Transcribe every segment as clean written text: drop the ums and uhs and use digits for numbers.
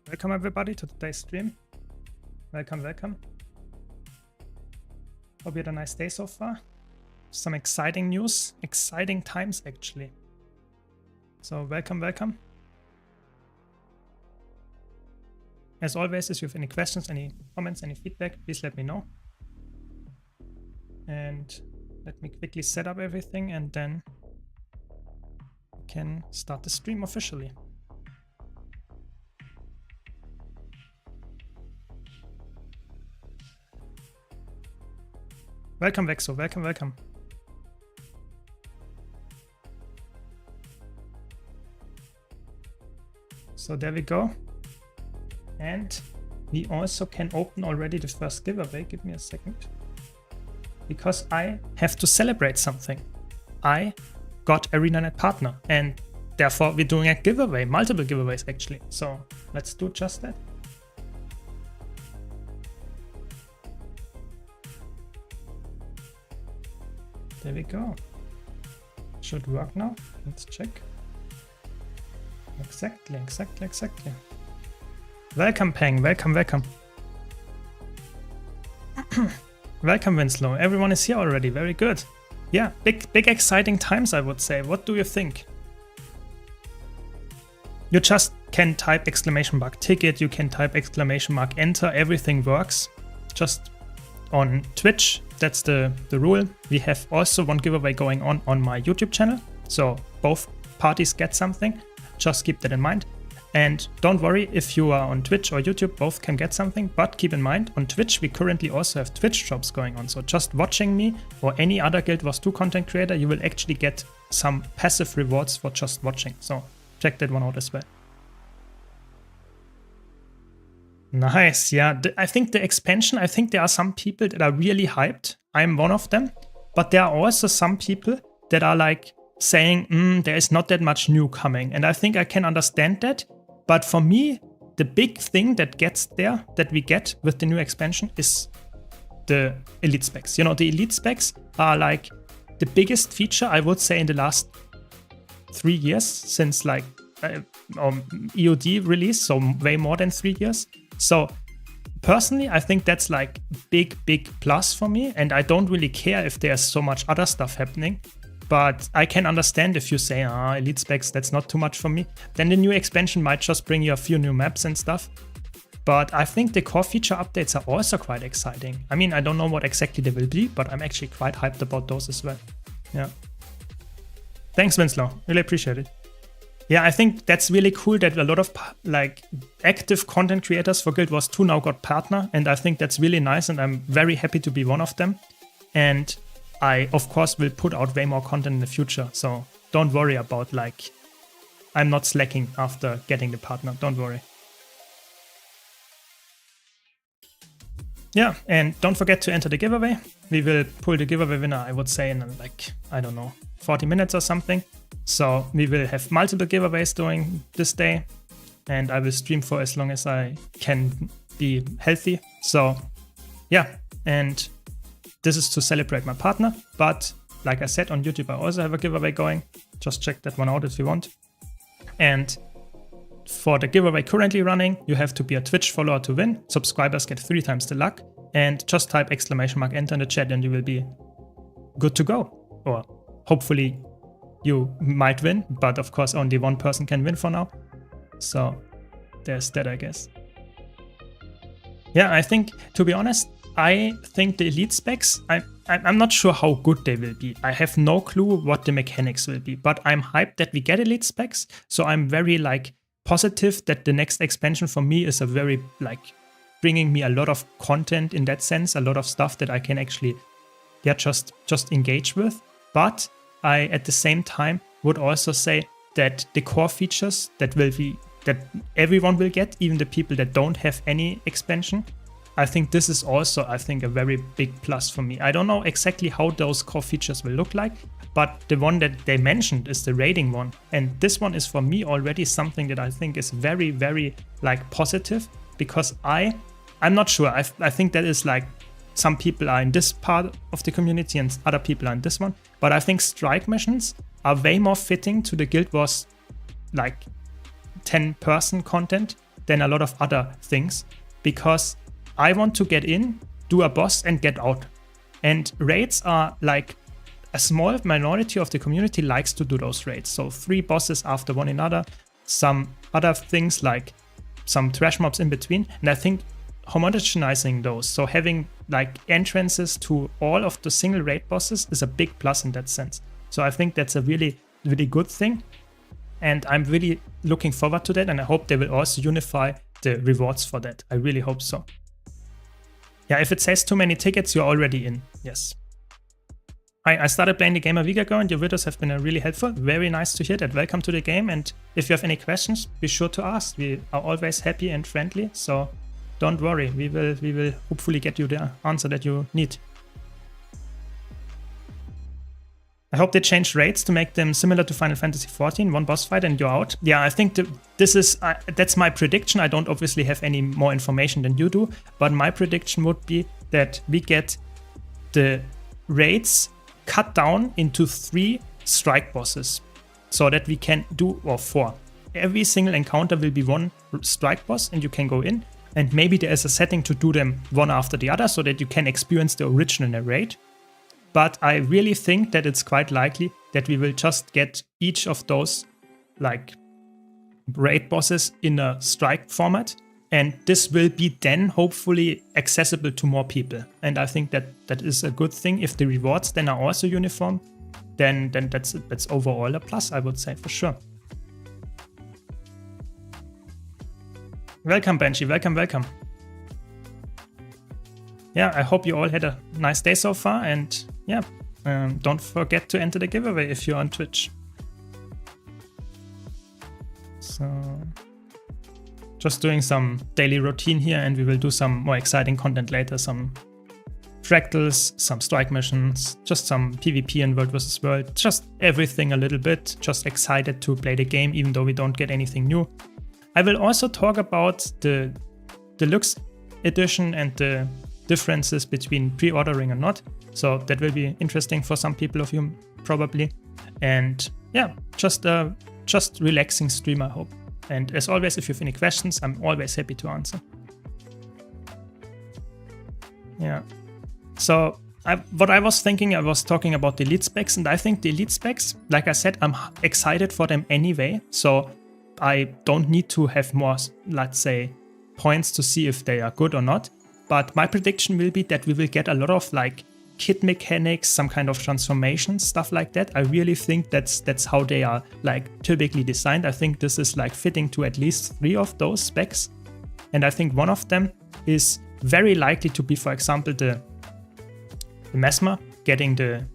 Welcome everybody to today's stream. Welcome. Hope you had a nice day so far. Some exciting news, exciting times actually. So welcome. As always, if you have any questions, any comments, any feedback, please let me know. And let me quickly set up everything and then we can start the stream officially. Welcome, Vexo. Welcome. So there we go. And we also can open already the first giveaway. Give me a second. Because I have to celebrate something. I got ArenaNet partner and therefore we're doing a giveaway, multiple giveaways actually. So let's do just that. There we go. Should work now. Let's check. Exactly. Welcome, Peng. Welcome. Welcome, Winslow. Everyone is here already. Very good. Yeah, big exciting times, I would say. What do you think? You just can type exclamation mark ticket. You can type exclamation mark enter. Everything works. Just on Twitch, that's the rule. We have also one giveaway going on my YouTube channel. So both parties get something. Just keep that in mind. And don't worry if you are on Twitch or YouTube, both can get something. But keep in mind, on Twitch, we currently also have Twitch drops going on. So just watching me or any other Guild Wars 2 content creator, you will actually get some passive rewards for just watching. So check that one out as well. Nice, yeah. I think the expansion, I think there are some people that are really hyped. I'm one of them. But there are also some people that are like saying, there is not that much new coming. And I think I can understand that. But for me, the big thing that gets there, that we get with the new expansion is the elite specs. You know, the elite specs are like the biggest feature, I would say, in the last 3 years since like EOD release, so way more than 3 years. So personally, I think that's like big plus for me. And I don't really care if there's so much other stuff happening. But I can understand if you say, elite specs, that's not too much for me. Then the new expansion might just bring you a few new maps and stuff. But I think the core feature updates are also quite exciting. I mean, I don't know what exactly they will be, but I'm actually quite hyped about those as well. Yeah. Thanks, Winslow. Really appreciate it. Yeah, I think that's really cool that a lot of like active content creators for Guild Wars 2 now got partner. And I think that's really nice. And I'm very happy to be one of them. And I, of course, will put out way more content in the future. So don't worry about like, I'm not slacking after getting the partner. Don't worry. Yeah, and don't forget to enter the giveaway. We will pull the giveaway winner, I would say, in like, I don't know, 40 minutes or something. So we will have multiple giveaways during this day. And I will stream for as long as I can be healthy. So yeah, and this is to celebrate my partner, but like I said, on YouTube I also have a giveaway going. Just check that one out if you want. And for the giveaway currently running, you have to be a Twitch follower to win. Subscribers get 3 times the luck. And just type exclamation mark enter in the chat and you will be good to go. Or hopefully you might win, but of course only one person can win for now. So there's that, I guess. Yeah, I think, to be honest, I think the elite specs, I'm not sure how good they will be. I have no clue what the mechanics will be, but I'm hyped that we get elite specs. So I'm very like positive that the next expansion for me is a very like bringing me a lot of content in that sense, a lot of stuff that I can actually just engage with. But I at the same time would also say that the core features that everyone will get, even the people that don't have any expansion, I think this is also, a very big plus for me. I don't know exactly how those core features will look like, but the one that they mentioned is the raiding one. And this one is for me already something that I think is very like positive, because I'm not sure. I think that is like some people are in this part of the community and other people are in this one. But I think strike missions are way more fitting to the Guild Wars like 10-person content than a lot of other things, because I want to get in, do a boss and get out. And raids are like a small minority of the community likes to do those raids. So 3 bosses after one another, some other things like some trash mobs in between. And I think homogenizing those, so having like entrances to all of the single raid bosses is a big plus in that sense. So I think that's a really, really good thing. And I'm really looking forward to that. And I hope they will also unify the rewards for that. I really hope so. Yeah, if it says too many tickets, you're already in. Yes. I started playing the game a week ago and your videos have been really helpful. Very nice to hear that. Welcome to the game. And if you have any questions, be sure to ask. We are always happy and friendly. So don't worry. We will hopefully get you the answer that you need. I hope they changed raids to make them similar to Final Fantasy XIV, 1 boss fight and you're out. Yeah, I think that's my prediction. I don't obviously have any more information than you do, but my prediction would be that we get the raids cut down into 3 strike bosses so that we can do, or 4. Every single encounter will be 1 strike boss and you can go in, and maybe there is a setting to do them one after the other so that you can experience the original raid. But I really think that it's quite likely that we will just get each of those like raid bosses in a strike format. And this will be then hopefully accessible to more people. And I think that is a good thing. If the rewards then are also uniform, then that's overall a plus, I would say, for sure. Welcome, Benji. Welcome. Yeah, I hope you all had a nice day so far. And yeah, don't forget to enter the giveaway if you're on Twitch. So just doing some daily routine here, and we will do some more exciting content later. Some fractals, some strike missions, just some PvP and World vs. World, just everything a little bit. Just excited to play the game, even though we don't get anything new. I will also talk about the deluxe edition and the differences between pre-ordering and not. So that will be interesting for some people of you, probably. And yeah, just relaxing stream, I hope. And as always, if you have any questions, I'm always happy to answer. Yeah. So what I was thinking, I was talking about the elite specs, and I think the elite specs, like I said, I'm excited for them anyway. So I don't need to have more, let's say, points to see if they are good or not. But my prediction will be that we will get a lot of like kit mechanics, some kind of transformation, stuff like that. I really think that's how they are like typically designed. I think this is like fitting to at least 3 of those specs. And I think one of them is very likely to be, for example, the Mesmer getting the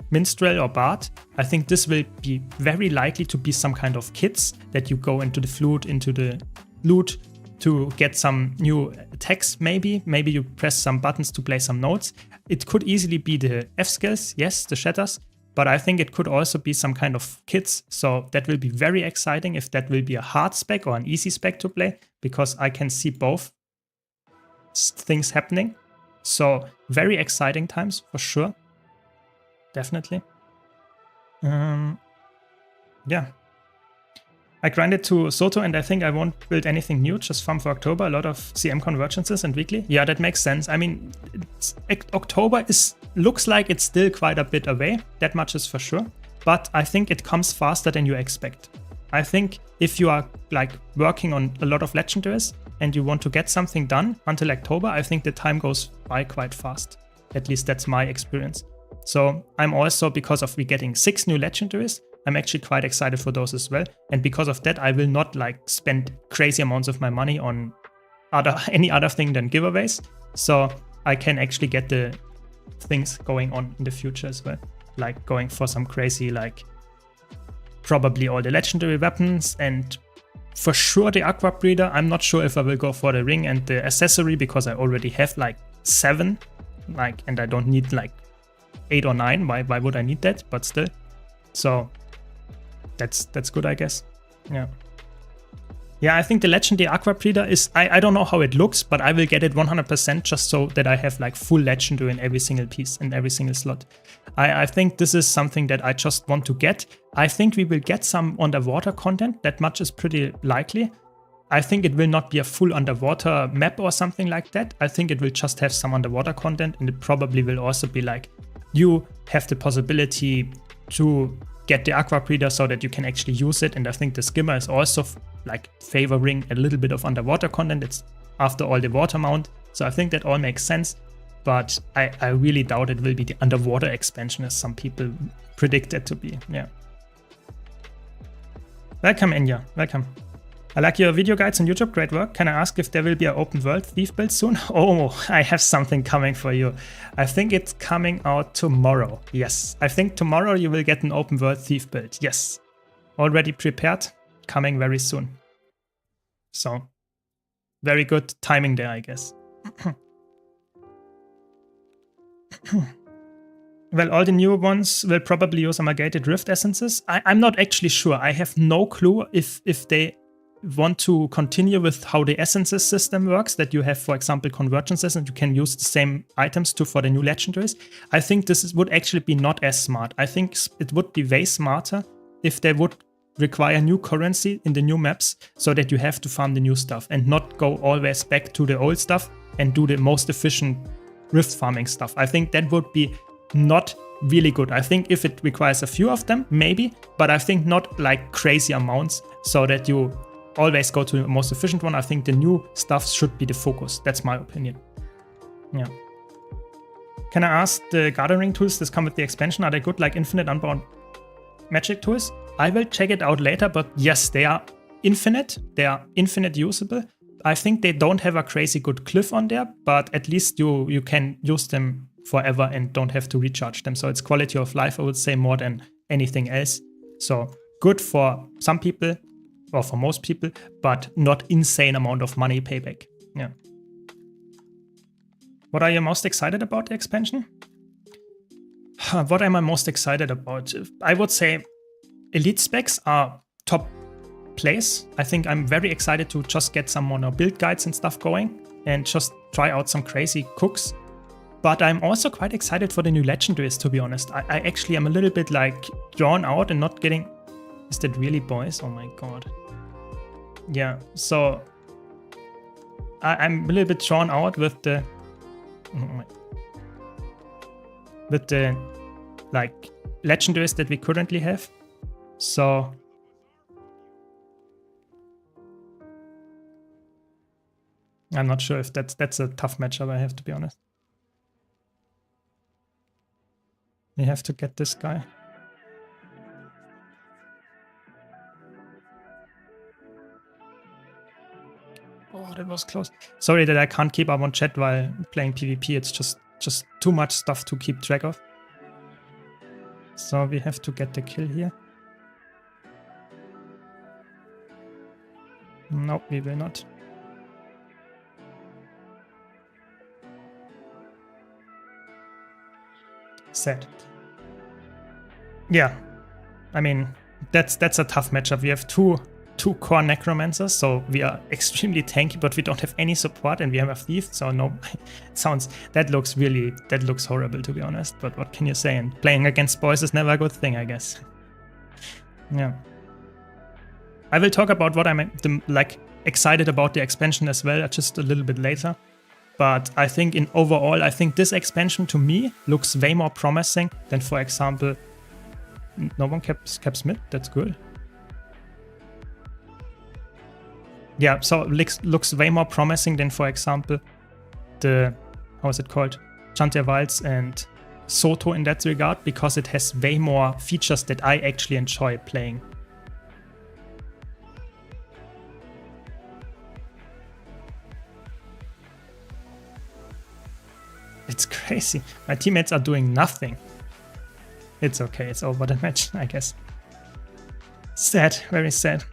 Minstrel or Bard. I think this will be very likely to be some kind of kits that you go into the flute, into the loot to get some new attacks maybe. Maybe you press some buttons to play some notes. It could easily be the F skills, yes, the shatters, but I think it could also be some kind of kits. So that will be very exciting if that will be a hard spec or an easy spec to play, because I can see both things happening. So very exciting times for sure. Definitely. Yeah. I grinded to Soto and I think I won't build anything new, just farm for October. A lot of CM convergences and weekly. Yeah, that makes sense. I mean, October looks like it's still quite a bit away. That much is for sure. But I think it comes faster than you expect. I think if you are like working on a lot of legendaries and you want to get something done until October, I think the time goes by quite fast. At least that's my experience. So I'm also, because of we getting 6 new legendaries, I'm actually quite excited for those as well. And because of that, I will not like spend crazy amounts of my money on any other thing than giveaways. So I can actually get the things going on in the future as well. Like going for some crazy, like probably all the legendary weapons, and for sure the Aqua Breeder. I'm not sure if I will go for the ring and the accessory, because I already have like 7, and I don't need like 8 or 9. Why would I need that? But still. So that's good, I guess. Yeah, I think the legendary Aqua Breeder is, I don't know how it looks, but I will get it 100% just so that I have like full legendary in every single piece, in every single slot. I think this is something that I just want to get. I think we will get some underwater content. That much is pretty likely. I think it will not be a full underwater map or something like that. I think it will just have some underwater content, and it probably will also be like you have the possibility to get the aqua breeder so that you can actually use it. And I think the skimmer is also like favoring a little bit of underwater content. It's after all the water mount. So I think that all makes sense. But I really doubt it will be the underwater expansion as some people predict it to be. Yeah. Welcome, Enya. Welcome. I like your video guides on YouTube. Great work. Can I ask if there will be an open world thief build soon? Oh, I have something coming for you. I think it's coming out tomorrow. Yes. I think tomorrow you will get an open world thief build. Yes. Already prepared. Coming very soon. So, very good timing there, I guess. Well, all the new ones will probably use amalgamated rift essences. I'm not actually sure. I have no clue if they want to continue with how the essences system works, that you have, for example, convergences and you can use the same items for the new legendaries. I think this would actually be not as smart. I think it would be way smarter if they would require new currency in the new maps so that you have to farm the new stuff and not go always back to the old stuff and do the most efficient rift farming stuff. I think that would be not really good. I think if it requires a few of them, maybe, but I think not like crazy amounts so that you always go to the most efficient one. I think the new stuff should be the focus. That's my opinion. Yeah. Can I ask the gardening tools that come with the expansion, are they good, like infinite unbound magic tools? I will check it out later, but yes, they are infinite. They are infinite usable. I think they don't have a crazy good cliff on there, but at least you can use them forever and don't have to recharge them. So it's quality of life, I would say, more than anything else. So good for some people, or for most people, but not insane amount of money payback. Yeah. What are you most excited about the expansion? What am I most excited about? I would say elite specs are top place. I think I'm very excited to just get some more build guides and stuff going and just try out some crazy cooks. But I'm also quite excited for the new legendaries, to be honest. I actually am a little bit like drawn out and not getting... Is that really boys? Oh my god. Yeah, so I'm a little bit drawn out with the like legendaries that we currently have. So I'm not sure if that's a tough matchup, I have to be honest. We have to get this guy. Oh, that was close. Sorry that I can't keep up on chat while playing PvP. It's just too much stuff to keep track of. So we have to get the kill here. Nope, we will not. Sad. Yeah, I mean, that's a tough matchup. We have two core necromancers, so we are extremely tanky, but we don't have any support, and we have a thief. So no, that looks horrible, to be honest. But what can you say? And playing against boys is never a good thing, I guess. Yeah. I will talk about what I'm excited about the expansion as well, just a little bit later. But I think overall, I think this expansion to me looks way more promising than, for example, no one caps mid. That's good. Yeah, so looks way more promising than, for example, the, how is it called? Chantia Wilds and Soto in that regard, because it has way more features that I actually enjoy playing. It's crazy. My teammates are doing nothing. It's okay, it's over the match, I guess. Sad, very sad.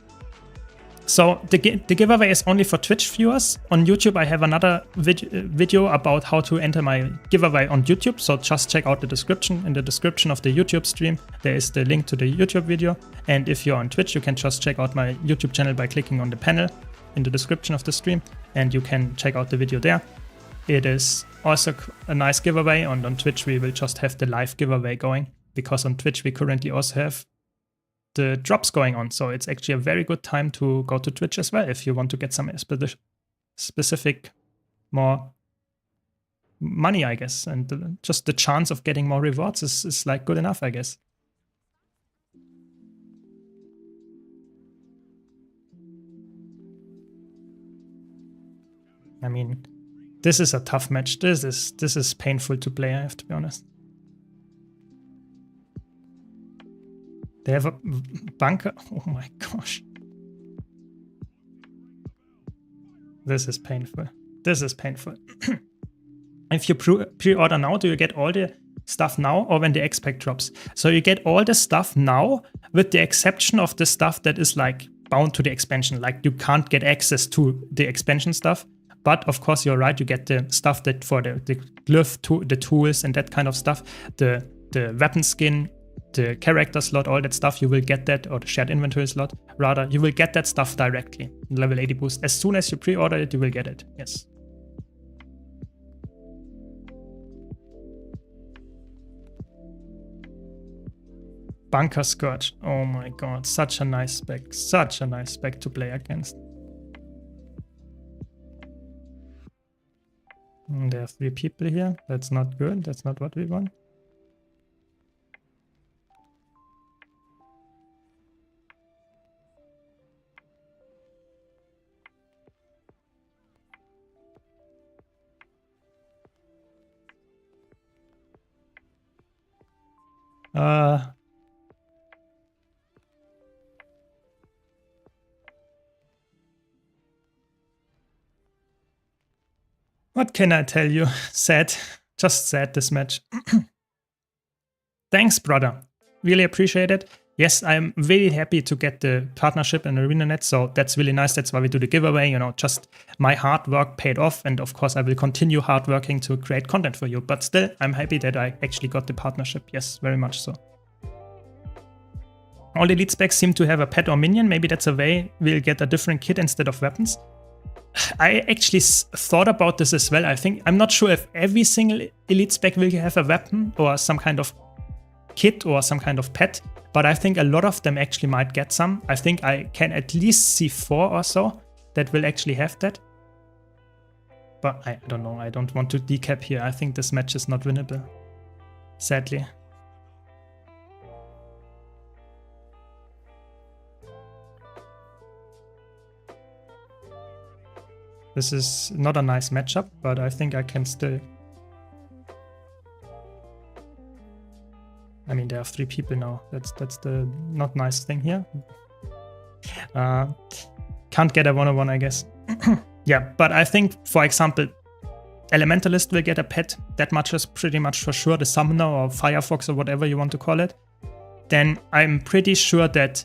So the giveaway is only for Twitch viewers. On YouTube, I have another video about how to enter my giveaway on YouTube. So just check out the description. In the description of the YouTube stream, there is the link to the YouTube video. And if you're on Twitch, you can just check out my YouTube channel by clicking on the panel in the description of the stream. And you can check out the video there. It is also a nice giveaway. And on Twitch, we will just have the live giveaway going. Because on Twitch, we currently also have the drops going on. So it's actually a very good time to go to Twitch as well if you want to get some specific more money, I guess. And just the chance of getting more rewards is like good enough, I guess. I mean, this is a tough match. This is painful to play, I have to be honest. They have a bunker. Oh my gosh. This is painful. This is painful. If you pre-order now, do you get all the stuff now or when the X-Pack drops? So you get all the stuff now with the exception of the stuff that is like bound to the expansion. Like you can't get access to the expansion stuff. But of course, you're right. You get the stuff that for the glyph, the tools and that kind of stuff. The weapon skin, the character slot, all that stuff, you will get that, or the shared inventory slot, rather, you will get that stuff directly. Level 80 boost. As soon as you pre-order it, you will get it. Yes. Bunker Scourge. Oh my god. Such a nice spec. Such a nice spec to play against. There are 3 people here. That's not good. That's not what we want. What can I tell you? Sad. Just sad, this match. Thanks, brother. Really appreciate it. Yes, I'm very happy to get the partnership in ArenaNet, so that's really nice. That's why we do the giveaway. You know, just my hard work paid off, and of course I will continue hard working to create content for you. But still, I'm happy that I actually got the partnership. Yes, very much so. All elite specs seem to have a pet or minion. Maybe that's a way we'll get a different kit instead of weapons. I actually thought about this as well. I'm not sure if every single elite spec will have a weapon or some kind of kit or some kind of pet, but I think a lot of them actually might get some. I think I can at least see 4 or so that will actually have that. But I don't know. I don't want to decap here. I think this match is not winnable, sadly. This is not a nice matchup, but I think I can still... I mean, there are 3 people now. That's the not nice thing here. Can't get a 1-on-1, I guess. Yeah, but I think, for example, Elementalist will get a pet. That much is pretty much for sure. The Summoner or Firefox or whatever you want to call it. Then I'm pretty sure that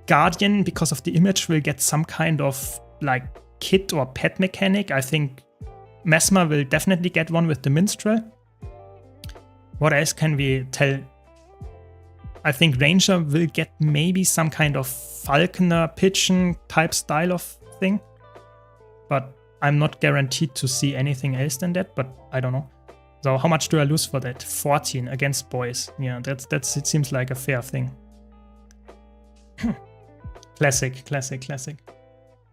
Guardian, because of the image, will get some kind of like kit or pet mechanic. I think Mesmer will definitely get one with the Minstrel. What else can we tell? I think Ranger will get maybe some kind of Falconer Pigeon type style of thing. But I'm not guaranteed to see anything else than that, but I don't know. So how much do I lose for that? 14 against boys. Yeah, that's it seems like a fair thing. Classic.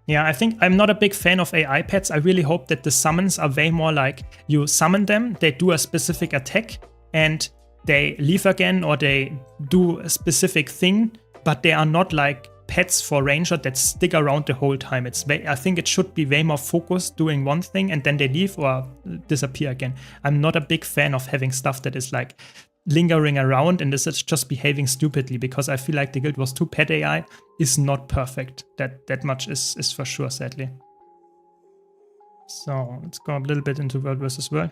Yeah, I think I'm not a big fan of AI pets. I really hope that the summons are way more like you summon them, they do a specific attack, and they leave again, or they do a specific thing, but they are not like pets for Ranger that stick around the whole time. I think it should be way more focused, doing one thing, and then they leave or disappear again. I'm not a big fan of having stuff that is like lingering around and this is just behaving stupidly, because I feel like the Guild Wars 2 pet AI is not perfect. That much is for sure, sadly. So let's go a little bit into World vs. World.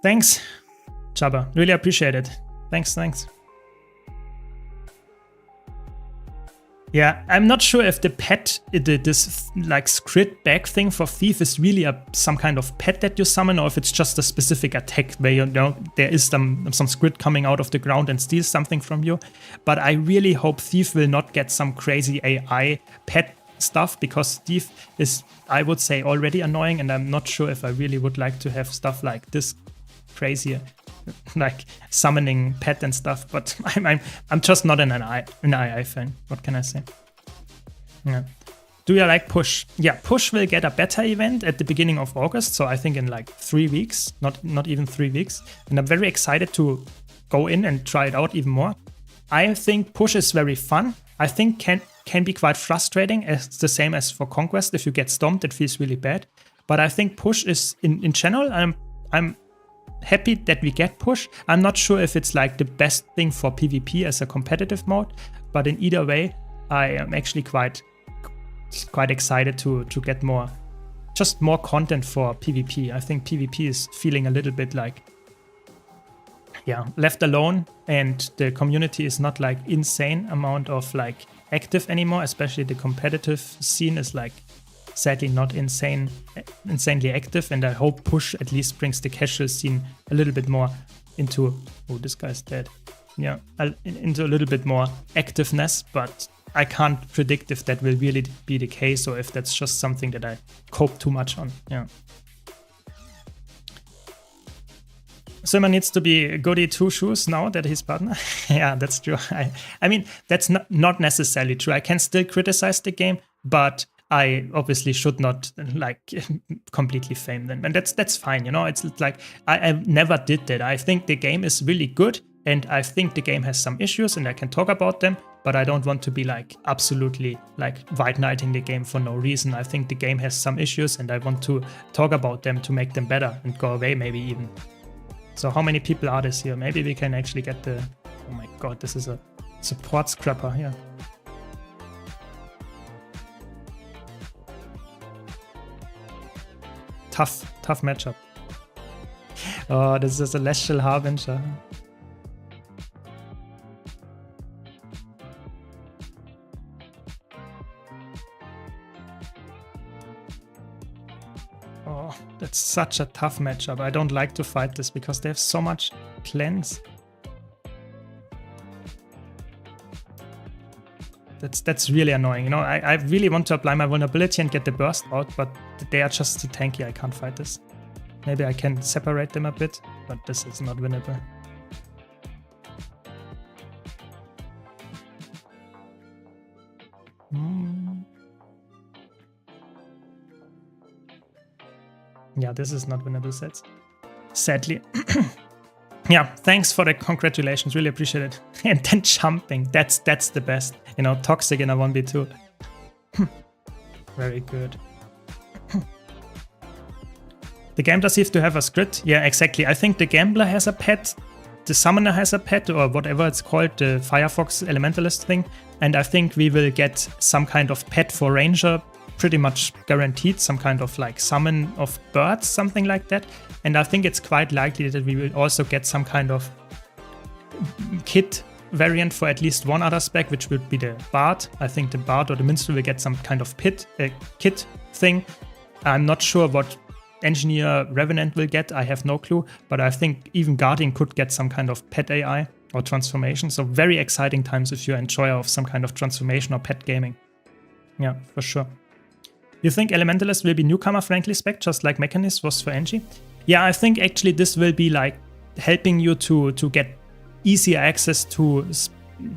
Thanks, Jabba. Really appreciate it. Thanks. Yeah, I'm not sure if the pet, this like script back thing for Thief is really some kind of pet that you summon, or if it's just a specific attack where you know there is some squid coming out of the ground and steals something from you. But I really hope Thief will not get some crazy AI pet stuff, because Thief is, I would say, already annoying, and I'm not sure if I really would like to have stuff like this crazy, like summoning pet and stuff. But I'm just not an II fan. What can I say? Yeah. Do you like Push? Yeah, Push will get a beta event at the beginning of August, so I think in like 3 weeks, not even 3 weeks. And I'm very excited to go in and try it out even more. I think Push is very fun. I think can be quite frustrating. It's the same as for Conquest. If you get stomped, it feels really bad. But I think Push is in general. I'm happy that we get Push. I'm not sure if it's like the best thing for PvP as a competitive mode, but in either way, I am actually quite excited to get more content for PvP. I think PvP is feeling a little bit like, yeah, left alone, and the community is not like insane amount of like active anymore. Especially the competitive scene is like sadly not insanely active, and I hope Push at least brings the casual scene a little bit more into, oh, this guy's dead. Yeah, into a little bit more activeness, but I can't predict if that will really be the case or if that's just something that I cope too much on. Yeah. Swimmer needs to be goody 2 shoes now that he's partner. Yeah, that's true. I mean, that's not necessarily true. I can still criticize the game, but I obviously should not like completely fame them. And that's fine, you know. It's like I never did that. I think the game is really good, and I think the game has some issues, and I can talk about them. But I don't want to be like absolutely like white knighting the game for no reason. I think the game has some issues, and I want to talk about them to make them better and go away maybe even. So how many people are this here? Maybe we can actually get the... Oh my god, this is a support scrapper here. Tough matchup. Oh, this is a Celestial Harbinger. Oh, that's such a tough matchup. I don't like to fight this because they have so much cleanse. That's really annoying. You know, I really want to apply my vulnerability and get the burst out, but they are just too tanky. I can't fight this. Maybe I can separate them a bit, but this is not winnable. Yeah, this is not winnable sets. Sadly. Yeah, thanks for the congratulations. Really appreciate it. And then jumping. That's the best. You know, toxic in a 1v2. Very good. The gambler seems to have a script. Yeah, exactly. I think the gambler has a pet. The summoner has a pet, or whatever it's called, the Firefox Elementalist thing. And I think we will get some kind of pet for Ranger, pretty much guaranteed, some kind of like summon of birds, something like that. And I think it's quite likely that we will also get some kind of kit variant for at least one other spec, which would be the Bard. I think the Bard or the Minstrel will get some kind of kit thing. I'm not sure what Engineer Revenant will get, I have no clue, but I think even Guardian could get some kind of pet AI or transformation. So very exciting times if you're an enjoyer of some kind of transformation or pet gaming. Yeah, for sure. You think Elementalist will be newcomer-friendly spec, just like Mechanist was for Engie? Yeah, I think actually this will be like helping you to get easier access to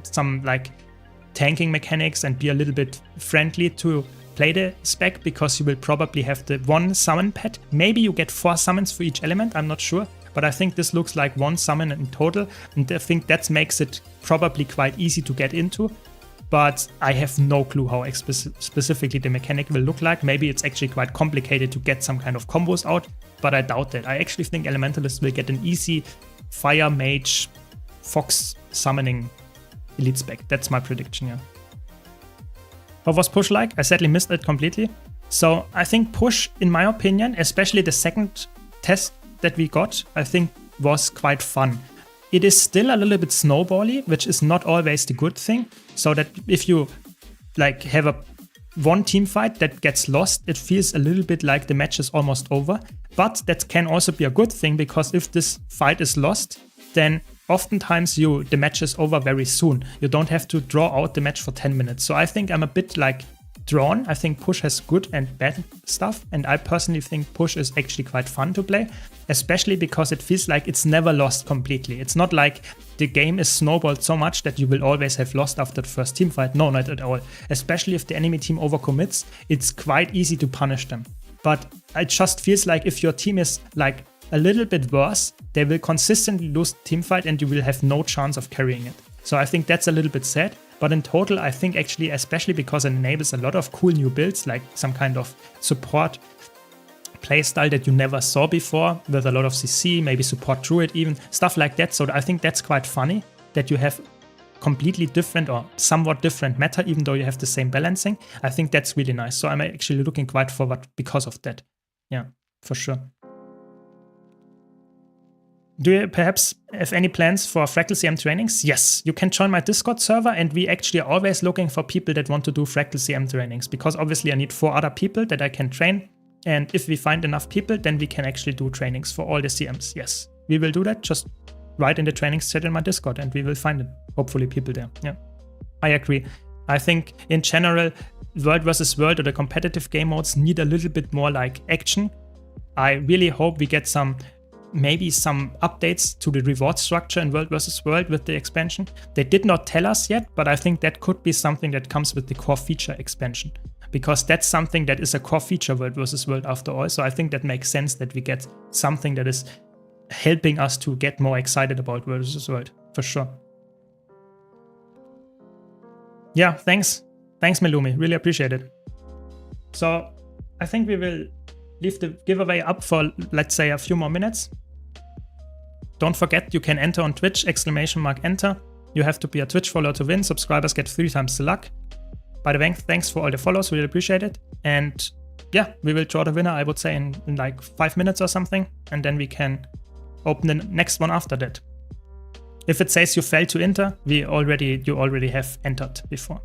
some like tanking mechanics and be a little bit friendly to play the spec, because you will probably have the one summon pet. Maybe you get 4 summons for each element, I'm not sure. But I think this looks like 1 summon in total. And I think that makes it probably quite easy to get into. But I have no clue how specifically the mechanic will look like. Maybe it's actually quite complicated to get some kind of combos out, but I doubt that. I actually think Elementalist will get an easy Fire Mage Fox summoning elite spec. That's my prediction, yeah. What was Push like? I sadly missed it completely. So I think Push, in my opinion, especially the second test that we got, I think was quite fun. It is still a little bit snowbally, which is not always the good thing. So that if you like have one team fight that gets lost, it feels a little bit like the match is almost over. But that can also be a good thing, because if this fight is lost, then oftentimes the match is over very soon. You don't have to draw out the match for 10 minutes. So I think I'm a bit like drawn. I think push has good and bad stuff, and I personally think push is actually quite fun to play, especially because it feels like it's never lost completely. It's not like the game is snowballed so much that you will always have lost after the first team fight. No, not at all. Especially if the enemy team overcommits, it's quite easy to punish them. But it just feels like if your team is like a little bit worse, they will consistently lose the team fight and you will have no chance of carrying it. So I think that's a little bit sad. But in total, I think actually, especially because it enables a lot of cool new builds, like some kind of support playstyle that you never saw before, with a lot of CC, maybe support druid even, stuff like that. So I think that's quite funny, that you have completely different or somewhat different meta, even though you have the same balancing. I think that's really nice. So I'm actually looking quite forward because of that. Yeah, for sure. Do you perhaps have any plans for Fractal CM trainings? Yes, you can join my Discord server, and we actually are always looking for people that want to do Fractal CM trainings, because obviously I need 4 other people that I can train, and if we find enough people, then we can actually do trainings for all the CMs. Yes, we will do that. Just write in the trainings chat in my Discord and we will find it. Hopefully people there. Yeah, I agree. I think in general, World versus World or the competitive game modes need a little bit more like action. I really hope we get maybe some updates to the reward structure in World vs. World with the expansion. They did not tell us yet, but I think that could be something that comes with the core feature expansion, because that's something that is a core feature World vs. World after all. So I think that makes sense that we get something that is helping us to get more excited about World vs. World, for sure. Yeah, thanks. Thanks, Melumi. Really appreciate it. So I think we will leave the giveaway up for, let's say, a few more minutes. Don't forget, you can enter on Twitch, !enter. You have to be a Twitch follower to win. Subscribers get 3 times the luck. By the way, thanks for all the follows, really appreciate it. And yeah, we will draw the winner, I would say, in like 5 minutes or something. And then we can open the next one after that. If it says you failed to enter, you already have entered before.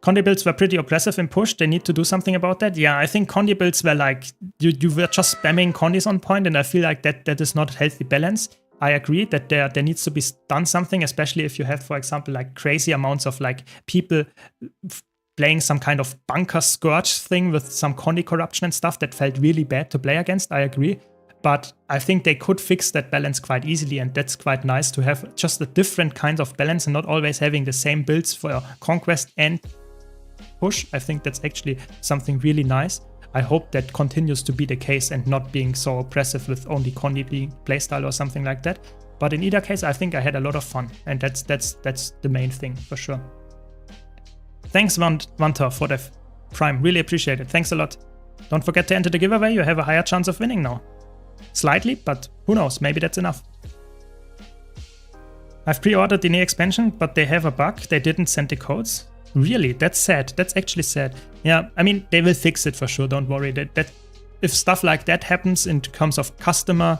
Condi builds were pretty oppressive in push. They need to do something about that. Yeah, I think Condi builds were like, you were just spamming Condis on point, and I feel like that is not a healthy balance. I agree that there needs to be done something, especially if you have, for example, like crazy amounts of like people playing some kind of bunker scourge thing with some Condi corruption and stuff that felt really bad to play against. I agree. But I think they could fix that balance quite easily, and that's quite nice to have just a different kind of balance and not always having the same builds for Conquest and push. I think that's actually something really nice. I hope that continues to be the case and not being so oppressive with only Condi being playstyle or something like that. But in either case, I think I had a lot of fun, and that's the main thing for sure. Thanks, Vanter, for the Prime. Really appreciate it. Thanks a lot. Don't forget to enter the giveaway. You have a higher chance of winning now. Slightly, but who knows? Maybe that's enough. I've pre-ordered the new expansion, but they have a bug. They didn't send the codes. Really? That's sad. That's actually sad. Yeah, I mean, they will fix it for sure. Don't worry. That if stuff like that happens in terms of customer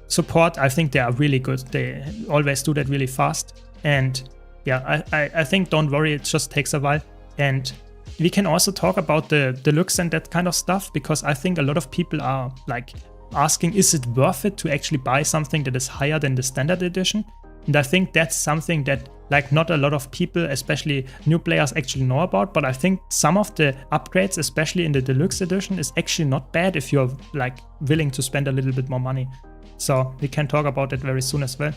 support, I think they are really good. They always do that really fast. And yeah, I think don't worry. It just takes a while. And we can also talk about the deluxe and that kind of stuff, because I think a lot of people are like asking, is it worth it to actually buy something that is higher than the standard edition? And I think that's something that like not a lot of people, especially new players, actually know about. But I think some of the upgrades, especially in the deluxe edition, is actually not bad if you're like willing to spend a little bit more money. So we can talk about it very soon as well.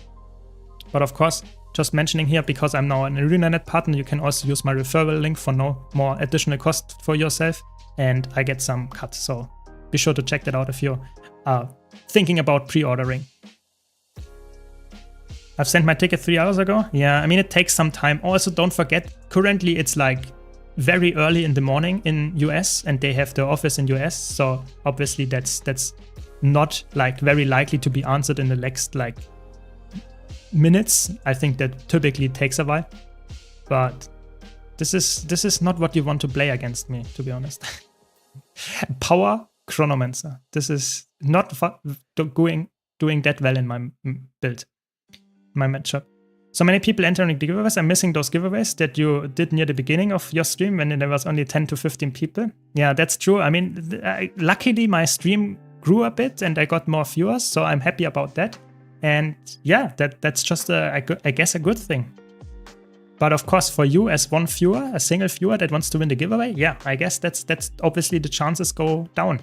But of course, just mentioning here, because I'm now an ArenaNet partner, you can also use my referral link for no more additional cost for yourself, and I get some cut. So be sure to check that out if you're thinking about pre-ordering. I've sent my ticket 3 hours ago. Yeah, I mean, it takes some time. Also, don't forget, currently it's like very early in the morning in US, and they have the office in US. So obviously that's not like very likely to be answered in the next like minutes. I think that typically takes a while. But this is not what you want to play against me, to be honest. Power Chronomancer. This is not doing that well in my build. My matchup. So many people entering the giveaways. I'm missing those giveaways that you did near the beginning of your stream when there was only 10 to 15 people. Yeah, that's true. I mean, luckily my stream grew a bit and I got more viewers, so I'm happy about that. And yeah, that's just I guess a good thing. But of course, for you as one viewer, a single viewer that wants to win the giveaway, yeah, I guess that's obviously the chances go down.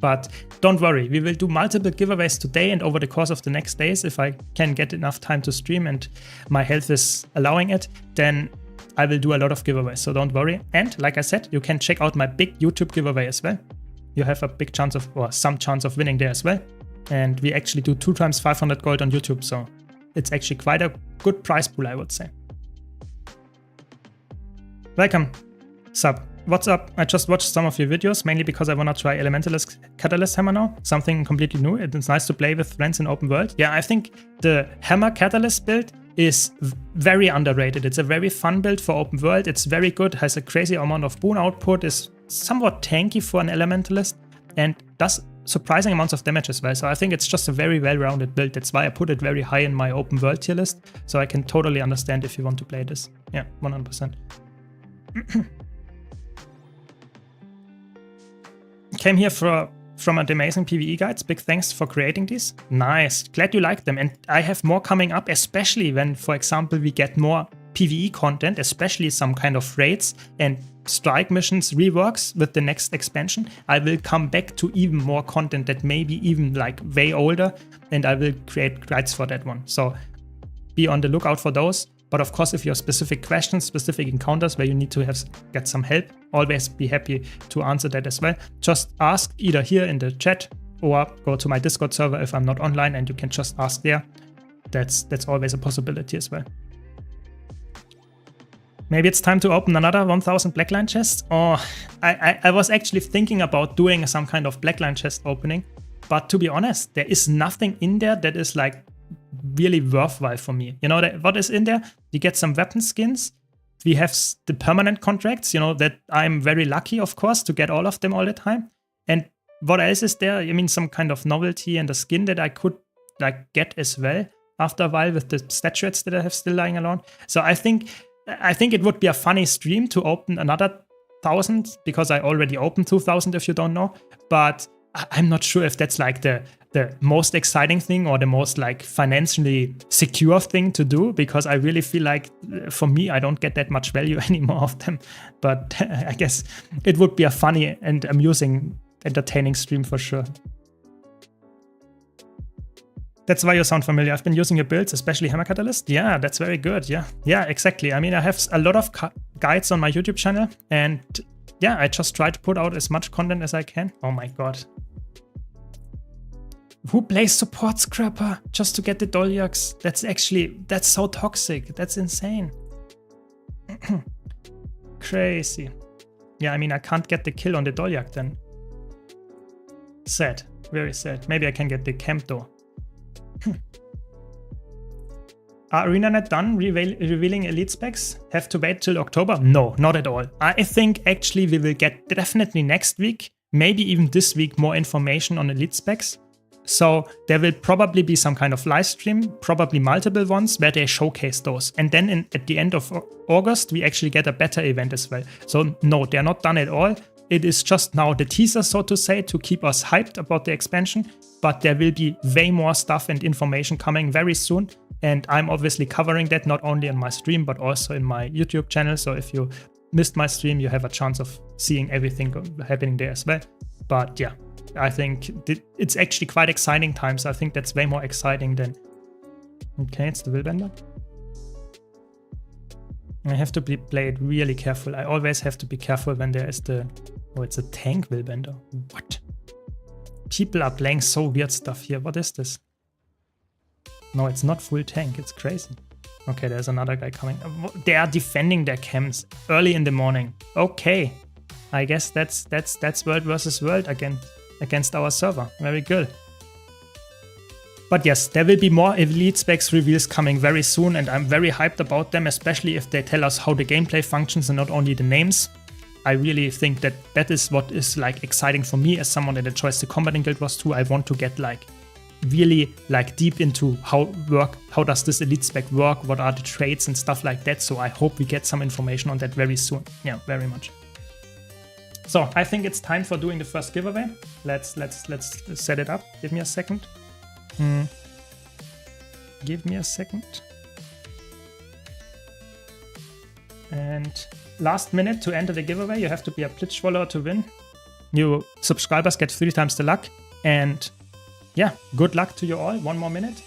But don't worry, we will do multiple giveaways today and over the course of the next days. If I can get enough time to stream and my health is allowing it, then I will do a lot of giveaways, so don't worry. And like I said, you can check out my big YouTube giveaway as well. You have a big chance of, or some chance of winning there as well. And we actually do 2 times 500 gold on YouTube, so it's actually quite a good prize pool, I would say. Welcome, sub. What's up? I just watched some of your videos, mainly because I want to try Elementalist Catalyst Hammer now. Something completely new. It's nice to play with friends in open world. Yeah, I think the Hammer Catalyst build is very underrated. It's a very fun build for open world. It's very good, has a crazy amount of boon output, is somewhat tanky for an Elementalist, and does surprising amounts of damage as well. So I think it's just a very well-rounded build. That's why I put it very high in my open world tier list. So I can totally understand if you want to play this. Yeah, 100%. Came here from the amazing PvE guides. Big thanks for creating these. Nice. Glad you like them. And I have more coming up, especially when, for example, we get more PvE content, especially some kind of raids and strike missions reworks with the next expansion. I will come back to even more content that may be even like way older, and I will create guides for that one. So be on the lookout for those. But of course, if you have specific questions, specific encounters where you need to get some help, always be happy to answer that as well. Just ask either here in the chat or go to my Discord server if I'm not online, and you can just ask there. That's always a possibility as well. Maybe it's time to open another 1000 Blackline chest. Oh, I was actually thinking about doing some kind of Blackline chest opening, but to be honest, there is nothing in there that is like really worthwhile for me. You know, what is in there? You get some weapon skins. We have the permanent contracts, you know, that I'm very lucky, of course, to get all of them all the time. And what else is there? I mean, some kind of novelty and a skin that I could like get as well after a while with the statuettes that I have still lying around. So I think it would be a funny stream to open another 1000, because I already opened 2000 if you don't know. But I'm not sure if that's like the most exciting thing or the most like financially secure thing to do, because I really feel like for me, I don't get that much value anymore of them. But I guess it would be a funny and amusing, entertaining stream for sure. That's why you sound familiar. I've been using your builds, especially Hammer Catalyst. Yeah, that's very good. Yeah, exactly. I mean, I have a lot of guides on my YouTube channel, and yeah, I just try to put out as much content as I can. Oh my god. Who plays support scrapper just to get the Dolyaks? That's so toxic. That's insane. Crazy. Yeah, I mean, I can't get the kill on the Dolyak then. Sad. Very sad. Maybe I can get the camp though. Are ArenaNet done revealing elite specs? Have to wait till October? No, not at all. I think actually we will get definitely next week, maybe even this week, more information on elite specs. So there will probably be some kind of live stream, probably multiple ones, where they showcase those. And then at the end of August, we actually get a beta event as well. So no, they're not done at all. It is just now the teaser, so to say, to keep us hyped about the expansion. But there will be way more stuff and information coming very soon. And I'm obviously covering that not only in my stream, but also in my YouTube channel. So if you missed my stream, you have a chance of seeing everything happening there as well. But yeah, I think it's actually quite exciting times. I think that's way more exciting than... Okay, it's the Willbender. I have to play it really careful. I always have to be careful when there is the... Oh, it's a tank Willbender. What? People are playing so weird stuff here. What is this? No, it's not full tank. It's crazy. Okay, there's another guy coming. They are defending their camps early in the morning. Okay. I guess that's world versus world against our server. Very good. But yes, there will be more elite specs reveals coming very soon, and I'm very hyped about them, especially if they tell us how the gameplay functions and not only the names. I really think that is what is like exciting for me as someone that enjoys the combat in Guild Wars 2. I want to get like really like deep into how does this elite spec work, what are the traits and stuff like that. So I hope we get some information on that very soon. Yeah, very much. So I think it's time for doing the first giveaway. Let's set it up. Give me a second. Give me a second. And last minute to enter the giveaway, you have to be a Twitch follower to win. New subscribers get 3 times the luck. And yeah, good luck to you all. 1 more minute.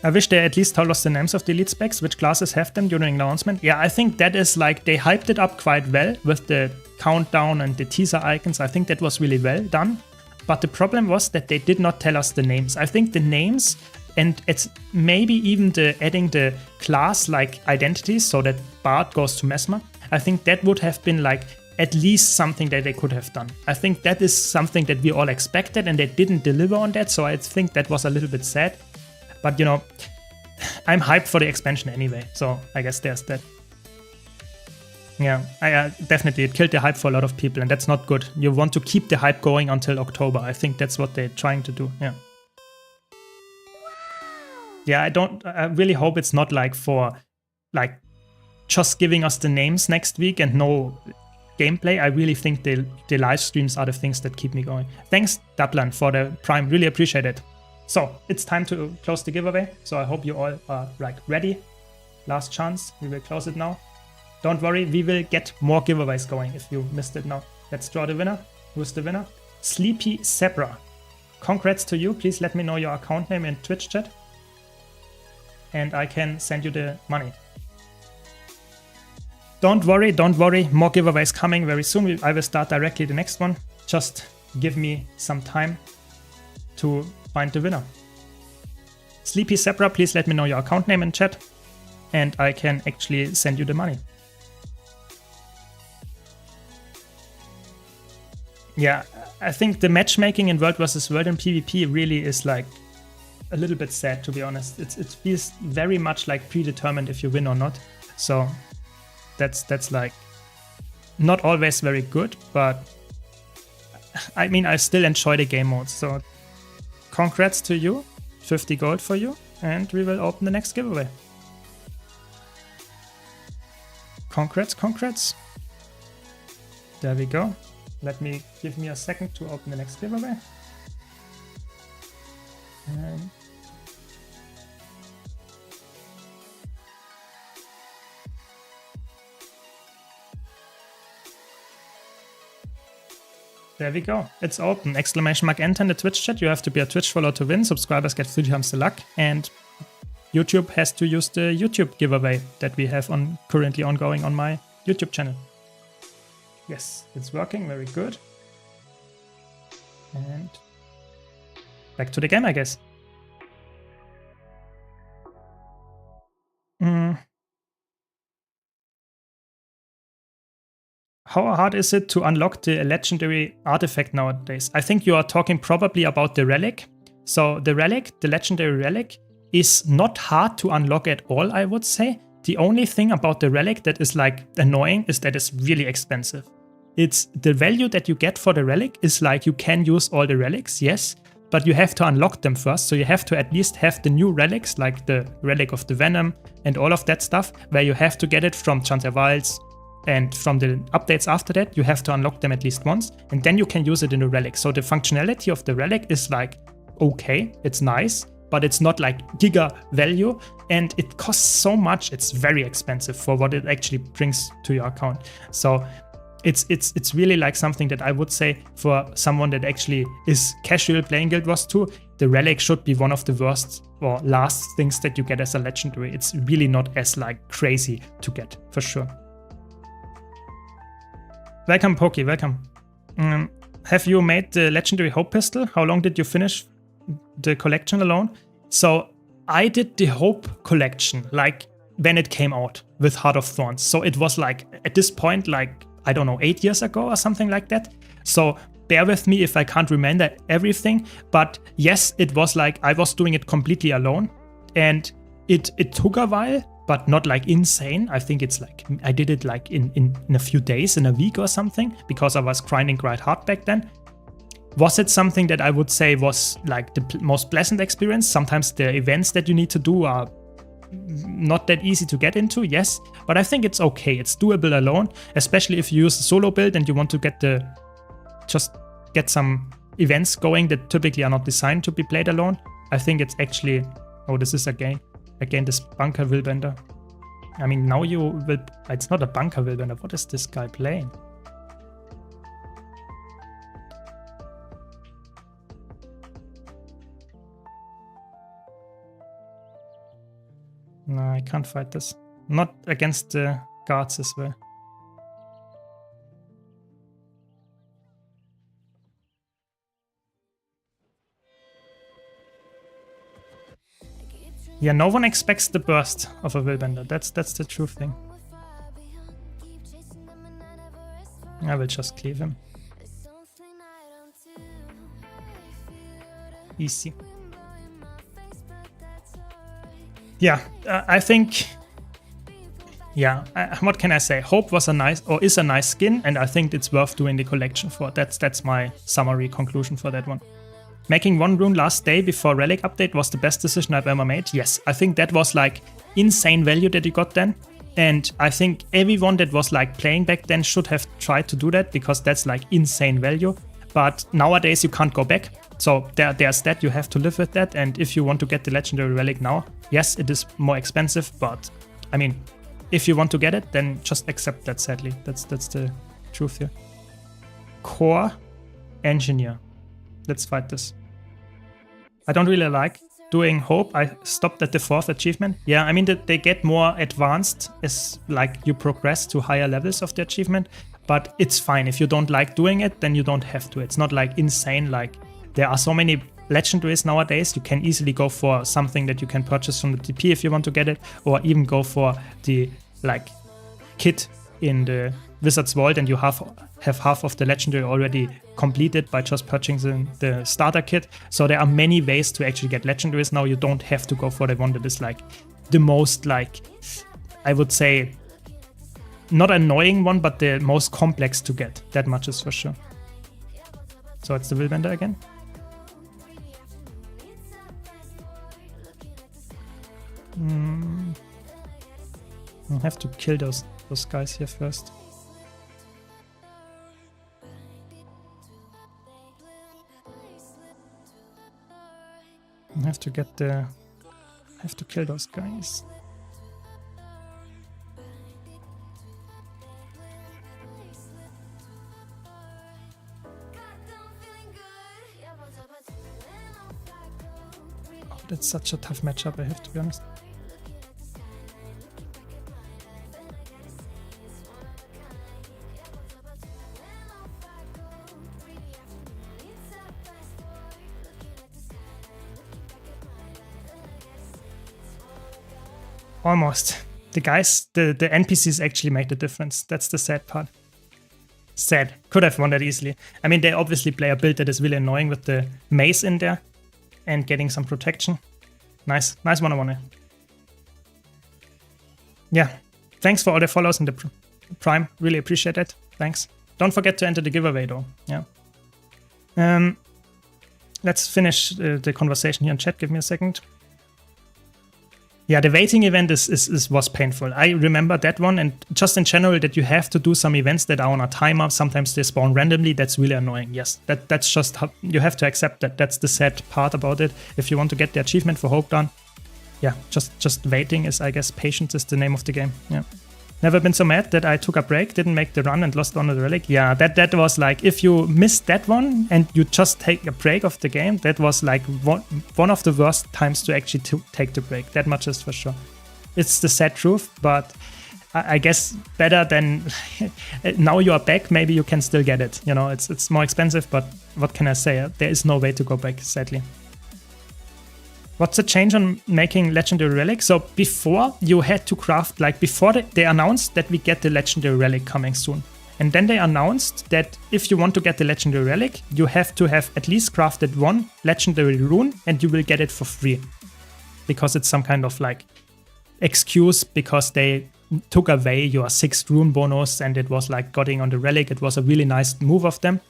I wish they at least told us the names of the elite specs, which classes have them during the announcement. Yeah, I think that is like, they hyped it up quite well with the countdown and the teaser icons. I think that was really well done. But the problem was that they did not tell us the names. I think the names, and it's maybe even the adding the class like identities so that Bard goes to Mesmer. I think that would have been like at least something that they could have done. I think that is something that we all expected and they didn't deliver on that. So I think that was a little bit sad. But, you know, I'm hyped for the expansion anyway, so I guess there's that. Yeah, definitely, it killed the hype for a lot of people, and that's not good. You want to keep the hype going until October. I think that's what they're trying to do, yeah. Yeah, I really hope it's not like for, like, just giving us the names next week and no gameplay. I really think the live streams are the things that keep me going. Thanks, Daplan, for the Prime. Really appreciate it. So it's time to close the giveaway. So I hope you all are like ready. Last chance. We will close it now. Don't worry, we will get more giveaways going if you missed it now. Let's draw the winner. Who's the winner? Sleepy Zebra. Congrats to you. Please let me know your account name in Twitch chat. And I can send you the money. Don't worry. More giveaways coming very soon. I will start directly the next one. Just give me some time to find the winner. Sleepy Zebra, please let me know your account name in chat and I can actually send you the money. Yeah, I think the matchmaking in World vs. World and PvP really is like a little bit sad, to be honest. It feels very much like predetermined if you win or not. So that's like not always very good, but I mean, I still enjoy the game modes. So congrats to you, 50 gold for you, and we will open the next giveaway. Congrats. There we go. Give me a second to open the next giveaway. And there we go. It's open. Exclamation mark enter in the Twitch chat. You have to be a Twitch follower to win. Subscribers get 3 times the luck. And YouTube has to use the YouTube giveaway that we have currently ongoing on my YouTube channel. Yes, it's working. Very good. And back to the game, I guess. How hard is it to unlock the legendary artifact nowadays? I think you are talking probably about the relic. So the relic, the legendary relic, is not hard to unlock at all, I would say. The only thing about the relic that is like annoying is that it's really expensive. It's the value that you get for the relic is like you can use all the relics, yes, but you have to unlock them first. So you have to at least have the new relics, like the relic of the Venom and all of that stuff, where you have to get it from Chantervals. And from the updates after that, you have to unlock them at least once, and then you can use it in a relic. So the functionality of the relic is like, okay, it's nice, but it's not like giga value, and it costs so much. It's very expensive for what it actually brings to your account. So it's really like something that I would say for someone that actually is casual playing Guild Wars 2, the relic should be one of the worst or last things that you get as a legendary. It's really not as like crazy to get, for sure. Welcome, Pokey, welcome. Have you made the legendary Hope Pistol? How long did you finish the collection alone? So I did the Hope collection like when it came out with Heart of Thorns. So it was like at this point, like, I don't know, 8 years ago or something like that. So bear with me if I can't remember everything. But yes, it was like I was doing it completely alone. And it took a while, but not like insane. I think it's like, I did it like in a few days, in a week or something, because I was grinding quite hard back then. Was it something that I would say was like the most pleasant experience? Sometimes the events that you need to do are not that easy to get into, yes, but I think it's okay. It's doable alone, especially if you use a solo build and you want to get some events going that typically are not designed to be played alone. I think it's actually, oh, this is again this bunker willbender. I mean, now you will, it's not a bunker willbender. What is this guy playing? No, I can't fight this. Not against the guards as well. Yeah, no one expects the burst of a willbender. That's the true thing. I will just cleave him. Easy. Yeah, I think, yeah, what can I say? Hope was a nice, or is a nice skin, and I think it's worth doing the collection for. That's my summary conclusion for that one. Making one rune last day before Relic update was the best decision I've ever made. Yes, I think that was like insane value that you got then. And I think everyone that was like playing back then should have tried to do that, because that's like insane value. But nowadays you can't go back. So there's that, you have to live with that. And if you want to get the legendary relic now, yes, it is more expensive, but I mean, if you want to get it, then just accept that, sadly. That's the truth here. Core engineer. Let's fight this. I don't really like doing hope. I stopped at the 4th achievement. Yeah, I mean, they get more advanced as like you progress to higher levels of the achievement, but it's fine. If you don't like doing it, then you don't have to. It's not like insane. Like, there are so many legendaries nowadays. You can easily go for something that you can purchase from the TP if you want to get it, or even go for the like kit in the Wizard's Vault, and you have half of the legendary already completed by just purchasing the starter kit. So there are many ways to actually get legendaries now. You don't have to go for the one that is like the most, like, I would say, not annoying one, but the most complex to get. That much is for sure. So it's the willbender again. I'll have to kill those guys here first. I have to get the... I have to kill those guys. Oh, that's such a tough matchup, I have to be honest. Almost. The guys, the NPCs actually make the difference. That's the sad part. Sad. Could have won that easily. I mean, they obviously play a build that is really annoying with the mace in there and getting some protection. Nice. Nice 1-on-1. Yeah. Thanks for all the follows in the Prime. Really appreciate it. Thanks. Don't forget to enter the giveaway though. Yeah. Let's finish the conversation here in chat. Give me a second. Yeah, the waiting event was painful. I remember that one, and just in general that you have to do some events that are on a timer. Sometimes they spawn randomly. That's really annoying. Yes, that's just how you have to accept that. That's the sad part about it. If you want to get the achievement for Hope done, yeah, just waiting is, I guess, patience is the name of the game. Yeah. Never been so mad that I took a break, didn't make the run and lost on the relic. Yeah, that was like, if you missed that one and you just take a break of the game, that was like one of the worst times to actually take the break. That much is for sure. It's the sad truth, but I guess better than now you are back, maybe you can still get it. You know, it's more expensive, but what can I say? There is no way to go back, sadly. What's the change on making legendary relic? So before you had to craft, like before they announced that we get the legendary relic coming soon. And then they announced that if you want to get the legendary relic, you have to have at least crafted one legendary rune and you will get it for free. Because it's some kind of like excuse, because they took away your 6th rune bonus and it was like getting on the relic. It was a really nice move of them.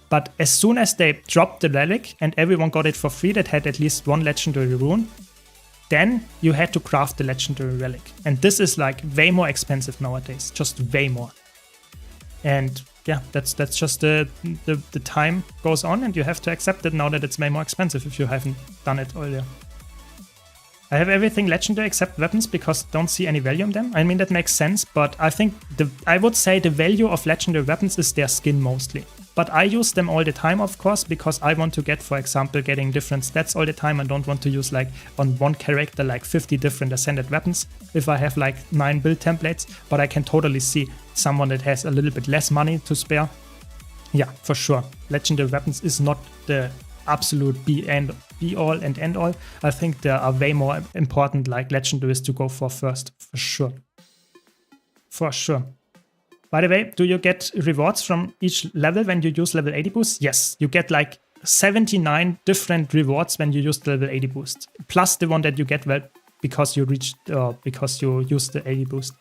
But as soon as they dropped the relic and everyone got it for free that had at least one legendary rune, then you had to craft the legendary relic. And this is like way more expensive nowadays, just way more. And yeah, that's just the time goes on, and you have to accept it now that it's way more expensive if you haven't done it earlier. I have everything legendary except weapons because don't see any value in them. I mean, that makes sense, but I think I would say the value of legendary weapons is their skin mostly. But I use them all the time, of course, because I want to get, for example, getting different stats all the time. I don't want to use like on one character like 50 different ascended weapons if I have like 9 build templates, but I can totally see someone that has a little bit less money to spare. Yeah, for sure. Legendary weapons is not the absolute be all and end all. I think there are way more important like legendaries to go for first, for sure. For sure. By the way, do you get rewards from each level when you use level 80 boost? Yes, you get like 79 different rewards when you use the level 80 boost, plus the one that you get because you use the 80 boost.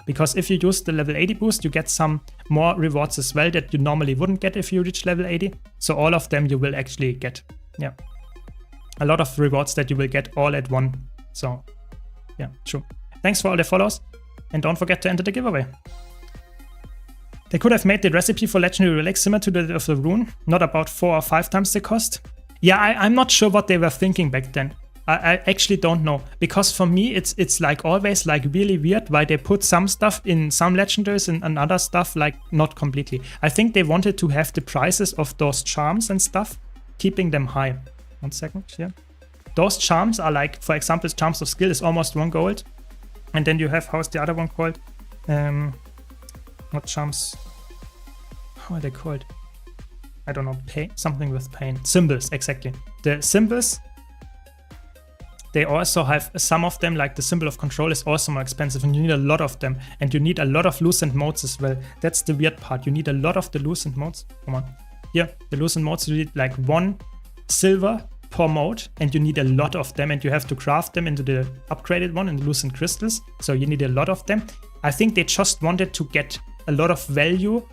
Because if you use the level 80 boost, you get some more rewards as well that you normally wouldn't get if you reach level 80. So all of them you will actually get. Yeah. A lot of rewards that you will get all at one. So yeah, true. Thanks for all the follows. And don't forget to enter the giveaway. They could have made the recipe for legendary relics similar to that of the rune, not about 4 or 5 times the cost. Yeah, I'm not sure what they were thinking back then. I actually don't know, because for me it's like always like really weird why they put some stuff in some legendaries and other stuff like not completely. I think they wanted to have the prices of those charms and stuff, keeping them high. 1 second here. Those charms are like, for example, charms of skill is almost 1 gold. And then you have, how's the other one called? Not charms. How are they called? I don't know. Pain, something with pain. Symbols, exactly. The symbols, they also have some of them, like the symbol of control is also more expensive, and you need a lot of them. And you need a lot of loosened modes as well. That's the weird part. You need a lot of the loosened modes. Come on. Here, the loosened modes, you need like 1 silver per mode, and you need a lot of them, and you have to craft them into the upgraded one in the loosened crystals. So you need a lot of them. I think they just wanted to get a lot of value,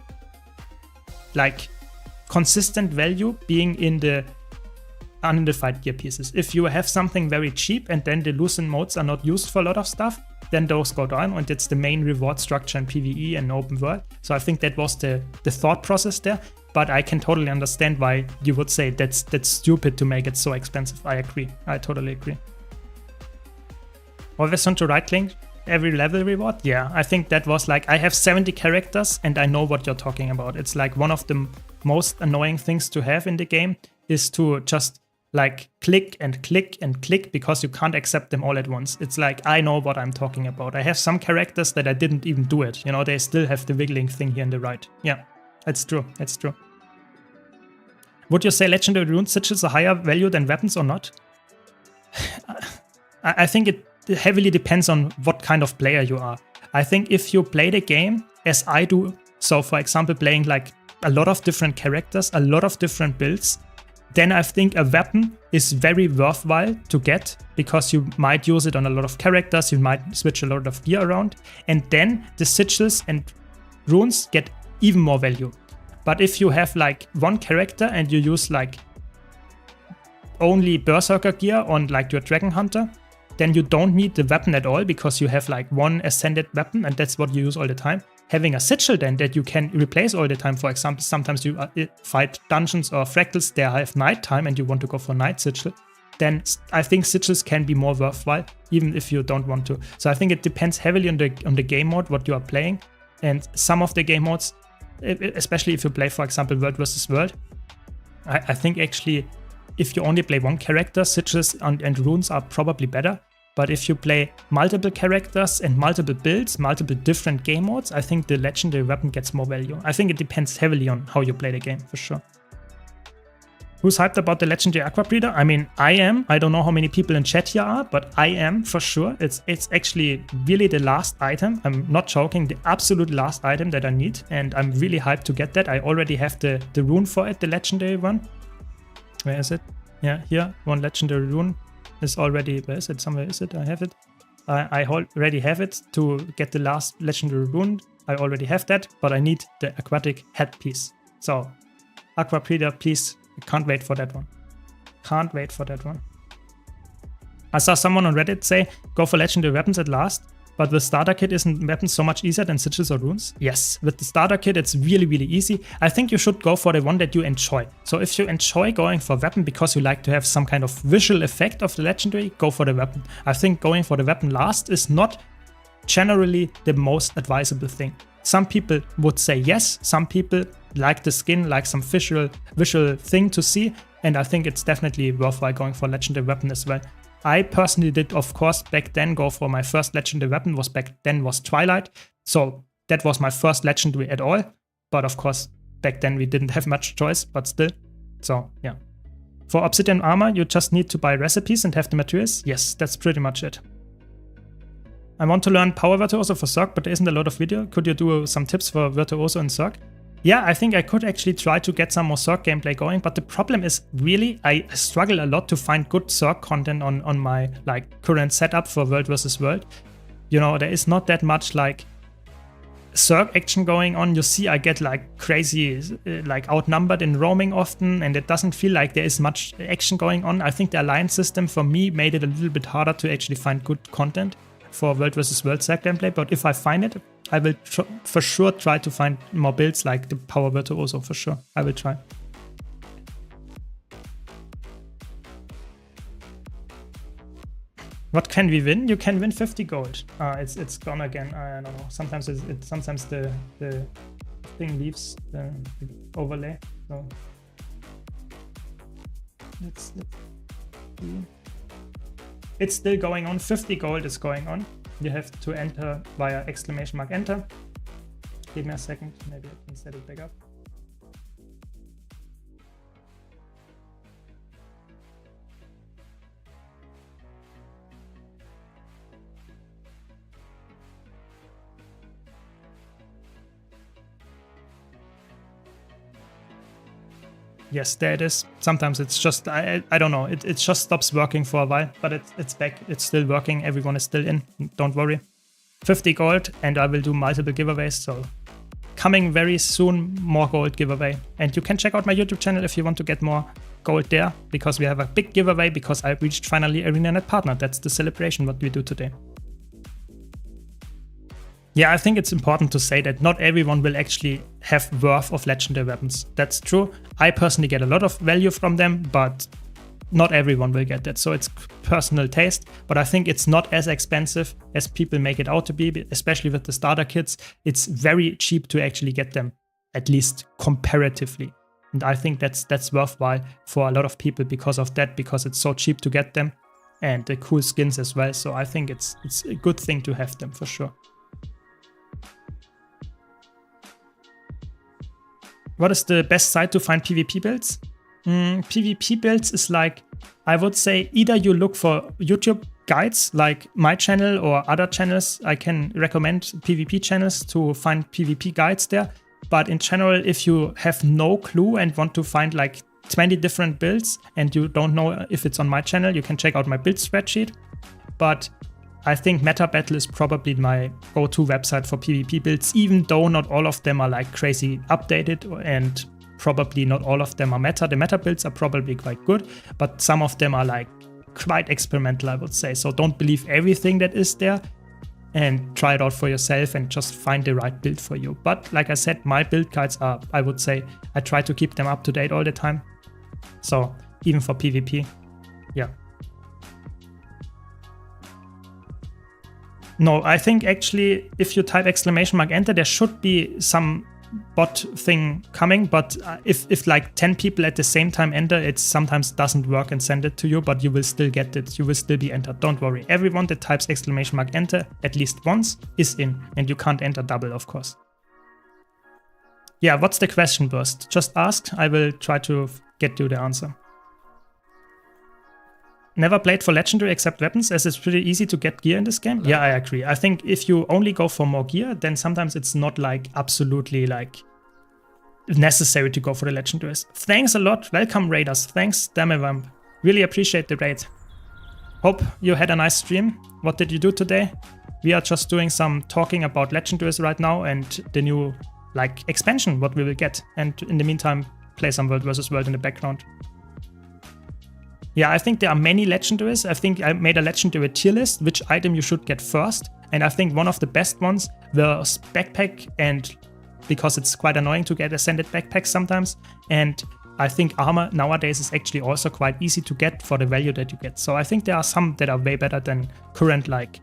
like consistent value being in the unidentified gear pieces. If you have something very cheap and then the loosened modes are not used for a lot of stuff, then those go down, and it's the main reward structure in PvE and open world. So I think that was the thought process there, but I can totally understand why you would say that's stupid to make it so expensive. I agree. I totally agree. Always want to right click every level reward? Yeah, I think that was like, I have 70 characters and I know what you're talking about. It's like one of the most annoying things to have in the game is to just like click and click and click because you can't accept them all at once. It's like, I know what I'm talking about. I have some characters that I didn't even do it. You know, they still have the wiggling thing here on the right. Yeah, it's true. It's true. Would you say legendary rune sigils are higher value than weapons or not? I think it heavily depends on what kind of player you are. I think if you play the game as I do, so for example playing like a lot of different characters, a lot of different builds, then I think a weapon is very worthwhile to get because you might use it on a lot of characters, you might switch a lot of gear around, and then the sigils and runes get even more value. But if you have like one character and you use like only berserker gear on like your dragon hunter, then you don't need the weapon at all because you have like one ascended weapon and that's what you use all the time. Having a sigil then that you can replace all the time, for example, sometimes you fight dungeons or fractals, they have nighttime and you want to go for night sigil, then I think sigils can be more worthwhile even if you don't want to. So I think it depends heavily on the game mode, what you are playing. And some of the game modes, especially if you play, for example, World vs. World, I think actually if you only play one character, sigils and runes are probably better. But if you play multiple characters and multiple builds, multiple different game modes, I think the legendary weapon gets more value. I think it depends heavily on how you play the game, for sure. Who's hyped about the legendary Aqua Breeder? I mean, I am. I don't know how many people in chat here are, but I am for sure. It's actually really the last item. I'm not joking, the absolute last item that I need. And I'm really hyped to get that. I already have the rune for it, the legendary one. Where is it? Yeah, here, one legendary rune is already, where is it? Somewhere is it? I have it. I already have it to get the last legendary rune. I already have that, but I need the aquatic headpiece. So, Aqua Breeder, please. I can't wait for that one. Can't wait for that one. I saw someone on Reddit say, go for legendary weapons at last, but with starter kit isn't weapons so much easier than sigils or runes? Yes, with the starter kit it's really, really easy. I think you should go for the one that you enjoy. So if you enjoy going for weapon because you like to have some kind of visual effect of the legendary, go for the weapon. I think going for the weapon last is not generally the most advisable thing. Some people would say yes, some people like the skin, like some visual thing to see, and I think it's definitely worthwhile going for legendary weapon as well. I personally did, of course, back then go for my first legendary weapon was Twilight. So that was my first legendary at all. But of course, back then we didn't have much choice, but still. So yeah. For obsidian armor, you just need to buy recipes and have the materials. Yes, that's pretty much it. I want to learn Power Virtuoso for Zerg, but there isn't a lot of video. Could you do some tips for Virtuoso in Zerg? Yeah, I think I could actually try to get some more Zerg gameplay going, but the problem is really I struggle a lot to find good Zerg content on my like current setup for World vs. World. You know, there is not that much like Zerg action going on. You see I get like crazy, like outnumbered in roaming often, and it doesn't feel like there is much action going on. I think the alliance system for me made it a little bit harder to actually find good content for World vs. World Zerg gameplay, but if I find it, I will for sure try to find more builds like the Power Virtuoso, for sure. I will try. What can we win? You can win 50 gold. It's gone again. I don't know. Sometimes sometimes the thing leaves the overlay. So let's see. It's still going on. 50 gold is going on. You have to enter via !enter. Give me a second, maybe I can set it back up. Yes, there it is. Sometimes it's just, I don't know, it just stops working for a while, but it's back, it's still working, everyone is still in, don't worry. 50 gold, and I will do multiple giveaways, so coming very soon, more gold giveaway. And you can check out my YouTube channel if you want to get more gold there, because we have a big giveaway, because I reached finally ArenaNet Partner. That's the celebration what we do today. Yeah, I think it's important to say that not everyone will actually have worth of legendary weapons. That's true. I personally get a lot of value from them, but not everyone will get that. So it's personal taste, but I think it's not as expensive as people make it out to be, especially with the starter kits. It's very cheap to actually get them, at least comparatively. And I think that's worthwhile for a lot of people because of that, because it's so cheap to get them and the cool skins as well. So I think it's a good thing to have them for sure. What is the best site to find PvP builds? PvP builds is like, I would say either you look for YouTube guides like my channel or other channels. I can recommend PvP channels to find PvP guides there. But in general, if you have no clue and want to find like 20 different builds and you don't know if it's on my channel, you can check out my build spreadsheet. But I think Meta Battle is probably my go-to website for PvP builds, even though not all of them are like crazy updated and probably not all of them are meta. The meta builds are probably quite good, but some of them are like quite experimental, I would say. So don't believe everything that is there and try it out for yourself and just find the right build for you. But like I said, my build guides are, I would say, I try to keep them up to date all the time. So even for PvP, yeah. No, I think actually if you type !enter, there should be some bot thing coming, but if like 10 people at the same time enter, it sometimes doesn't work and send it to you, but you will still get it. You will still be entered. Don't worry. Everyone that types !enter at least once is in, and you can't enter double, of course. Yeah, what's the question, Burst? Just ask. I will try to get you the answer. Never played for legendary except weapons, as it's pretty easy to get gear in this game. Yeah, I agree. I think if you only go for more gear, then sometimes it's not like absolutely like necessary to go for the legendaries. Thanks a lot. Welcome, Raiders. Thanks, Damevamp. Really appreciate the raid. Hope you had a nice stream. What did you do today? We are just doing some talking about legendaries right now and the new like expansion, what we will get. And in the meantime, play some World vs. World in the background. Yeah, I think there are many legendaries. I think I made a legendary tier list, which item you should get first. And I think one of the best ones was backpack, and because it's quite annoying to get ascended backpacks sometimes. And I think armor nowadays is actually also quite easy to get for the value that you get. So I think there are some that are way better than current, like,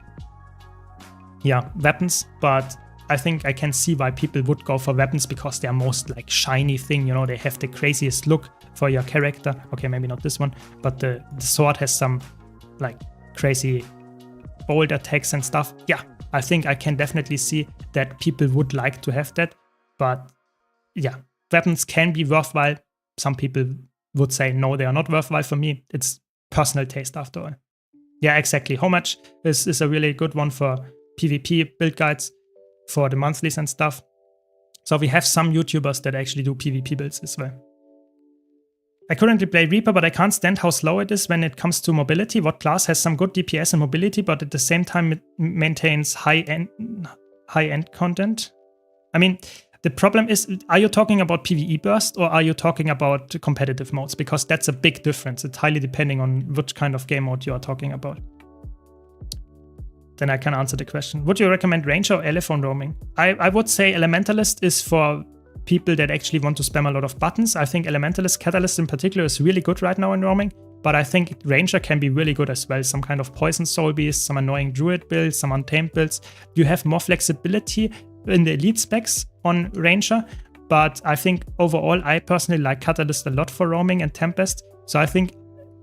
yeah, weapons. But I think I can see why people would go for weapons, because they're most like shiny thing, you know, they have the craziest look for your character. Okay, maybe not this one, but the sword has some like crazy bold attacks and stuff. Yeah, I think I can definitely see that people would like to have that. But yeah, weapons can be worthwhile. Some people would say, no, they are not worthwhile. For me, it's personal taste after all. Yeah, exactly. How much is a really good one for PvP build guides for the monthlies and stuff. So we have some YouTubers that actually do PvP builds as well. I currently play Reaper, but I can't stand how slow it is when it comes to mobility. What class has some good DPS and mobility, but at the same time it maintains high-end content? I mean, the problem is, are you talking about PvE burst or are you talking about competitive modes? Because that's a big difference. It's highly depending on which kind of game mode you are talking about. Then I can answer the question. Would you recommend Ranger or Elephant roaming? I would say Elementalist is for people that actually want to spam a lot of buttons. I think Elementalist, Catalyst in particular, is really good right now in roaming. But I think Ranger can be really good as well. Some kind of Poison Soul Beast, some annoying Druid builds, some Untamed builds. You have more flexibility in the elite specs on Ranger. But I think overall, I personally like Catalyst a lot for roaming and Tempest. So I think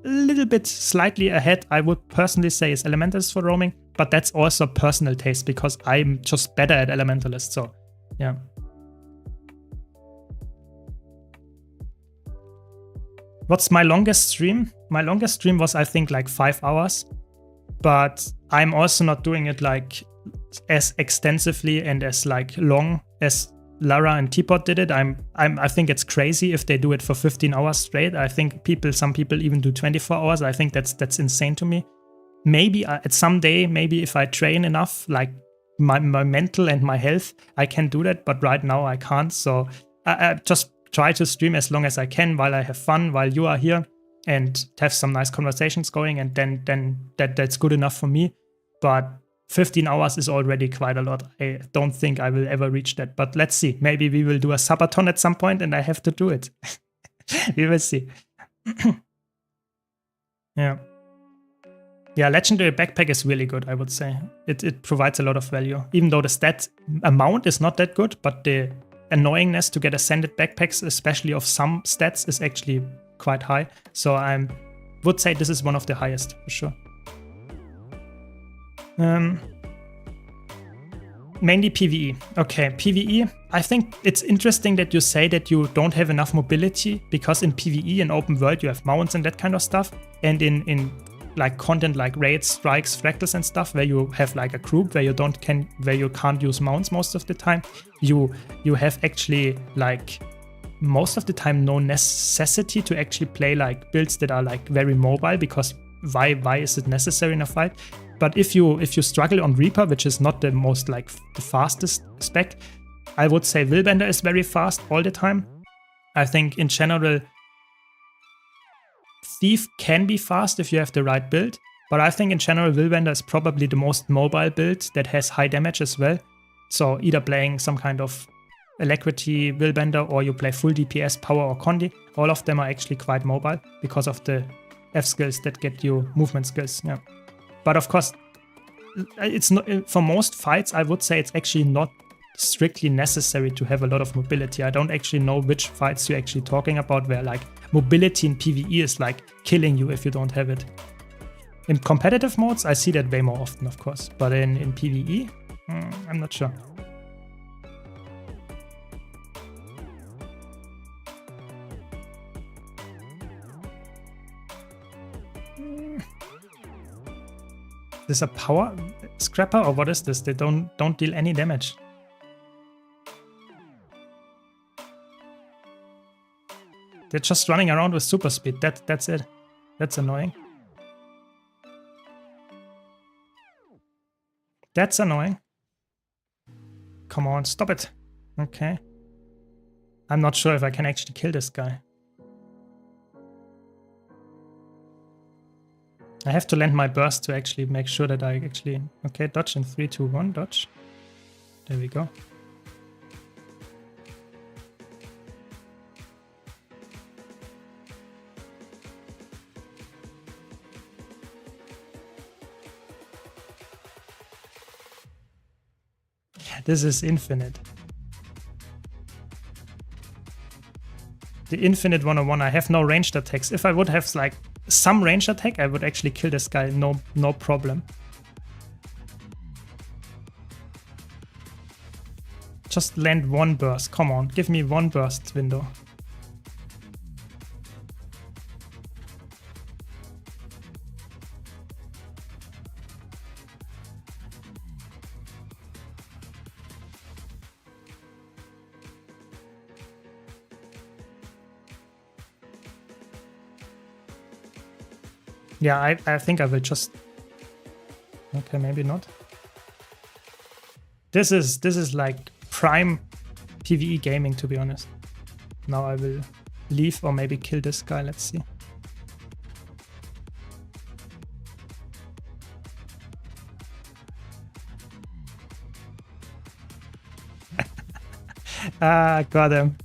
a little bit slightly ahead, I would personally say, is Elementalist for roaming. But that's also personal taste, because I'm just better at Elementalist. So yeah. What's my longest stream? My longest stream was, I think, like 5 hours. But I'm also not doing it like as extensively and as like long as Lara and Teapot did it. I think it's crazy if they do it for 15 hours straight. I think some people even do 24 hours. I think that's insane to me. Maybe at some day, maybe if I train enough, like my mental and my health, I can do that. But right now I can't. So I just try to stream as long as I can while I have fun, while you are here, and have some nice conversations going, and then that's good enough for me. But 15 hours is already quite a lot. I don't think I will ever reach that, but let's see. Maybe we will do a subathon at some point and I have to do it. We will see. Yeah. Yeah, Legendary Backpack is really good, I would say. It provides a lot of value. Even though the stat amount is not that good, but the annoyingness to get ascended backpacks, especially of some stats, is actually quite high. So I would say this is one of the highest for sure. Mainly PvE. Okay, PvE. I think it's interesting that you say that you don't have enough mobility, because in PvE in open world you have mounts and that kind of stuff, and in like content like raids, strikes, fractals and stuff, where you have like a group where you can't use mounts most of the time, you have actually like most of the time no necessity to actually play like builds that are like very mobile, because why is it necessary in a fight? But if you struggle on Reaper, which is not the most like the fastest spec, I would say Willbender is very fast all the time. I think in general Thief can be fast if you have the right build, but I think in general Willbender is probably the most mobile build that has high damage as well. So either playing some kind of Alacrity Willbender, or you play full DPS, Power or Condi, all of them are actually quite mobile because of the F skills that get you movement skills. Yeah. But of course, it's not for most fights. I would say it's actually not strictly necessary to have a lot of mobility. I don't actually know which fights you're actually talking about where like mobility in PvE is like killing you if you don't have it. In competitive modes, I see that way more often, of course. But in PvE, I'm not sure. Is this a power scrapper or what is this? They don't deal any damage. They're just running around with super speed. That's it. That's annoying. That's annoying. Come on, stop it. Okay. I'm not sure if I can actually kill this guy. I have to land my burst to actually make sure that I actually... Okay, dodge in 3, 2, 1, dodge. There we go. This is infinite. The infinite 101. I have no ranged attacks. If I would have like some ranged attack, I would actually kill this guy. No problem. Just land one burst. Come on, give me one burst window. Yeah, I think I will just... Okay, maybe not. This is like prime PvE gaming, to be honest. Now I will leave or maybe kill this guy. Let's see. Ah, got him.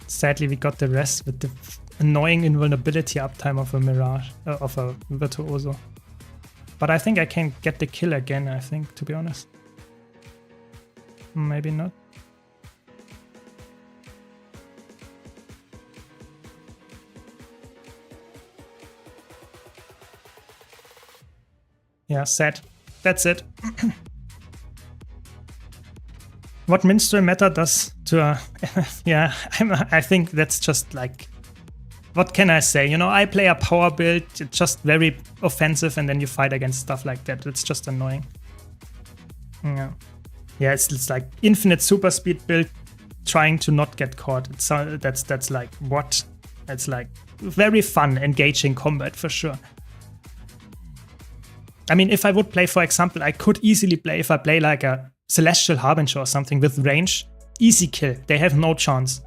Sadly, we got the rest with the annoying invulnerability uptime of a Mirage, of a Virtuoso. But I think I can get the kill again, I think, to be honest. Maybe not. Yeah, sad. That's it. What minstrel meta does to yeah, I think that's just like, what can I say? You know, I play a power build, it's just very offensive, and then you fight against stuff like that. It's just annoying. Yeah, yeah, it's like infinite super speed build, trying to not get caught. It's that's like what? It's like very fun, engaging combat for sure. I mean, if I would play, for example, I could easily play, if I play like a Celestial Harbinger or something with range, easy kill, they have no chance.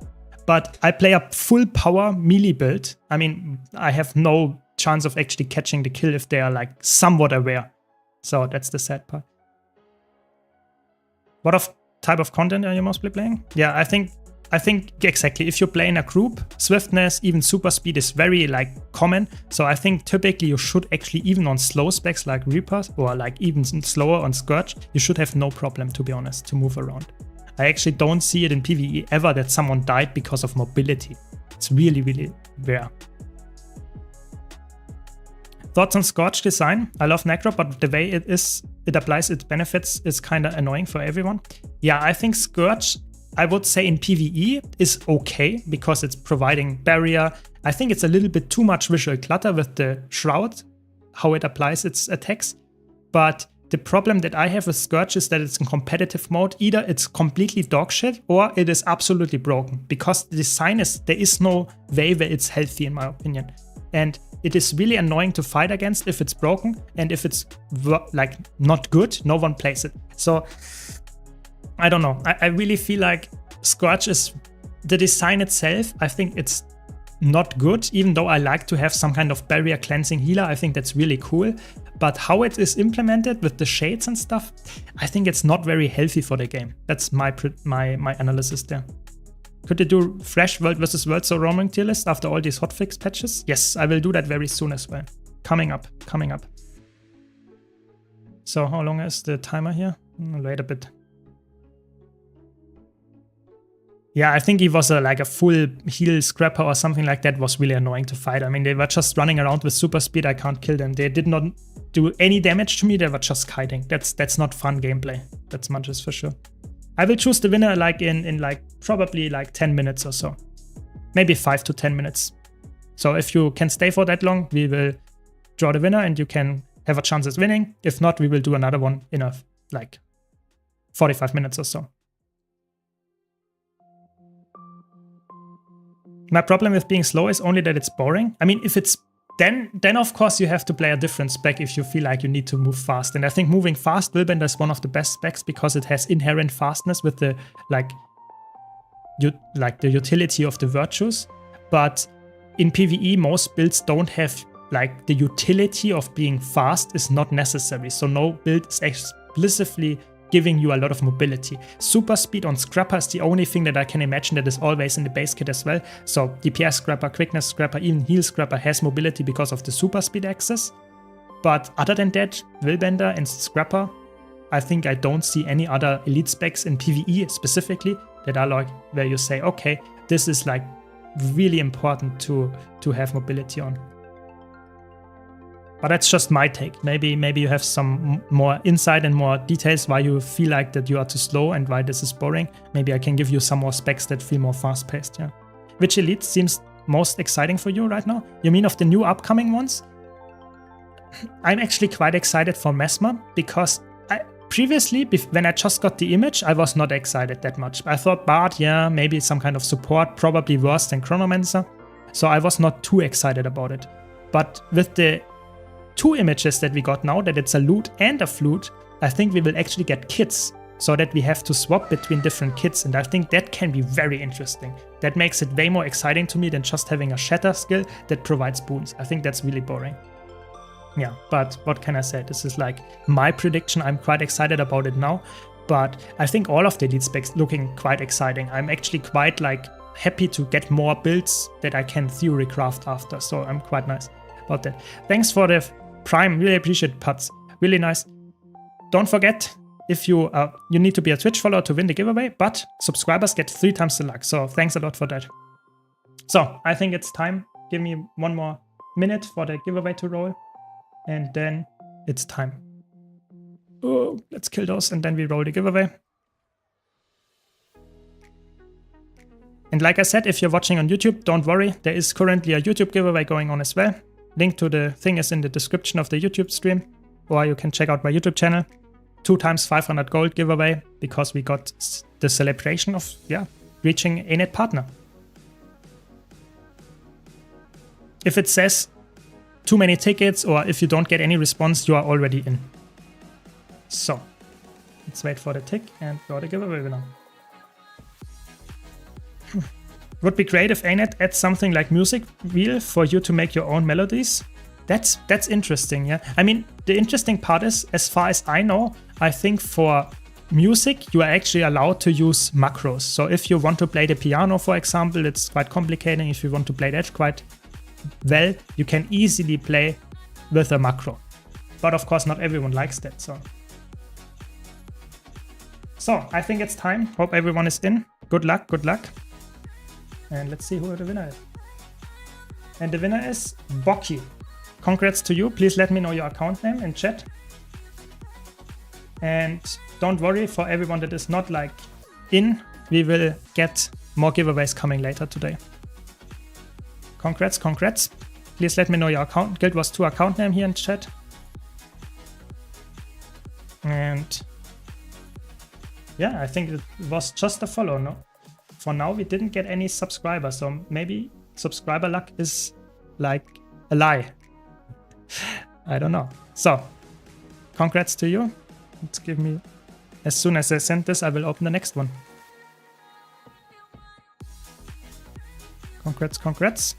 But I play a full power melee build. I mean, I have no chance of actually catching the kill if they are like somewhat aware. So that's the sad part. What type of content are you mostly playing? Yeah, I think exactly. If you play in a group, swiftness, even super speed is very like common. So I think typically you should actually, even on slow specs like Reapers or like even slower on Scourge, you should have no problem, to be honest, to move around. I actually don't see it in PvE ever that someone died because of mobility. It's really, really rare. Thoughts on Scourge design? I love Necro, but the way it applies its benefits is kind of annoying for everyone. Yeah, I think Scourge, I would say in PvE is okay because it's providing barrier. I think it's a little bit too much visual clutter with the Shroud, how it applies its attacks. But the problem that I have with Scourge is that it's in competitive mode. Either it's completely dogshit or it is absolutely broken, because the design is, there is no way where it's healthy in my opinion. And it is really annoying to fight against if it's broken, and if it's like not good, no one plays it. So I don't know. I really feel like Scourge is, the design itself, I think it's not good, even though I like to have some kind of barrier cleansing healer. I think that's really cool. But how it is implemented with the shades and stuff, I think it's not very healthy for the game. That's my analysis there. Could you do fresh World vs. World so roaming tier list after all these hotfix patches? Yes, I will do that very soon as well. Coming up. So how long is the timer here? Wait a bit. Yeah, I think he was like a full heal scrapper or something like that. Was really annoying to fight. I mean, they were just running around with super speed. I can't kill them. They did not do any damage to me. They were just kiting. That's not fun gameplay. That's much is for sure. I will choose the winner like in like probably like 10 minutes or so. Maybe 5 to 10 minutes. So if you can stay for that long, we will draw the winner and you can have a chance at winning. If not, we will do another one in a like 45 minutes or so. My problem with being slow is only that it's boring. I mean, if it's then of course you have to play a different spec if you feel like you need to move fast. And I think moving fast, Willbender is one of the best specs because it has inherent fastness with the the utility of the virtues. but in PvE, most builds don't have like the utility of being fast is not necessary. So no build is explicitly giving you a lot of mobility. Super speed on Scrapper is the only thing that I can imagine that is always in the base kit as well. So DPS Scrapper, Quickness Scrapper, even Heal Scrapper has mobility because of the super speed access. But other than that, Willbender and Scrapper, I think I don't see any other elite specs in PvE specifically that are like where you say, okay, this is like really important to have mobility on. But that's just my take. Maybe you have some more insight and more details why you feel like that you are too slow and why this is boring. Maybe I can give you some more specs that feel more fast-paced, yeah. Which elite seems most exciting for you right now? You mean of the new upcoming ones? I'm actually quite excited for Mesmer because previously, when I just got the image, I was not excited that much. I thought Bard, yeah, maybe some kind of support, probably worse than Chronomancer. So I was not too excited about it. But with the 2 images that we got now, that it's a lute and a flute, I think we will actually get kits so that we have to swap between different kits, and I think that can be very interesting. That makes it way more exciting to me than just having a shatter skill that provides boons. I think that's really boring. Yeah, but what can I say? This is like my prediction. I'm quite excited about it now, but I think all of the elite specs looking quite exciting. I'm actually quite like happy to get more builds that I can theory craft after, so I'm quite nice about that. Thanks for the Prime, really appreciate it, Putz. Really nice. Don't forget, if you need to be a Twitch follower to win the giveaway, but subscribers get 3 times the luck. So thanks a lot for that. So I think it's time. Give me 1 more minute for the giveaway to roll, and then it's time. Oh, let's kill those, and then we roll the giveaway. And like I said, if you're watching on YouTube, don't worry. There is currently a YouTube giveaway going on as well. Link to the thing is in the description of the YouTube stream, or you can check out my YouTube channel. 2 times 500 gold giveaway because we got the celebration of, yeah, reaching a net partner. If it says too many tickets or if you don't get any response, you are already in. So let's wait for the tick and draw the giveaway winner. Would be great if ANET adds something like music wheel for you to make your own melodies. That's interesting, yeah. I mean, the interesting part is, as far as I know, I think for music you are actually allowed to use macros. So if you want to play the piano, for example, it's quite complicated. If you want to play that quite well, you can easily play with a macro. But of course, not everyone likes that. So I think it's time. Hope everyone is in. Good luck, good luck. And let's see who the winner is. And the winner is Boki. Congrats to you. Please let me know your account name in chat. And don't worry, for everyone that is not like in, we will get more giveaways coming later today. Congrats, congrats. Please let me know your account. Guild Wars 2 account name here in chat. And yeah, I think it was just a follow, no? For now, we didn't get any subscribers, so maybe subscriber luck is like a lie. I don't know. So, congrats to you. Let's give me... As soon as I send this, I will open the next one. Congrats, congrats.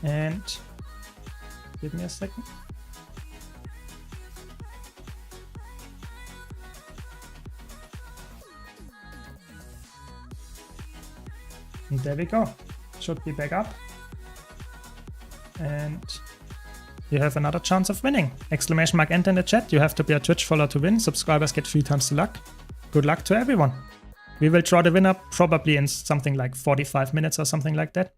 And... give me a second. And there we go. Should be back up. And you have another chance of winning. Exclamation mark enter in the chat. You have to be a Twitch follower to win. Subscribers get 3 times the luck. Good luck to everyone. We will draw the winner probably in something like 45 minutes or something like that.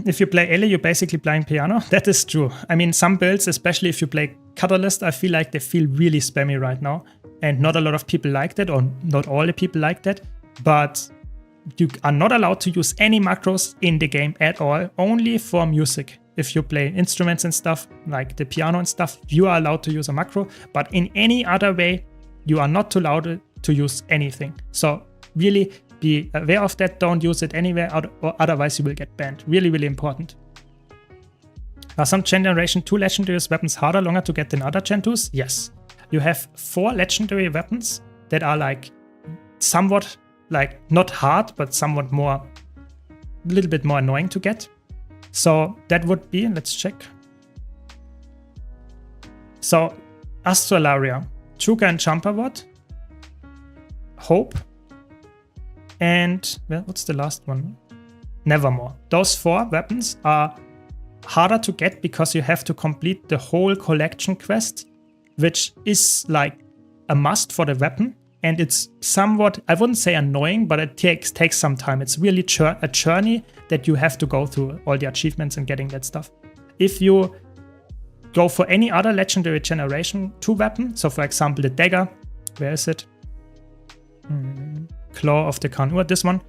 If you play Ellie, you're basically playing piano. That is true. I mean, some builds, especially if you play Catalyst, I feel like they feel really spammy right now. And not a lot of people like that, or not all the people like that. But you are not allowed to use any macros in the game at all, only for music. If you play instruments and stuff, like the piano and stuff, you are allowed to use a macro. But in any other way, you are not allowed to use anything. So really be aware of that. Don't use it anywhere, or otherwise you will get banned. Really, really important. Are some Generation 2 legendary weapons longer to get than other Gen 2s? Yes. You have 4 legendary weapons that are like somewhat like not hard, but somewhat more, a little bit more annoying to get. So that would be, let's check. So Astrolaria, Chuka and Champawat, Hope, and well, what's the last one? Nevermore. Those 4 weapons are harder to get because you have to complete the whole collection quest, which is like a must for the weapon. And it's somewhat, I wouldn't say annoying, but it takes some time. It's really a journey that you have to go through all the achievements and getting that stuff. If you go for any other legendary generation 2 weapon, so for example the dagger, where is it? Claw of the Carnivore, this one.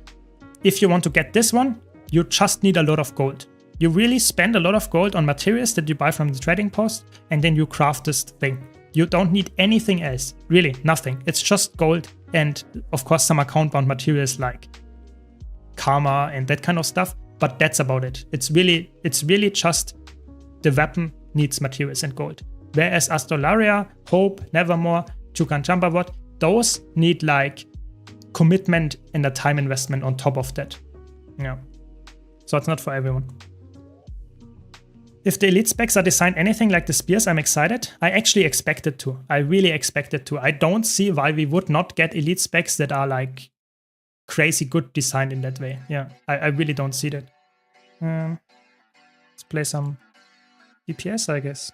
If you want to get this one, you just need a lot of gold. You really spend a lot of gold on materials that you buy from the trading post, and then you craft this thing. You don't need anything else, really, nothing. It's just gold and of course some account bound materials like karma and that kind of stuff, but that's about it. It's really just the weapon needs materials and gold. Whereas Astrolaria, Hope, Nevermore, Chukan Champawat, those need like commitment and a time investment on top of that. Yeah. So it's not for everyone. If the elite specs are designed anything like the spears, I'm excited. I actually expected to. I really expected to. I don't see why we would not get elite specs that are like crazy good designed in that way. Yeah, I really don't see that. Let's play some DPS, I guess.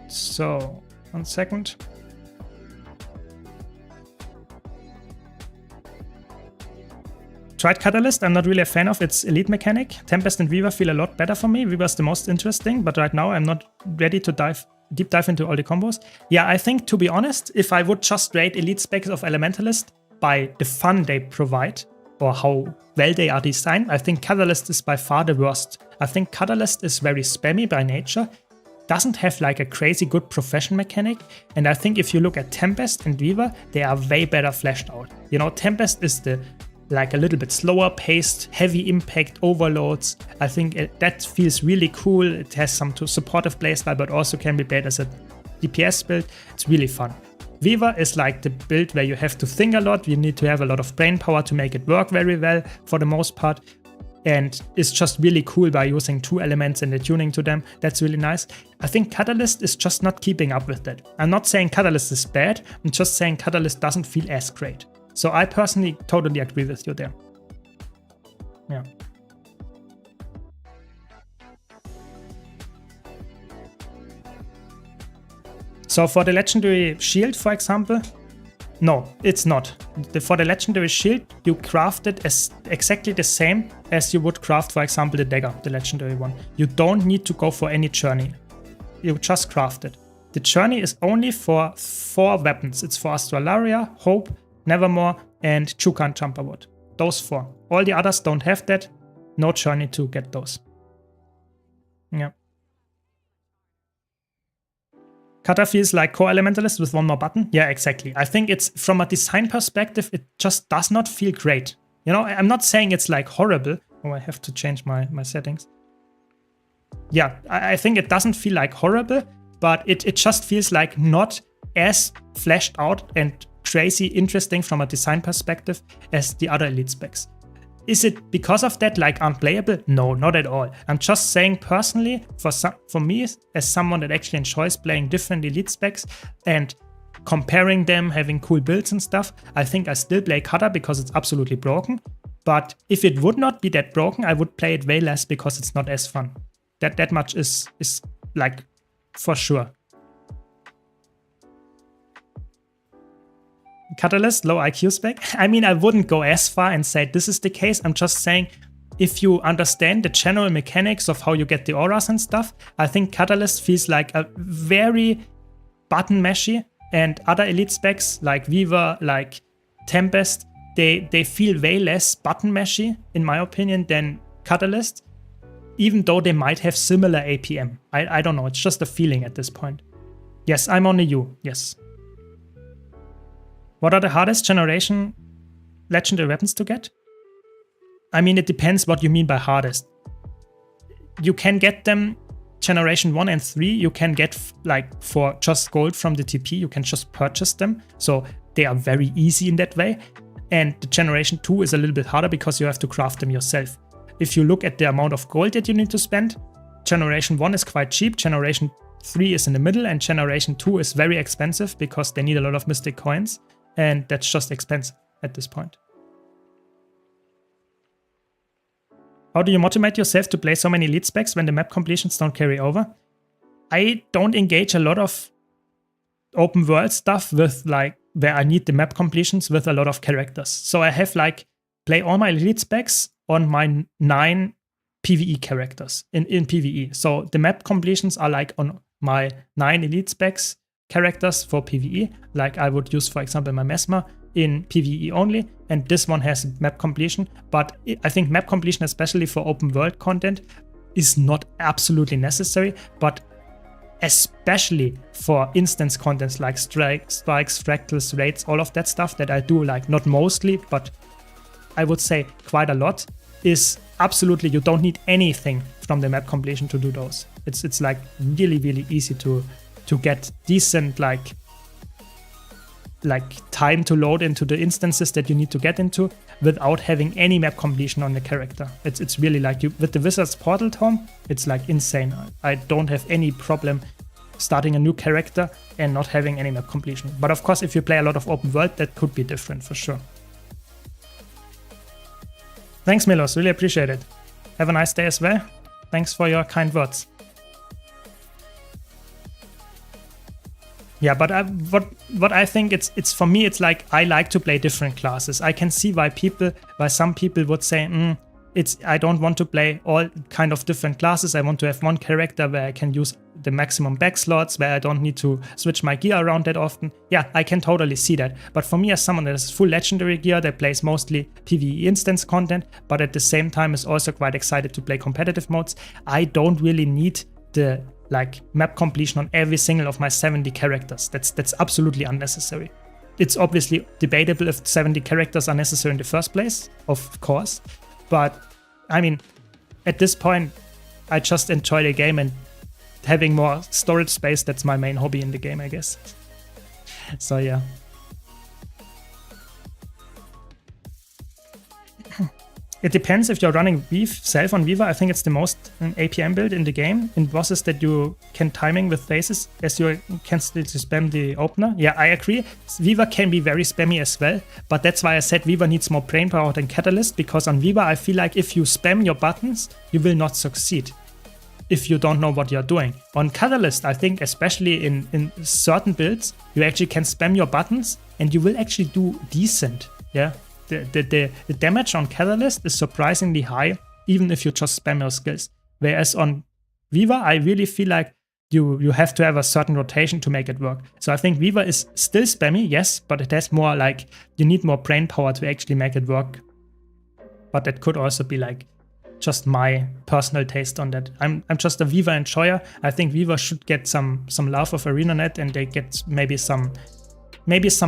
So, 1 second. Tried Catalyst, I'm not really a fan of its elite mechanic. Tempest and Weaver feel a lot better for me. Weaver's the most interesting, but right now I'm not ready to deep dive into all the combos. Yeah, I think, to be honest, if I would just rate elite specs of Elementalist by the fun they provide or how well they are designed, I think Catalyst is by far the worst. I think Catalyst is very spammy by nature, doesn't have like a crazy good profession mechanic, and I think if you look at Tempest and Weaver, they are way better fleshed out. You know, Tempest is the like a little bit slower paced, heavy impact overloads. I think that feels really cool. It has some supportive playstyle, but also can be played as a DPS build. It's really fun. Weaver is like the build where you have to think a lot. You need to have a lot of brain power to make it work very well for the most part. And it's just really cool by using 2 elements and the tuning to them. That's really nice. I think Catalyst is just not keeping up with that. I'm not saying Catalyst is bad. I'm just saying Catalyst doesn't feel as great. So I personally totally agree with you there. Yeah. So for the legendary shield, for example, no, it's not. For the legendary shield, you craft it as exactly the same as you would craft, for example, the dagger, the legendary one. You don't need to go for any journey. You just craft it. The journey is only for 4 weapons. It's for Astrolaria, Hope, Nevermore, and Chukan Champawat. Those 4. All the others don't have that. No journey to get those. Yeah. Kata feels like core Elementalist with 1 more button. Yeah, exactly. I think it's, from a design perspective, it just does not feel great. You know, I'm not saying it's like horrible. Oh, I have to change my settings. Yeah, I think it doesn't feel like horrible, but it just feels like not as fleshed out and crazy interesting from a design perspective as the other elite specs. Is it because of that like unplayable? No, not at all. I'm just saying personally, for me as someone that actually enjoys playing different elite specs and comparing them, having cool builds and stuff, I think I still play Kata because it's absolutely broken. But if it would not be that broken, I would play it way less because it's not as fun. That much is like for sure. Catalyst, low IQ spec. I mean, I wouldn't go as far and say this is the case. I'm just saying, if you understand the general mechanics of how you get the auras and stuff, I think Catalyst feels like a very button mashy, and other elite specs like Weaver, like Tempest, they feel way less button mashy, in my opinion, than Catalyst, even though they might have similar APM. I don't know, it's just a feeling at this point. Yes, I'm on the U, yes. What are the hardest generation legendary weapons to get? I mean, it depends what you mean by hardest. you can get them generation 1 and 3, you can get like for just gold from the TP, you can just purchase them. So they are very easy in that way. And the generation 2 is a little bit harder because you have to craft them yourself. If you look at the amount of gold that you need to spend, generation 1 is quite cheap, generation 3 is in the middle, and generation 2 is very expensive because they need a lot of mystic coins, and that's just expensive at this point. How do you motivate yourself to play so many elite specs when the map completions don't carry over? I don't engage a lot of open world stuff with like where I need the map completions with a lot of characters. So I have like play all my elite specs on my 9 PvE characters in PvE. So the map completions are like on my 9 elite specs characters for PvE. Like I would use, for example, my Mesmer in PvE only, and this one has map completion. But I think map completion, especially for open world content, is not absolutely necessary, but especially for instance contents like strikes, fractals, raids, all of that stuff that I do, like not mostly, but I would say quite a lot, is absolutely, you don't need anything from the map completion to do those. It's like really easy to get decent like time to load into the instances that you need to get into without having any map completion on the character. It's really like you with the Wizard's Portal Tome, it's like insane. I don't have any problem starting a new character and not having any map completion. But of course, if you play a lot of open world, that could be different for sure. Thanks, Milos, really appreciate it. Have a nice day as well. Thanks for your kind words. Yeah, but what I think it's for me, it's like I like to play different classes. I can see why some people would say, I don't want to play all kind of different classes. I want to have one character where I can use the maximum back slots, where I don't need to switch my gear around that often. Yeah, I can totally see that. But for me, as someone that has full legendary gear, that plays mostly PvE instance content, but at the same time is also quite excited to play competitive modes, I don't really need the like map completion on every single of my 70 characters. That's absolutely unnecessary. It's obviously debatable if 70 characters are necessary in the first place, of course. But I mean, at this point, I just enjoy the game, and having more storage space, that's my main hobby in the game, I guess. So yeah. It depends if you're running Self on Weaver. I think it's the most APM build in the game. In bosses that you can timing with phases as you can still spam the opener. Yeah, I agree. Weaver can be very spammy as well, but that's why I said Weaver needs more brain power than Catalyst, because on Weaver I feel like if you spam your buttons, you will not succeed if you don't know what you're doing. On Catalyst, I think especially in certain builds, you actually can spam your buttons and you will actually do decent. Yeah. The damage on Catalyst is surprisingly high, even if you just spam your skills. Whereas on Weaver, I really feel like you have to have a certain rotation to make it work. So I think Weaver is still spammy, yes, but it has more like, you need more brain power to actually make it work. But that could also be like just my personal taste on that. I'm just a Weaver enjoyer. I think Weaver should get some love of ArenaNet, and they get maybe some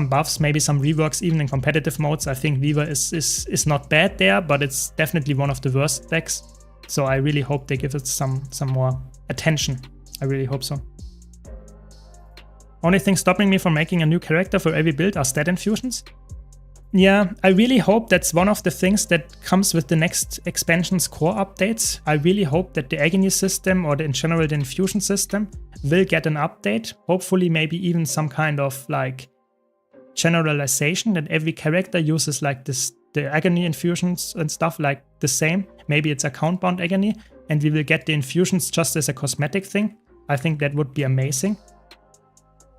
buffs, maybe some reworks even in competitive modes. I think Weaver is not bad there, but it's definitely one of the worst decks. So I really hope they give it some more attention. I really hope so. Only thing stopping me from making a new character for every build are stat infusions. Yeah, I really hope that's one of the things that comes with the next expansion's core updates. I really hope that the Agony system, or in general the infusion system, will get an update. Hopefully maybe even some kind of like generalization that every character uses like this, the Agony infusions and stuff like the same. Maybe it's account bound Agony, and we will get the infusions just as a cosmetic thing. I think that would be amazing.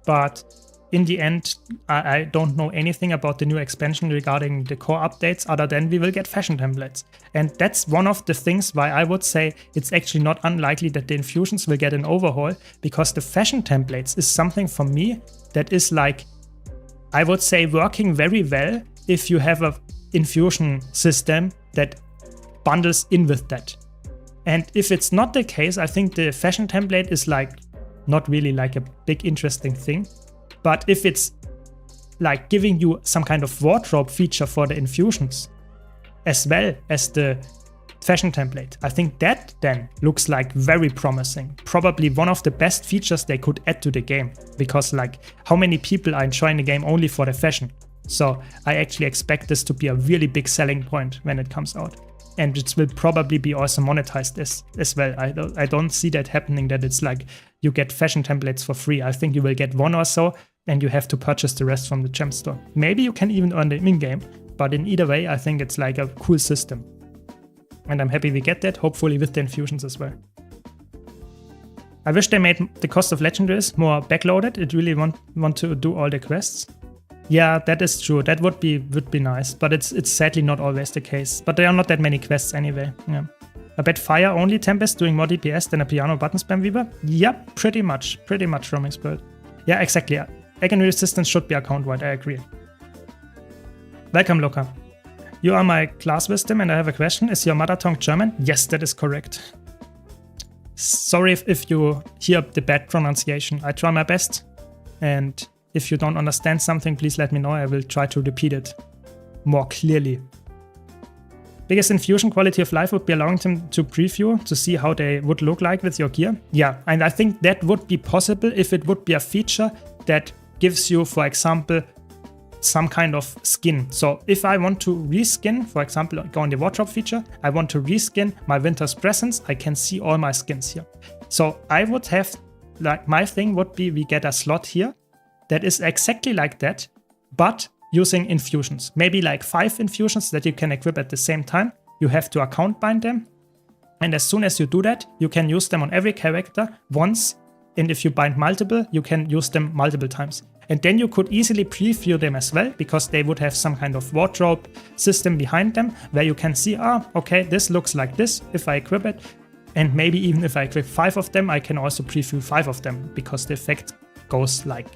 But in the end, I don't know anything about the new expansion regarding the core updates, other than we will get fashion templates. And that's one of the things why I would say it's actually not unlikely that the infusions will get an overhaul, because the fashion templates is something for me that is like, I would say, working very well if you have a infusion system that bundles in with that. And if it's not the case, I think the fashion template is like not really like a big interesting thing. But if it's like giving you some kind of wardrobe feature for the infusions, as well as the fashion template. I think that then looks like very promising. Probably one of the best features they could add to the game, because like how many people are enjoying the game only for the fashion? So I actually expect this to be a really big selling point when it comes out. And it will probably be also monetized as well. I don't see that happening, that it's like you get fashion templates for free. I think you will get one or so and you have to purchase the rest from the gem store. Maybe you can even earn them in-game, but in either way, I think it's like a cool system. And I'm happy we get that, hopefully with the infusions as well. I wish they made the cost of legendaries more backloaded. It really want to do all the quests. Yeah, that is true. That would be nice, but it's sadly not always the case. But there are not that many quests anyway. Yeah. I bet fire only Tempest doing more DPS than a piano button spam weaver? Yeah, pretty much roaming spirit. Yeah, exactly. Agony resistance should be account wide, I agree. Welcome, Luca. You are my class wisdom and I have a question. Is your mother tongue German? Yes, that is correct. Sorry if you hear the bad pronunciation. I try my best. And if you don't understand something, please let me know. I will try to repeat it more clearly. Biggest infusion quality of life would be allowing them to preview to see how they would look like with your gear. Yeah, and I think that would be possible if it would be a feature that gives you, for example, some kind of skin. So if I want to reskin, for example, go on the wardrobe feature, I want to reskin my Winter's Presence, I can see all my skins here. So I would have, like, my thing would be we get a slot here that is exactly like that, but using infusions. Maybe like 5 infusions that you can equip at the same time. You have to account bind them. And as soon as you do that, you can use them on every character once. And if you bind multiple, you can use them multiple times. And then you could easily preview them as well, because they would have some kind of wardrobe system behind them where you can see, okay, this looks like this if I equip it. And maybe even if I equip 5 of them, I can also preview 5 of them, because the effect goes like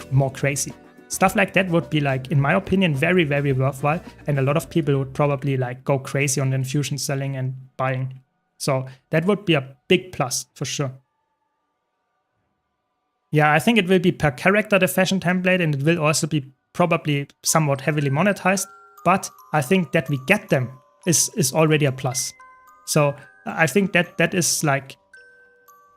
more crazy. Stuff like that would be, like, in my opinion, very, very worthwhile. And a lot of people would probably like go crazy on the infusion selling and buying. So that would be a big plus for sure. Yeah, I think it will be per character, the fashion template, and it will also be probably somewhat heavily monetized. But I think that we get them is already a plus. So I think that is like,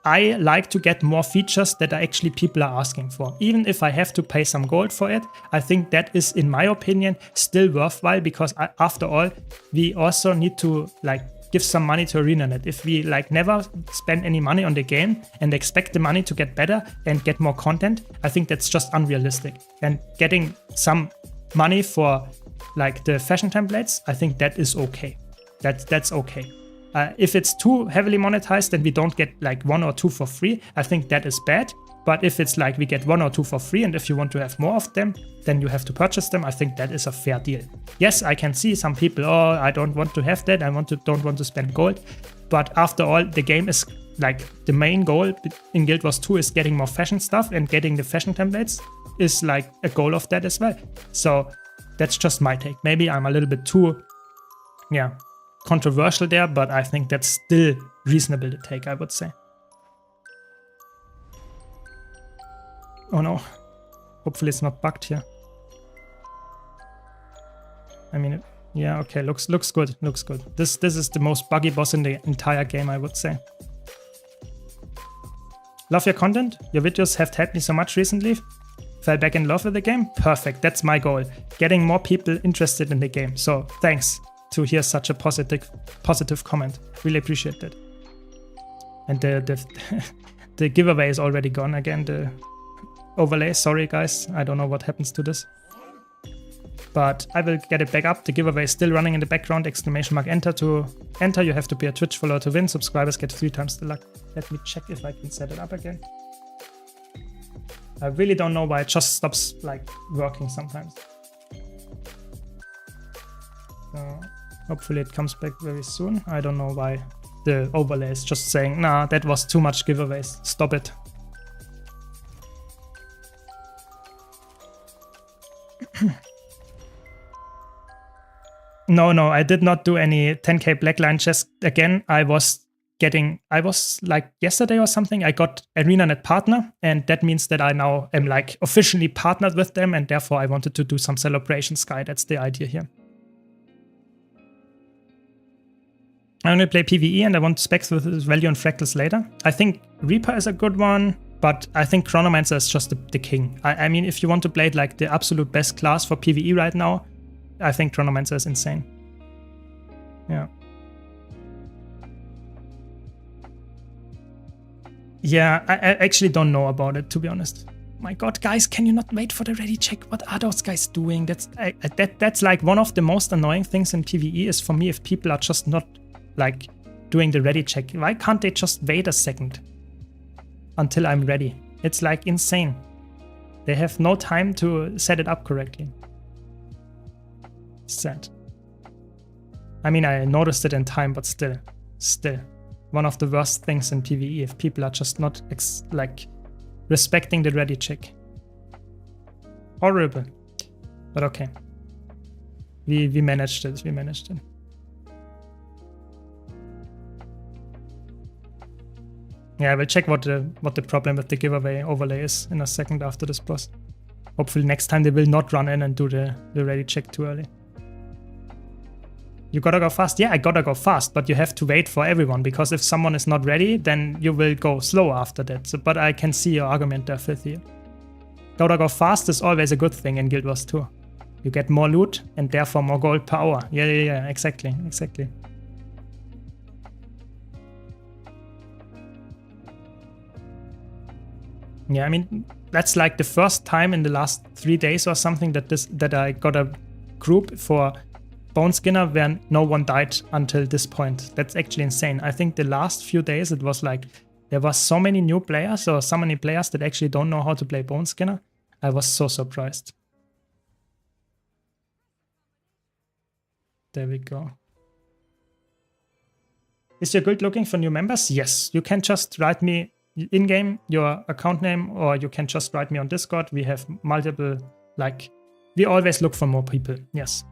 I like to get more features that are actually people are asking for. Even if I have to pay some gold for it, I think that is, in my opinion, still worthwhile, because after all, we also need to like give some money to ArenaNet. If we like never spend any money on the game and expect the money to get better and get more content, I think that's just unrealistic. And getting some money for like the fashion templates, I think that is okay. That's okay. If it's too heavily monetized and we don't get like 1 or 2 for free, I think that is bad. But if it's like we get 1 or 2 for free, and if you want to have more of them, then you have to purchase them, I think that is a fair deal. Yes, I can see some people, I don't want to have that, don't want to spend gold. But after all, the game is like, the main goal in Guild Wars 2 is getting more fashion stuff, and getting the fashion templates is like a goal of that as well. So that's just my take. Maybe I'm a little bit too, controversial there, but I think that's still reasonable to take, I would say. Oh no, hopefully it's not bugged here. I mean, yeah, okay, looks good, looks good. This is the most buggy boss in the entire game, I would say. Love your content. Your videos have helped me so much recently. Fell back in love with the game. Perfect, that's my goal. Getting more people interested in the game. So thanks to hear such a positive comment. Really appreciate that. And the giveaway is already gone again. The overlay, sorry guys, I don't know what happens to this, but I will get it back up. The giveaway is still running in the background. ! Enter to enter. You have to be a Twitch follower to win. Subscribers get 3 times the luck. Let me check if I can set it up again. I really don't know why it just stops like working sometimes. Hopefully it comes back very soon. I don't know why the overlay is just saying, nah, that was too much giveaways. Stop it. No, I did not do any 10k blackline chest again. I was like yesterday or something, I got ArenaNet partner, and that means that I now am like officially partnered with them, and therefore I wanted to do some celebration, Sky. That's the idea here. I only play PvE and I want specs with value and fractals later. I think Reaper is a good one, but I think Chronomancer is just the king. I mean, if you want to play it like the absolute best class for PvE right now, I think Chronomancer is insane. Yeah. Yeah, I actually don't know about it, to be honest. My god, guys, can you not wait for the ready check? What are those guys doing? That's like one of the most annoying things in PvE is for me if people are just not like doing the ready check. Why can't they just wait a second until I'm ready? It's like insane. They have no time to set it up correctly. Sad. I mean, I noticed it in time, but still. One of the worst things in PvE if people are just not like respecting the ready check. Horrible. But okay. We managed it. Yeah, I will check what the problem with the giveaway overlay is in a second after this boss. Hopefully next time they will not run in and do the ready check too early. You gotta go fast? Yeah, I gotta go fast, but you have to wait for everyone, because if someone is not ready, then you will go slow after that. So, but I can see your argument there, Filthy. Gotta go fast is always a good thing in Guild Wars 2. You get more loot and therefore more gold per hour. Yeah, exactly. Yeah, I mean, that's like the first time in the last 3 days or something that I got a group for Bone Skinner where no one died until this point. That's actually insane. I think the last few days it was like there was so many new players or so many players that actually don't know how to play Bone Skinner. I was so surprised. There we go. Is your guild looking for new members? Yes, you can just write me in-game your account name, or you can just write me on Discord. We have multiple, like, we always look for more people, yes.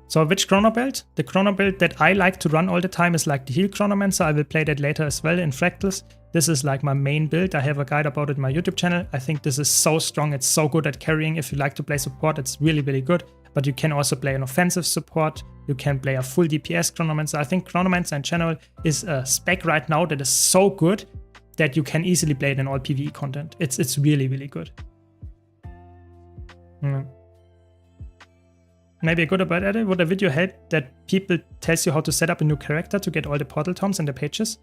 So which chrono build? The chrono build that I like to run all the time is like the heal chronomancer. I will play that later as well in Fractals. This is like my main build. I have a guide about it in my YouTube channel. I think this is so strong. It's so good at carrying. If you like to play support, it's really, really good. But you can also play an offensive support. You can play a full DPS chronomancer. I think chronomancer in general is a spec right now that is so good that you can easily play it in all PvE content. It's really, really good. Maybe a good about it. Would a video help that people tells you how to set up a new character to get all the portal tomes and the pages?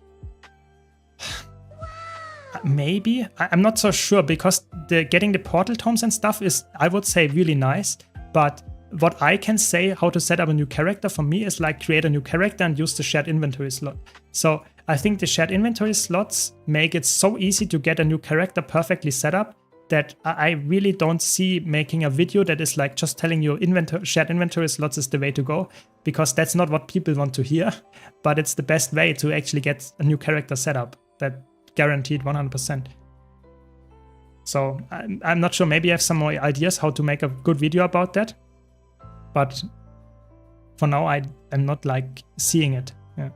Maybe. I'm not so sure, because getting the portal tomes and stuff is, I would say, really nice. But what I can say how to set up a new character for me is like create a new character and use the shared inventory slot. So I think the shared inventory slots make it so easy to get a new character perfectly set up that I really don't see making a video that is like just telling you shared inventory slots is the way to go, because that's not what people want to hear, but it's the best way to actually get a new character set up, that guaranteed 100%. So I'm not sure, maybe I have some more ideas how to make a good video about that, but for now I'm not like seeing it. Yeah.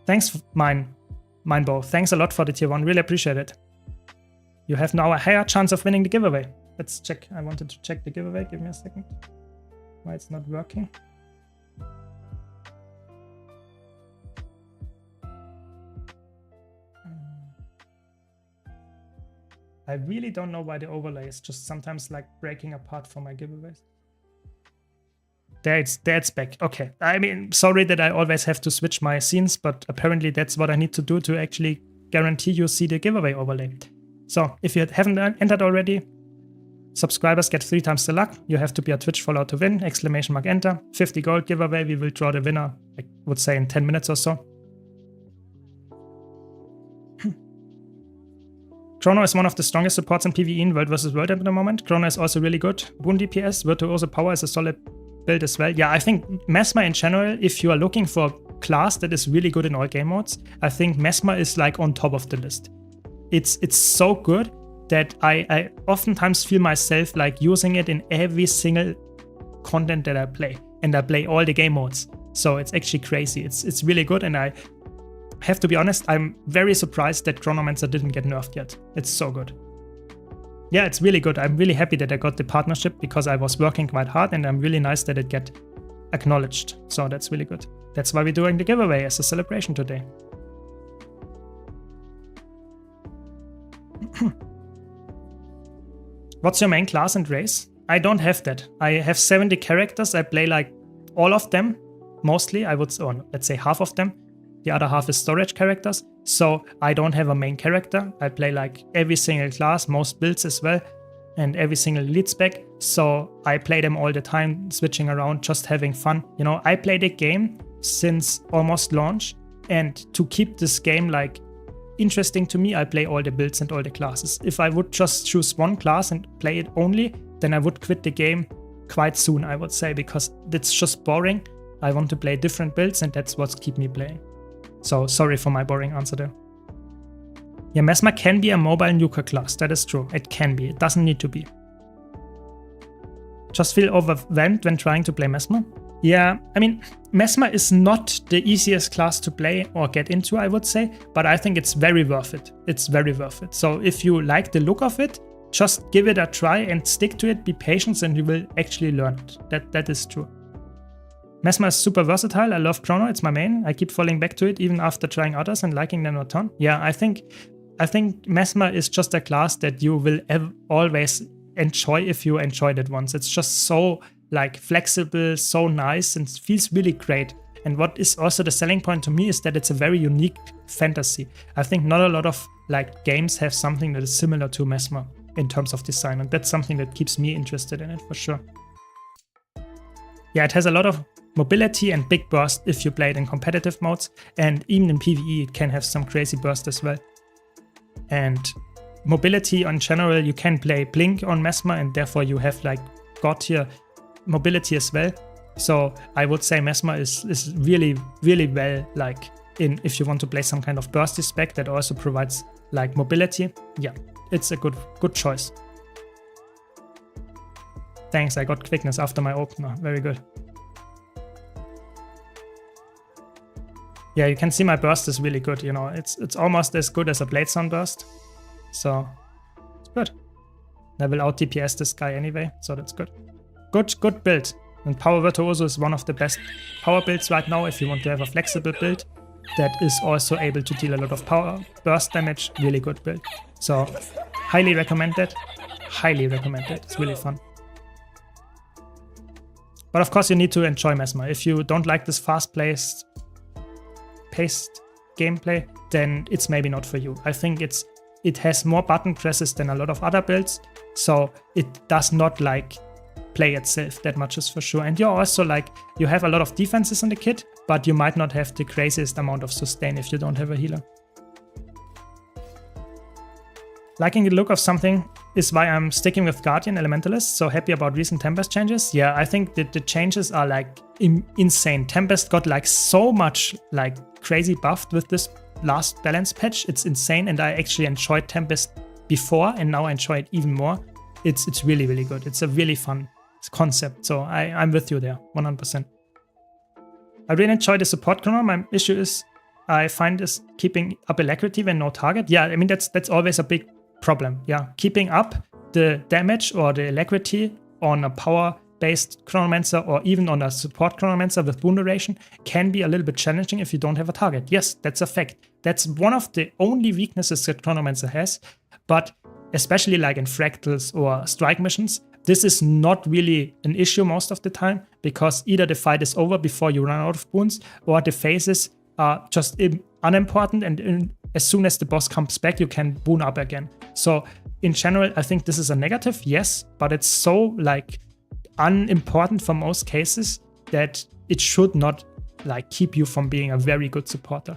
Thanks, Mindbow. Thanks a lot for the tier 1, really appreciate it. You have now a higher chance of winning the giveaway. Let's check. I wanted to check the giveaway. Give me a second. Why it's not working? I really don't know why the overlay is just sometimes like breaking apart for my giveaways. There it's back. Okay. I mean, sorry that I always have to switch my scenes, but apparently that's what I need to do to actually guarantee you see the giveaway overlay. So if you haven't entered already, subscribers get 3 times the luck. You have to be a Twitch follower to win. ! Enter. 50 gold giveaway. We will draw the winner, I would say, in 10 minutes or so. Chrono is one of the strongest supports in PvE in World vs. World at the moment. Chrono is also really good. Boon DPS, Virtuoso Power is a solid build as well. Yeah, I think Mesmer in general, if you are looking for a class that is really good in all game modes, I think Mesmer is like on top of the list. It's so good that I oftentimes feel myself like using it in every single content that I play. And I play all the game modes. So it's actually crazy. It's really good, and I have to be honest, I'm very surprised that Chronomancer didn't get nerfed yet. It's so good. Yeah, it's really good. I'm really happy that I got the partnership because I was working quite hard, and I'm really nice that it get acknowledged. So that's really good. That's why we're doing the giveaway as a celebration today. What's your main class and race? I don't have that. I have 70 characters. I play like all of them, mostly. I would, or let's say half of them. The other half is storage characters. So I don't have a main character. I play like every single class, most builds as well, and every single elite spec. So I play them all the time, switching around, just having fun. You know, I play the game since almost launch, and to keep this game like interesting to me, I play all the builds and all the classes. If I would just choose one class and play it only, then I would quit the game quite soon, I would say, because it's just boring. I want to play different builds, and that's what's keep me playing. So sorry for my boring answer there. Yeah, Mesmer can be a mobile nuker class, that is true. It can be, it doesn't need to be. Just feel overwhelmed when trying to play Mesmer? Yeah, I mean, Mesmer is not the easiest class to play or get into, I would say, but I think it's very worth it. It's very worth it. So if you like the look of it, just give it a try and stick to it, be patient, and you will actually learn it. That is true. Mesmer is super versatile. I love Chrono, it's my main. I keep falling back to it even after trying others and liking them a ton. Yeah, I think Mesmer is just a class that you will always enjoy if you enjoyed it once. It's just so like flexible, so nice, and feels really great. And what is also the selling point to me is that it's a very unique fantasy. I think not a lot of like games have something that is similar to Mesmer in terms of design, and that's something that keeps me interested in it for sure. Yeah, it has a lot of mobility and big burst if you play it in competitive modes, and even in PvE it can have some crazy burst as well. And mobility in general, you can play Blink on Mesmer, and therefore you have like god tier mobility as well. So I would say Mesmer is really, really well like in if you want to play some kind of bursty spec that also provides like mobility. Yeah, it's a good choice. Thanks, I got quickness after my opener. Very good. Yeah, you can see my burst is really good, you know. It's almost as good as a Bladestone burst. So it's good. I will out DPS this guy anyway, so that's good. Good build. And Power Virtuoso is one of the best power builds right now if you want to have a flexible build that is also able to deal a lot of power burst damage. Really good build. So highly recommend that. Highly recommend it. It's really fun. But of course you need to enjoy Mesmer. If you don't like this fast-paced gameplay, then it's maybe not for you. I think it has more button presses than a lot of other builds, so it does not like play itself that much is for sure. And you're also like, you have a lot of defenses in the kit, but you might not have the craziest amount of sustain if you don't have a healer. Liking the look of something is why I'm sticking with Guardian Elementalist, so happy about recent Tempest changes. Yeah, I think that the changes are like insane. Tempest got like so much like crazy buffed with this last balance patch. It's insane, and I actually enjoyed Tempest before, and now I enjoy it even more. It's really, really good. It's a really fun concept, so I'm with you there, 100%. I really enjoy the support chrono. My issue is I find is keeping up alacrity when no target. Yeah, I mean that's always a big problem. Yeah, keeping up the damage or the alacrity on a power-based chronomancer or even on a support chronomancer with boon duration can be a little bit challenging if you don't have a target. Yes, that's a fact. That's one of the only weaknesses that chronomancer has, but especially like in fractals or strike missions, this is not really an issue most of the time, because either the fight is over before you run out of boons, or the phases are just unimportant, and as soon as the boss comes back, you can boon up again. So in general, I think this is a negative, yes, but it's so like unimportant for most cases that it should not like keep you from being a very good supporter.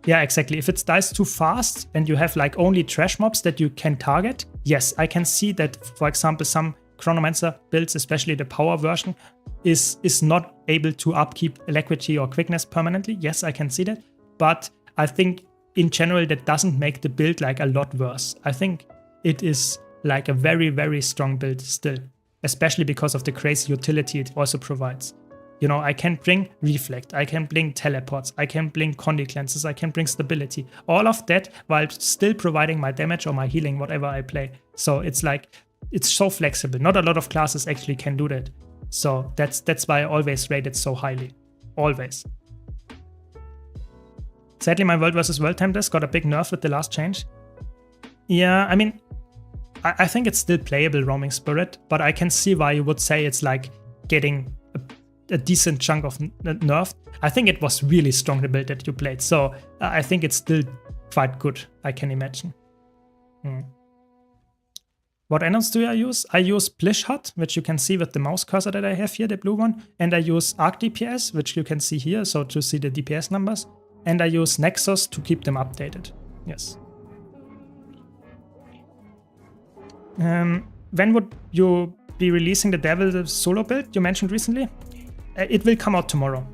Yeah, exactly. If it dies too fast and you have like only trash mobs that you can target, yes, I can see that, for example, some Chronomancer builds, especially the power version, is not able to upkeep alacrity or quickness permanently. Yes, I can see that. But I think in general that doesn't make the build like a lot worse. I think it is like a very, very strong build still, especially because of the crazy utility it also provides. You know, I can bring Reflect, I can bring Teleports, I can bring Condi Cleanses, I can bring Stability. All of that while still providing my damage or my healing, whatever I play. So it's like, it's so flexible. Not a lot of classes actually can do that. So that's why I always rate it so highly. Always. Sadly, my World vs. World time desk got a big nerf with the last change. Yeah, I mean, I think it's still playable, Roaming Spirit, but I can see why you would say it's like getting a decent chunk of nerf. I think it was really strong, the build that you played. So I think it's still quite good, I can imagine. What add-ons do I use? I use Plish Hut, which you can see with the mouse cursor that I have here, the blue one. And I use Arc DPS, which you can see here, so to see the DPS numbers. And I use Nexus to keep them updated. Yes. When would you be releasing the Devil solo build you mentioned recently? It will come out tomorrow.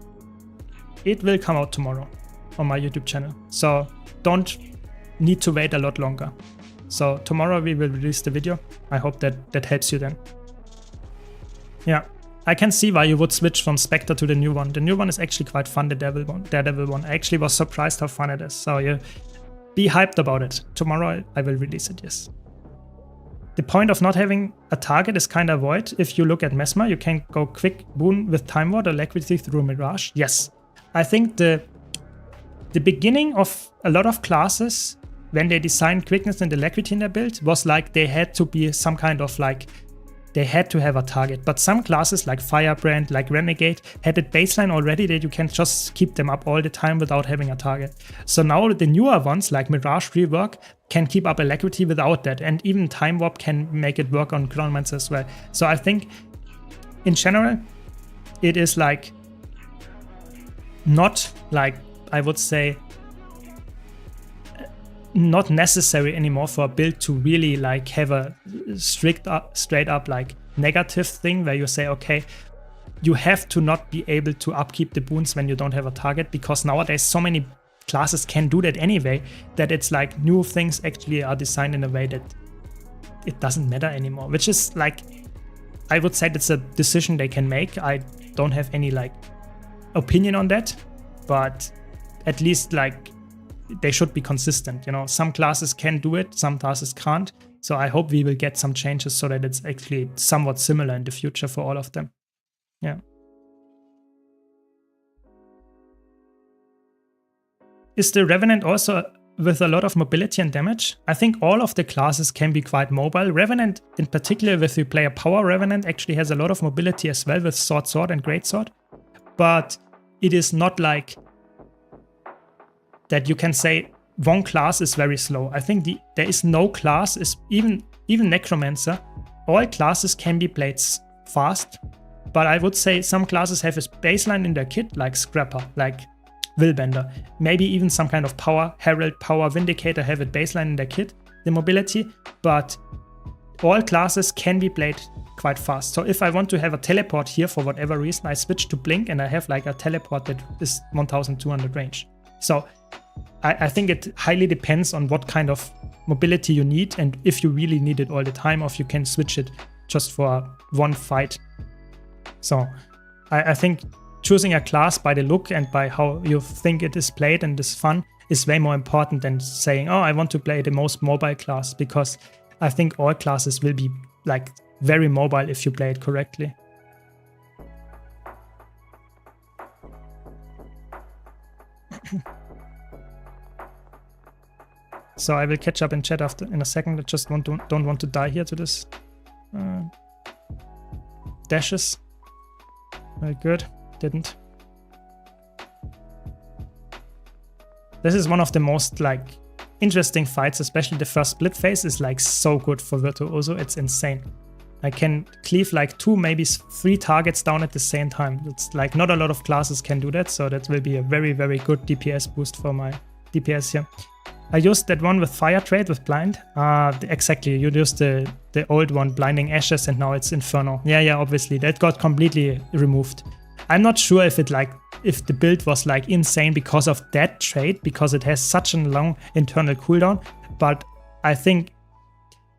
It will come out tomorrow on my YouTube channel. So don't need to wait a lot longer. So tomorrow we will release the video. I hope that helps you then. Yeah, I can see why you would switch from Spectre to the new one. The new one is actually quite fun, the Daredevil one. I actually was surprised how fun it is. So yeah, be hyped about it. Tomorrow I will release it, yes. The point of not having a target is kind of void. If you look at Mesmer, you can go quick boon with Time Ward or Alacrity through Mirage. Yes, I think the beginning of a lot of classes, when they designed quickness and alacrity in their build, was like they had to be some kind of like, they had to have a target. But some classes like Firebrand, like Renegade, had a baseline already that you can just keep them up all the time without having a target. So now the newer ones like Mirage Rework can keep up alacrity without that. And even Time Warp can make it work on Groundmans as well. So I think in general, it is like not like, I would say, not necessary anymore for a build to really like have a straight up like negative thing where you say, okay, you have to not be able to upkeep the boons when you don't have a target, because nowadays so many classes can do that anyway, that it's like new things actually are designed in a way that it doesn't matter anymore, which is like, I would say that's a decision they can make. I don't have any like opinion on that, but at least like they should be consistent. You know, some classes can do it, some classes can't. So I hope we will get some changes so that it's actually somewhat similar in the future for all of them. Yeah. Is the Revenant also with a lot of mobility and damage? I think all of the classes can be quite mobile. Revenant in particular, if you play a power Revenant, actually has a lot of mobility as well with Sword and Greatsword. But it is not like that you can say one class is very slow. I think there is no class, even Necromancer, all classes can be played fast, but I would say some classes have a baseline in their kit, like Scrapper, like Willbender, maybe even some kind of Power Herald, Power Vindicator have a baseline in their kit, the mobility, but all classes can be played quite fast. So if I want to have a teleport here for whatever reason, I switch to Blink and I have like a teleport that is 1200 range. So I think it highly depends on what kind of mobility you need and if you really need it all the time, or if you can switch it just for one fight. So I think choosing a class by the look and by how you think it is played and is fun is way more important than saying, oh, I want to play the most mobile class, because I think all classes will be like very mobile if you play it correctly. So I will catch up in chat in a second. I just don't want to die here to this dashes. Very good. Didn't. This is one of the most like interesting fights, especially the first split phase is like so good for Virtuoso. It's insane. I can cleave like 2, maybe 3 targets down at the same time. It's like not a lot of classes can do that, so that will be a very, very good DPS boost for my DPS here. I used that one with Fire Trade with Blind. Exactly, you used the old one, Blinding Ashes, and now it's Inferno. Yeah, obviously, that got completely removed. I'm not sure if the build was like insane because of that trade, because it has such a long internal cooldown, but I think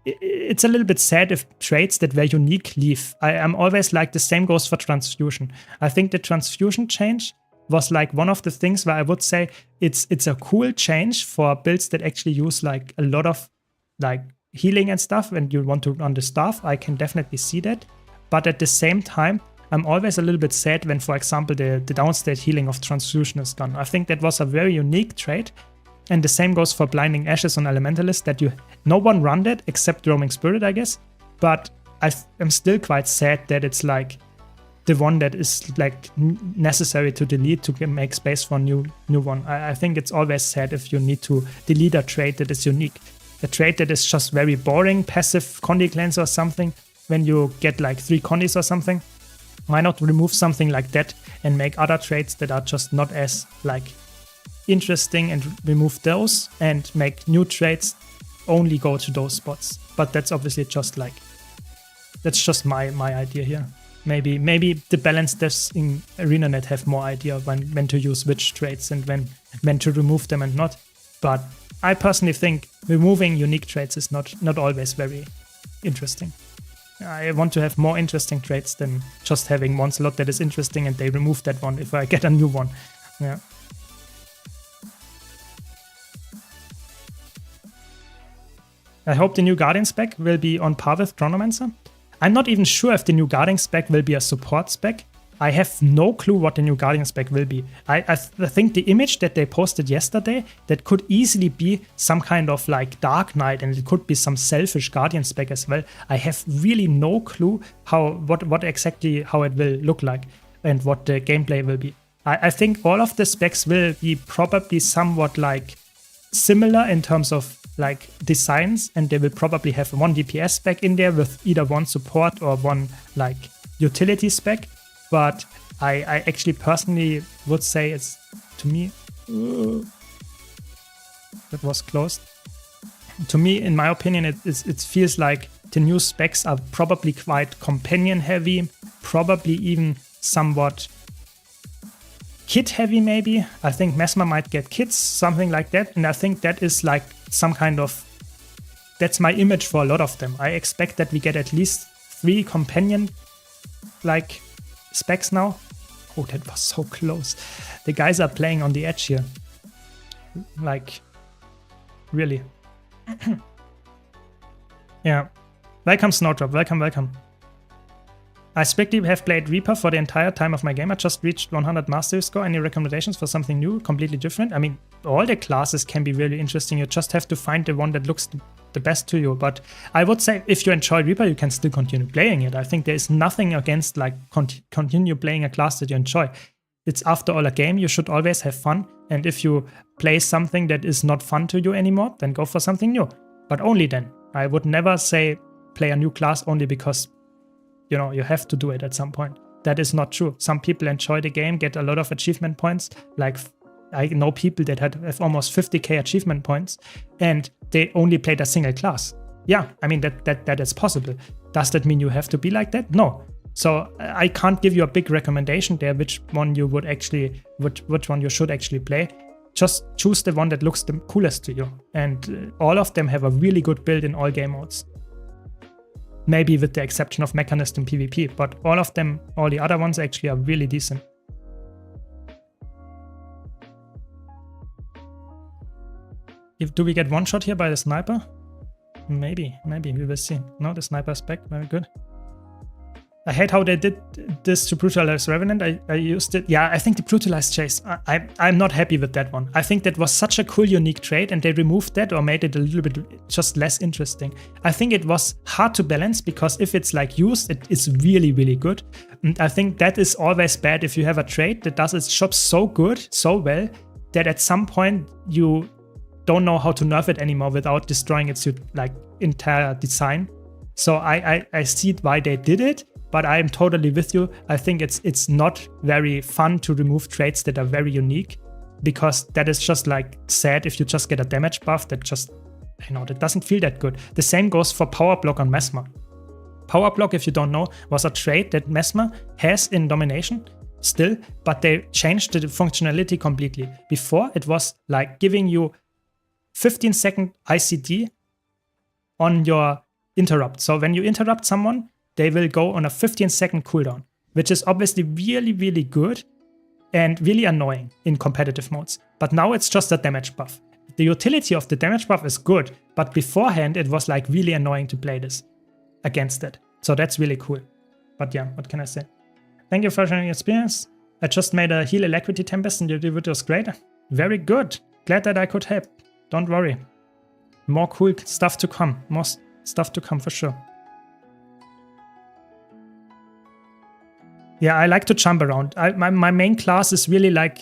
it's a little bit sad if trades that were unique leave. I am always like, the same goes for Transfusion. I think the Transfusion change was like one of the things where I would say it's a cool change for builds that actually use like a lot of like healing and stuff and you want to run the staff, I can definitely see that. But at the same time, I'm always a little bit sad when, for example, the downstate healing of Transfusion is gone. I think that was a very unique trait. And the same goes for Blinding Ashes on Elementalist, that no one run that except Roaming Spirit, I guess. But I'm still quite sad that it's like the one that is like necessary to delete to make space for a new one. I think it's always sad if you need to delete a trait that is unique. A trait that is just very boring, passive Condi Cleanse or something, when you get like 3 Condis or something. Why not remove something like that and make other traits that are just not as like interesting and remove those and make new traits only go to those spots. But that's obviously just like, that's just my idea here. Maybe the balance devs in ArenaNet have more idea when to use which traits and when to remove them and not. But I personally think removing unique traits is not always very interesting. I want to have more interesting traits than just having one slot that is interesting and they remove that one if I get a new one. Yeah. I hope the new Guardian spec will be on par with Chronomancer. I'm not even sure if the new Guardian spec will be a support spec. I have no clue what the new Guardian spec will be. I think the image that they posted yesterday, that could easily be some kind of like Dark Knight, and it could be some selfish Guardian spec as well. I have really no clue what exactly how it will look like and what the gameplay will be. I think all of the specs will be probably somewhat like similar in terms of like designs, and they will probably have one DPS spec in there with either one support or one like utility spec. But I actually personally would say it's, to me, that was closed. To me, in my opinion, it feels like the new specs are probably quite companion heavy, probably even somewhat kit heavy maybe. I think Mesmer might get kits, something like that. And I think that is like some kind of, that's my image for a lot of them. I expect that we get at least 3 companion like specs now. Oh, that was so close. The guys are playing on the edge here. Like, really. Yeah. Welcome, Snowdrop. Welcome. I strictly have played Reaper for the entire time of my game. I just reached 100 mastery score. Any recommendations for something new, completely different? I mean, all the classes can be really interesting. You just have to find the one that looks the best to you. But I would say if you enjoy Reaper, you can still continue playing it. I think there is nothing against like continue playing a class that you enjoy. It's after all a game. You should always have fun. And if you play something that is not fun to you anymore, then go for something new. But only then. I would never say play a new class only because you know, you have to do it at some point. That is not true. Some people enjoy the game, get a lot of achievement points. Like, I know people that have almost 50k achievement points, and they only played a single class. Yeah, I mean, that is possible. Does that mean you have to be like that? No. So I can't give you a big recommendation there, which one you would actually, which one you should actually play. Just choose the one that looks the coolest to you. And all of them have a really good build in all game modes. Maybe with the exception of Mechanist and PvP, but all of them, all the other ones actually are really decent. Do we get one shot here by the sniper? Maybe, we will see. No, the sniper's back, very good. I hate how they did this to Brutalize Revenant. I used it. Yeah, I think the Brutalize Chase, I'm not happy with that one. I think that was such a cool, unique trait, and they removed that or made it a little bit just less interesting. I think it was hard to balance because if it's like used, it is really, really good. And I think that is always bad if you have a trait that does its job so good, so well, that at some point you don't know how to nerf it anymore without destroying its like entire design. So I see why they did it. But I'm totally with you. I think it's not very fun to remove traits that are very unique, because that is just like sad if you just get a damage buff that just, you know, that doesn't feel that good. The same goes for Power Block on Mesmer. Power Block, if you don't know, was a trait that Mesmer has in Domination still, but they changed the functionality completely. Before, it was like giving you 15-second ICD on your interrupt. So when you interrupt someone, they will go on a 15-second cooldown, which is obviously really, really good and really annoying in competitive modes. But now it's just a damage buff. the utility of the damage buff is good, but beforehand it was like really annoying to play this against it. So that's really cool. But yeah, what can I say? Thank you for sharing your experience. I just made a heal Alacrity Tempest and your video was great. Very good. Glad that I could help. Don't worry. More cool stuff to come. More stuff to come for sure. Yeah, I like to jump around. My main class is really like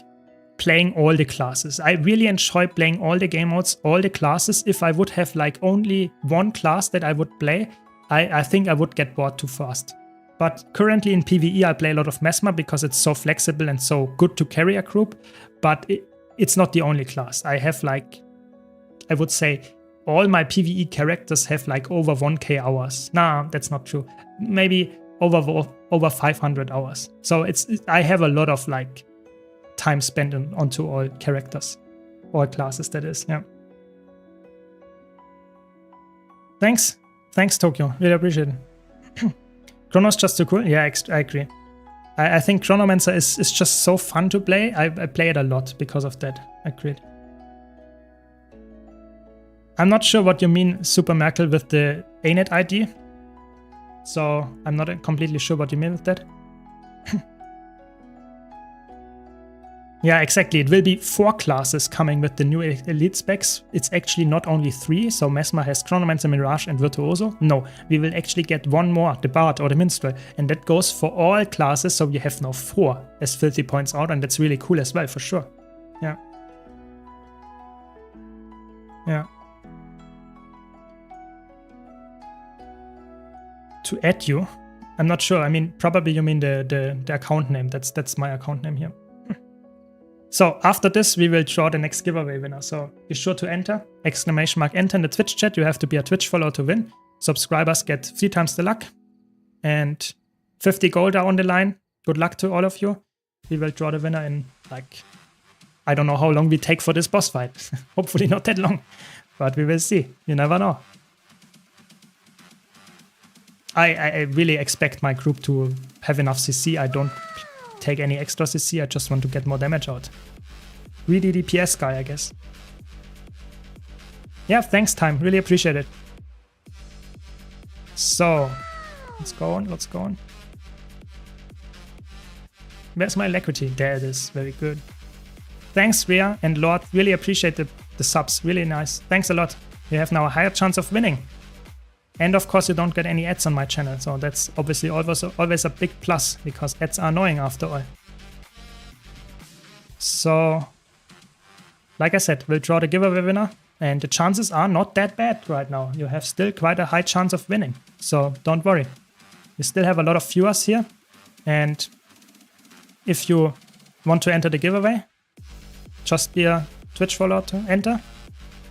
playing all the classes. I really enjoy playing all the game modes, all the classes. If I would have like only one class that I would play, I think I would get bored too fast. But currently in PvE I play a lot of Mesmer because it's so flexible and so good to carry a group. But it's not the only class. I have like, I would say all my PvE characters have like over 1k hours. Nah, that's not true. Maybe over 500 hours. So I have a lot of like time spent onto all characters, all classes that is, yeah. Thanks, Tokyo, really appreciate it. Chrono's just too cool, yeah, I agree. I think Chronomancer is just so fun to play. I play it a lot because of that, agreed. I'm not sure what you mean, Super Merkel, with the ANET ID. So I'm not completely sure what you mean with that. Yeah, exactly. It will be 4 classes coming with the new elite specs. It's actually not only 3. So Mesmer has Chronomancer, Mirage and Virtuoso. No, we will actually get 1 more, the Bard or the Minstrel. And that goes for all classes. So we have now 4, as Filthy points out. And that's really cool as well, for sure. Yeah. Yeah. To add you, I'm not sure. I mean, probably you mean the account name. That's my account name here. So after this, we will draw the next giveaway winner. So be sure to enter, !enter in the Twitch chat. You have to be a Twitch follower to win. Subscribers get 3 times the luck. And 50 gold are on the line. Good luck to all of you. We will draw the winner in like, I don't know how long we take for this boss fight. Hopefully not that long, but we will see. You never know. I really expect my group to have enough CC. I don't take any extra CC, I just want to get more damage out. Really DPS guy, I guess. Yeah, thanks, Time. Really appreciate it. So, let's go on. Where's my Alacrity? There it is. Very good. Thanks, Rhea and Lord. Really appreciate the subs. Really nice. Thanks a lot. You have now a higher chance of winning. And of course, you don't get any ads on my channel, so that's obviously always a big plus, because ads are annoying after all. So, like I said, we'll draw the giveaway winner, and the chances are not that bad right now. You have still quite a high chance of winning, so don't worry. We still have a lot of viewers here, and if you want to enter the giveaway, just be a Twitch follower to enter.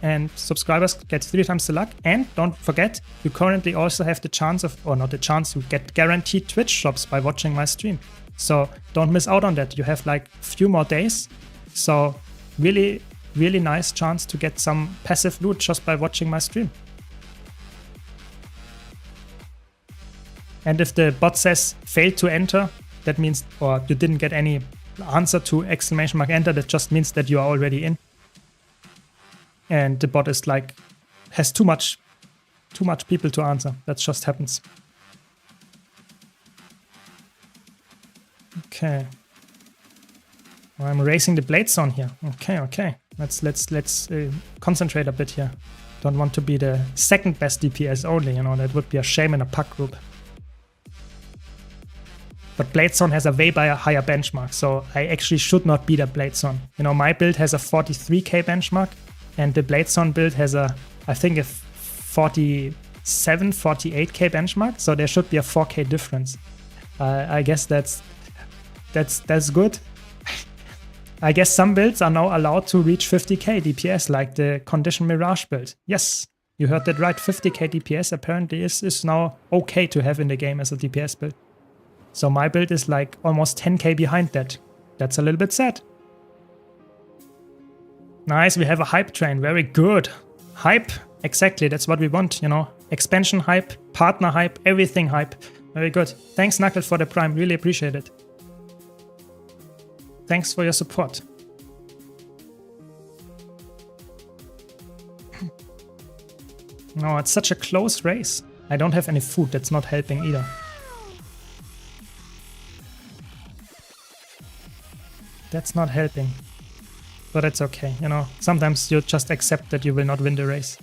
And subscribers get 3 times the luck. And don't forget, you currently also have the chance of, or not the chance, you get guaranteed Twitch shops by watching my stream. So don't miss out on that. You have like a few more days. So really, really nice chance to get some passive loot just by watching my stream. And if the bot says failed to enter, that means, or you didn't get any answer to !enter, that just means that you are already in. And the bot is like, has too much people to answer. That just happens. Okay. Well, I'm racing the blade zone here. Okay. Let's concentrate a bit here. Don't want to be the second best DPS only, you know, that would be a shame in a puck group. But Blade Zone has a way higher benchmark, so I actually should not beat a Blade Zone. You know, my build has a 43k benchmark, and the Blade Zone build has I think a 47, 48k benchmark, so there should be a 4k difference. I guess that's good. I guess some builds are now allowed to reach 50k DPS, like the Condition Mirage build. Yes, you heard that right, 50k DPS apparently is now okay to have in the game as a DPS build. So my build is like almost 10k behind that. That's a little bit sad. Nice, we have a hype train, very good. Hype, exactly, that's what we want, you know. Expansion hype, partner hype, everything hype. Very good. Thanks, Knuckle, for the prime, really appreciate it. Thanks for your support. No, it's such a close race. I don't have any food. That's not helping either. That's not helping. But it's okay, you know. Sometimes you just accept that you will not win the race.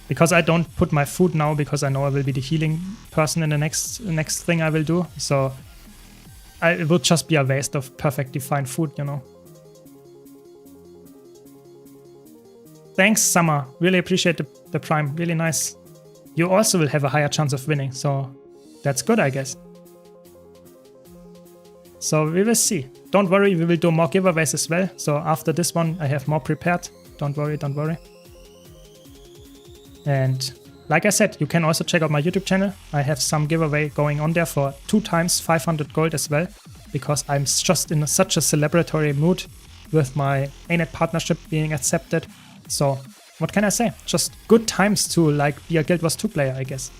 Because I don't put my food now because I know I will be the healing person in the next thing I will do. So it would just be a waste of perfectly fine food, you know. Thanks, Summer. Really appreciate the Prime. Really nice. You also will have a higher chance of winning, so that's good, I guess. So we will see. Don't worry, we will do more giveaways as well. So after this one, I have more prepared. Don't worry, don't worry. And like I said, you can also check out my YouTube channel. I have some giveaway going on there for 2 times 500 gold as well, because I'm just in such a celebratory mood with my ANET partnership being accepted. So what can I say? Just good times to like be a Guild Wars 2 player, I guess.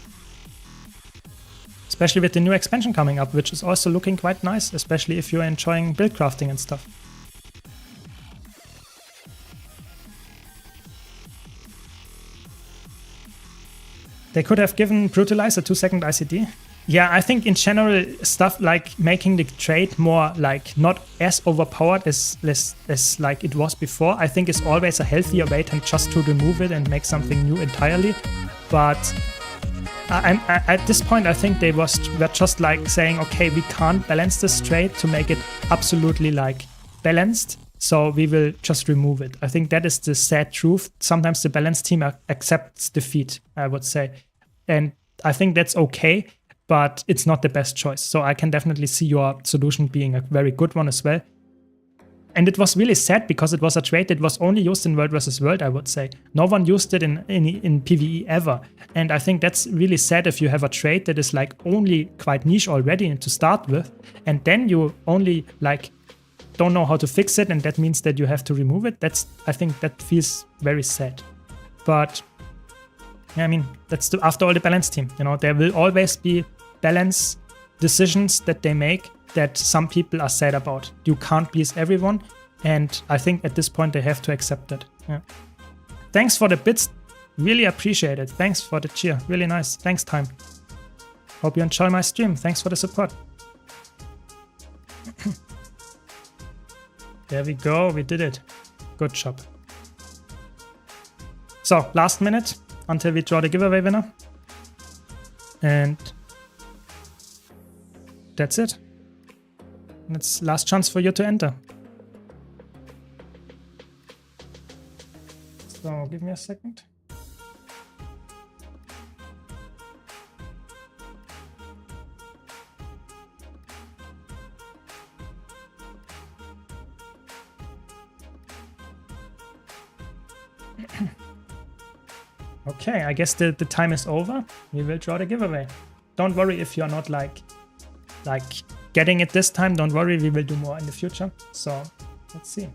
Especially with the new expansion coming up, which is also looking quite nice, especially if you're enjoying build crafting and stuff. They could have given Brutalize a 2-second ICD. Yeah, I think in general stuff like making the trade more like not as overpowered as like it was before, I think is always a healthier way than just to remove it and make something new entirely. But at this point, I think they were just like saying, okay, we can't balance this trade to make it absolutely like balanced. So we will just remove it. I think that is the sad truth. Sometimes the balanced team accepts defeat, I would say. And I think that's okay, but it's not the best choice. So I can definitely see your solution being a very good one as well. And it was really sad because it was a trait that was only used in World vs. World, I would say. No one used it in PvE ever. And I think that's really sad if you have a trait that is like only quite niche already to start with. And then you only like don't know how to fix it, and that means that you have to remove it. I think that feels very sad. But yeah, I mean, that's after all the balance team. You know, there will always be balance decisions that they make that some people are sad about. You can't please everyone, and I think at this point they have to accept that. Yeah. Thanks for the bits. Really appreciate it. Thanks for the cheer. Really nice. Thanks, Time. Hope you enjoy my stream. Thanks for the support. There we go, we did it. Good job. So, last minute until we draw the giveaway winner. And that's it. It's last chance for you to enter. So, give me a second. Okay, I guess the time is over. We will draw the giveaway. Don't worry if you're not like getting it this time. Don't worry, we will do more in the future. So let's see.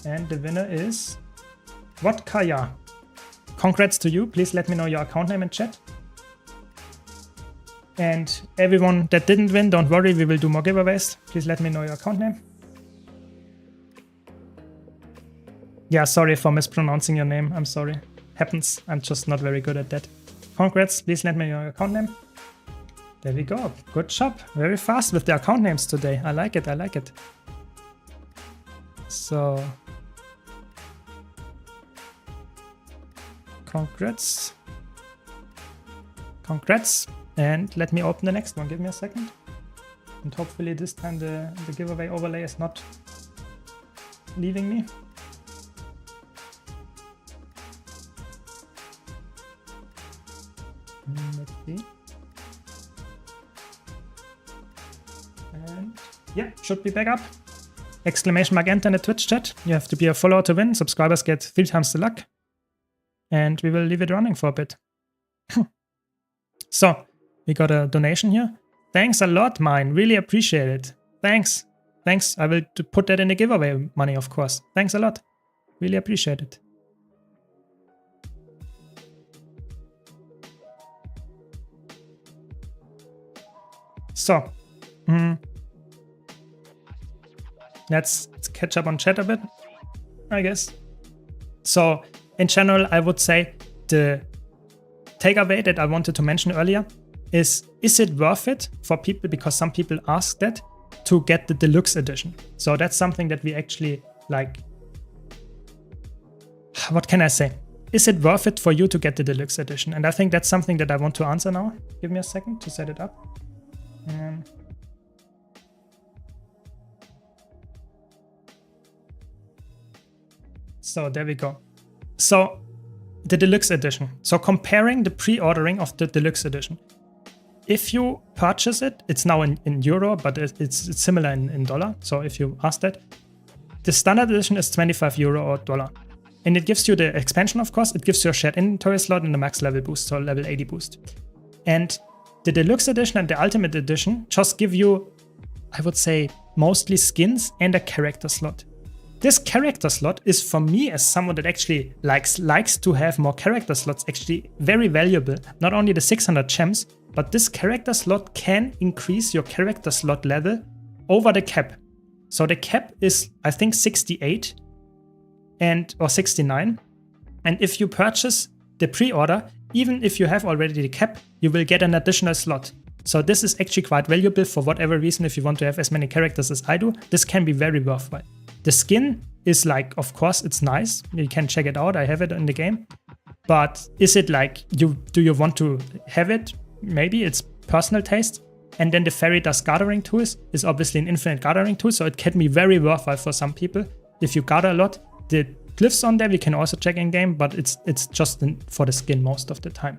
And the winner is Vodkaya. Congrats to you. Please let me know your account name in chat. And everyone that didn't win, don't worry, we will do more giveaways. Please let me know your account name. Yeah, sorry for mispronouncing your name. I'm sorry. Happens. I'm just not very good at that. Congrats. Please let me know your account name. There we go. Good job. Very fast with the account names today. I like it. I like it. So, congrats. Congrats. And let me open the next one. Give me a second. And hopefully this time the giveaway overlay is not leaving me. Let's see. And yeah, should be back up. Exclamation mark enter in the Twitch chat. You have to be a follower to win. Subscribers get 3 times the luck. And we will leave it running for a bit. So, we got a donation here. Thanks a lot, mine. Really appreciate it. Thanks. Thanks. I will put that in the giveaway money, of course. Thanks a lot. Really appreciate it. So, let's catch up on chat a bit, I guess. So, in general, I would say the takeaway that I wanted to mention earlier is it worth it for people, because some people ask that, to get the deluxe edition? So that's something that we actually like, what can I say? Is it worth it for you to get the deluxe edition? And I think that's something that I want to answer now. Give me a second to set it up. So there we go. So the deluxe edition. So comparing the pre-ordering of the deluxe edition. If you purchase it, it's now in euro, but it's similar in dollar. So if you ask that, the standard edition is 25 euro or dollar. And it gives you the expansion, of course. It gives you a shared inventory slot and a max level boost, so level 80 boost. And the deluxe edition and the ultimate edition just give you, I would say, mostly skins and a character slot. This character slot is, for me, as someone that actually likes to have more character slots, actually very valuable. Not only the 600 gems, but this character slot can increase your character slot level over the cap. So the cap is, I think, 68 or 69. And if you purchase the pre-order, even if you have already the cap, you will get an additional slot. So this is actually quite valuable for whatever reason. If you want to have as many characters as I do, this can be very worthwhile. The skin is like, of course, it's nice. You can check it out. I have it in the game. But is it like, do you want to have it? Maybe it's personal taste. And then the fairy dust gathering tool is obviously an infinite gathering tool. So it can be very worthwhile for some people. If you gather a lot, the glyphs on there we can also check in game, but it's just for the skin most of the time.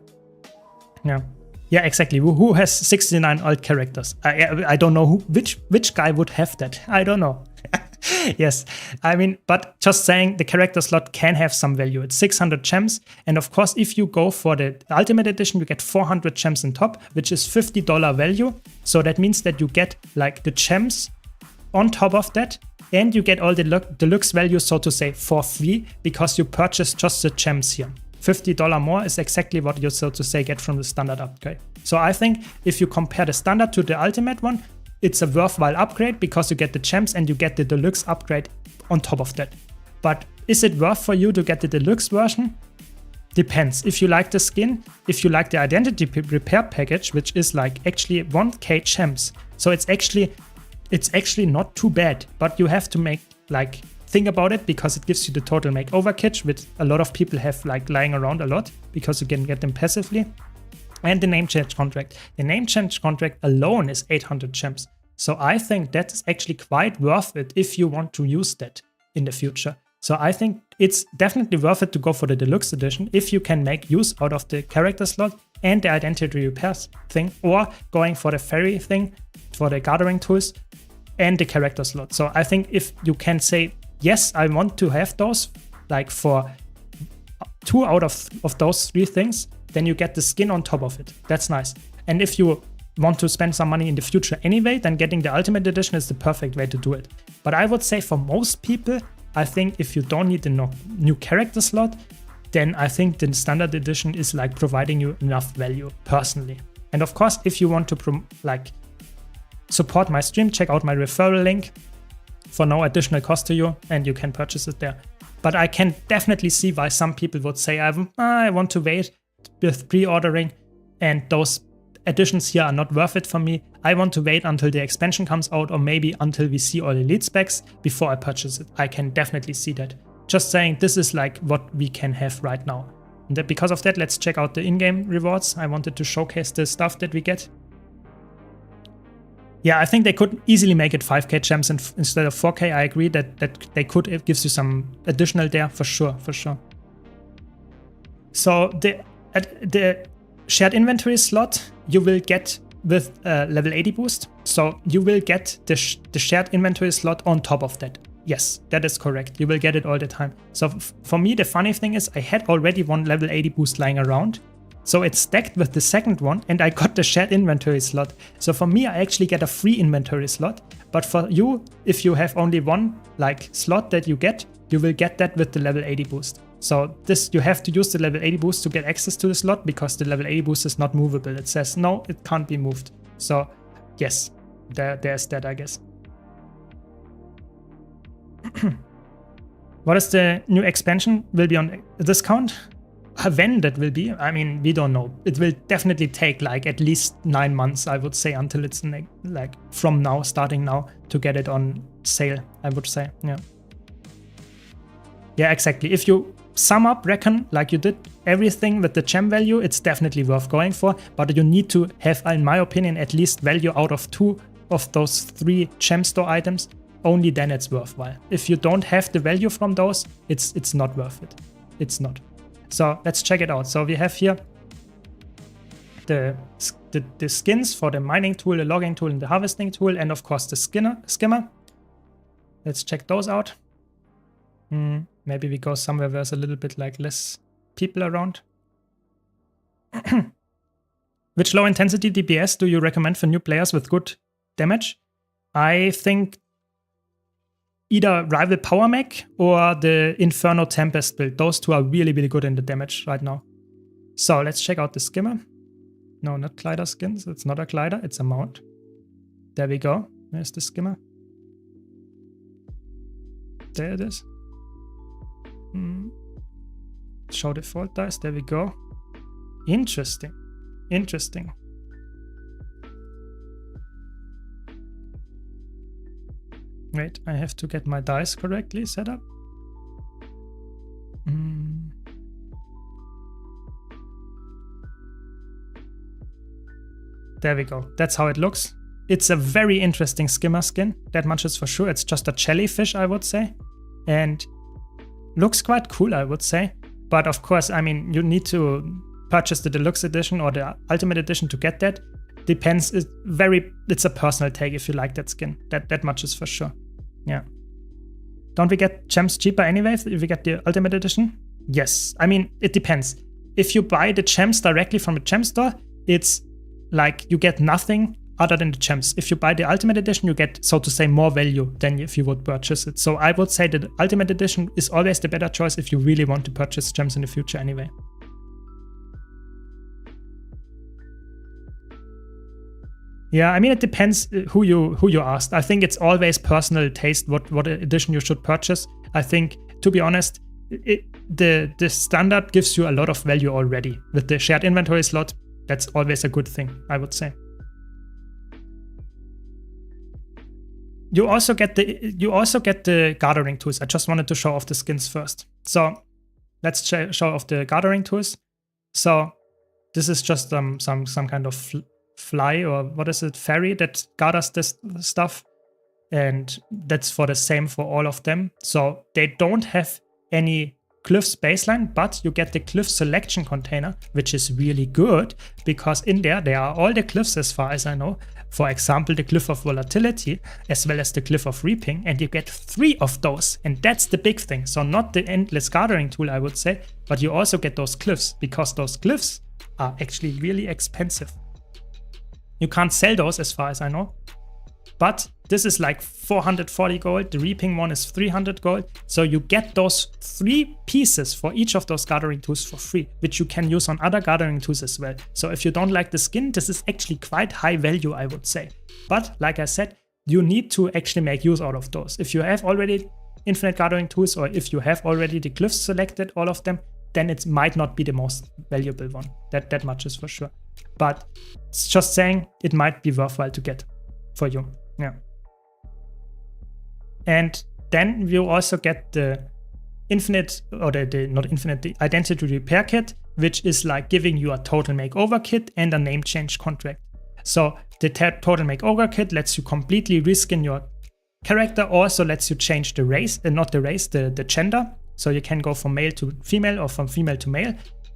Yeah, exactly. Who has 69 alt characters? I don't know which guy would have that. I don't know. Yes, I mean, but just saying, the character slot can have some value. It's 600 gems, and of course, if you go for the ultimate edition, you get 400 gems on top, which is $50 value. So that means that you get like the gems on top of that, and you get all the deluxe value, so to say, for free, because you purchase just the gems here. $50 more is exactly what you, so to say, get from the standard upgrade. So I think if you compare the standard to the ultimate one, it's a worthwhile upgrade because you get the gems and you get the deluxe upgrade on top of that. But is it worth for you to get the deluxe version? Depends. If you like the skin, if you like the identity repair package, which is like actually 1k gems. So it's actually not too bad, but you have to think about it, because it gives you the total makeover kit, which a lot of people have like lying around a lot because you can get them passively. And the name change contract. The name change contract alone is 800 gems. So I think that is actually quite worth it if you want to use that in the future. So I think it's definitely worth it to go for the deluxe edition if you can make use out of the character slot and the identity repairs thing, or going for the fairy thing for the gathering tools and the character slot. So I think if you can say, yes, I want to have those, like for 2 out of those 3 things, then you get the skin on top of it. That's nice. And if you want to spend some money in the future anyway, then getting the ultimate edition is the perfect way to do it. But I would say for most people, I think if you don't need the new character slot, then I think the standard edition is like providing you enough value personally. And of course, if you want to support my stream, check out my referral link for no additional cost to you, and you can purchase it there. But I can definitely see why some people would say, I want to wait with pre-ordering, and those additions here are not worth it for me. I want to wait until the expansion comes out, or maybe until we see all elite specs before I purchase it. I can definitely see that. Just saying, this is like what we can have right now. And because of that, let's check out the in-game rewards. I wanted to showcase the stuff that we get. Yeah, I think they could easily make it 5k gems instead of 4k. I agree that they could. It gives you some additional there for sure. So the shared inventory slot you will get with level 80 boost. So you will get the shared inventory slot on top of that. Yes, that is correct. You will get it all the time. So for me, the funny thing is I had already one level 80 boost lying around. So it's stacked with the second one, and I got the shared inventory slot. So for me, I actually get a free inventory slot. But for you, if you have only one slot that you will get that with the level 80 boost. So this, you have to use the level 80 boost to get access to the slot, because the level 80 boost is not movable. It says no, it can't be moved. So yes, there's that, I guess. What is the new expansion? Will be on a discount? When that will be, I mean, we don't know. It will definitely take like at least 9 months, I would say, until it's like from now, starting now, to get it on sale, I would say. Yeah. Yeah, exactly. If you sum up, reckon, like you did everything with the gem value, it's definitely worth going for. But you need to have, in my opinion, at least value out of 2 of those 3 gem store items. Only then it's worthwhile. If you don't have the value from those, it's not worth it. It's not. So let's check it out. So we have here the skins for the mining tool, the logging tool, and the harvesting tool, and of course the skimmer. Let's check those out. Maybe we go somewhere where there's a little bit like less people around. Which low intensity DPS do you recommend for new players with good damage? I think either Rival Power Mech or the Inferno Tempest build. Those 2 are really, really good in the damage right now. So let's check out the skimmer. No, not glider skins. It's not a glider, it's a mount. There we go. Where's the skimmer? There it is. Show default dice. There we go. Interesting. Interesting. Wait, I have to get my dice correctly set up. There we go. That's how it looks. It's a very interesting skimmer skin. That much is for sure. It's just a jellyfish, I would say. And looks quite cool, I would say. But of course, I mean, you need to purchase the deluxe edition or the ultimate edition to get that. Depends. It's a personal take if you like that skin. That much is for sure. Yeah. Don't we get gems cheaper anyway if we get the ultimate edition? Yes. I mean, it depends. If you buy the gems directly from the gem store, it's like you get nothing other than the gems. If you buy the ultimate edition, you get, so to say, more value than if you would purchase it. So I would say that the ultimate edition is always the better choice if you really want to purchase gems in the future anyway. Yeah, I mean, it depends who you asked. I think it's always personal taste what edition you should purchase. I think, to be honest, the standard gives you a lot of value already. With the shared inventory slot, that's always a good thing, I would say. You also get the gathering tools. I just wanted to show off the skins first. So let's show off the gathering tools. So this is just some kind of fly, or what is it, fairy that gathers this stuff, and that's for the same for all of them. So they don't have any Glyphs baseline, but you get the Glyph selection container, which is really good because in there are all the glyphs as far as I know. For example, the Glyph of Volatility as well as the Glyph of Reaping, and you get 3 of those, and that's the big thing. So not the endless gathering tool, I would say, but you also get those glyphs because those glyphs are actually really expensive. You can't sell those as far as I know, but this is like 440 gold. The Reaping one is 300 gold. So you get those 3 pieces for each of those gathering tools for free, which you can use on other gathering tools as well. So if you don't like the skin, this is actually quite high value, I would say. But like I said, you need to actually make use out of those. If you have already infinite gathering tools, or if you have already the glyphs selected, all of them, then it might not be the most valuable one. That much is for sure. But it's just saying it might be worthwhile to get for you. Yeah. And then you also get the infinite, or the identity repair kit, which is like giving you a total makeover kit and a name change contract. So the total makeover kit lets you completely reskin your character, also lets you change the race, the gender. So you can go from male to female or from female to male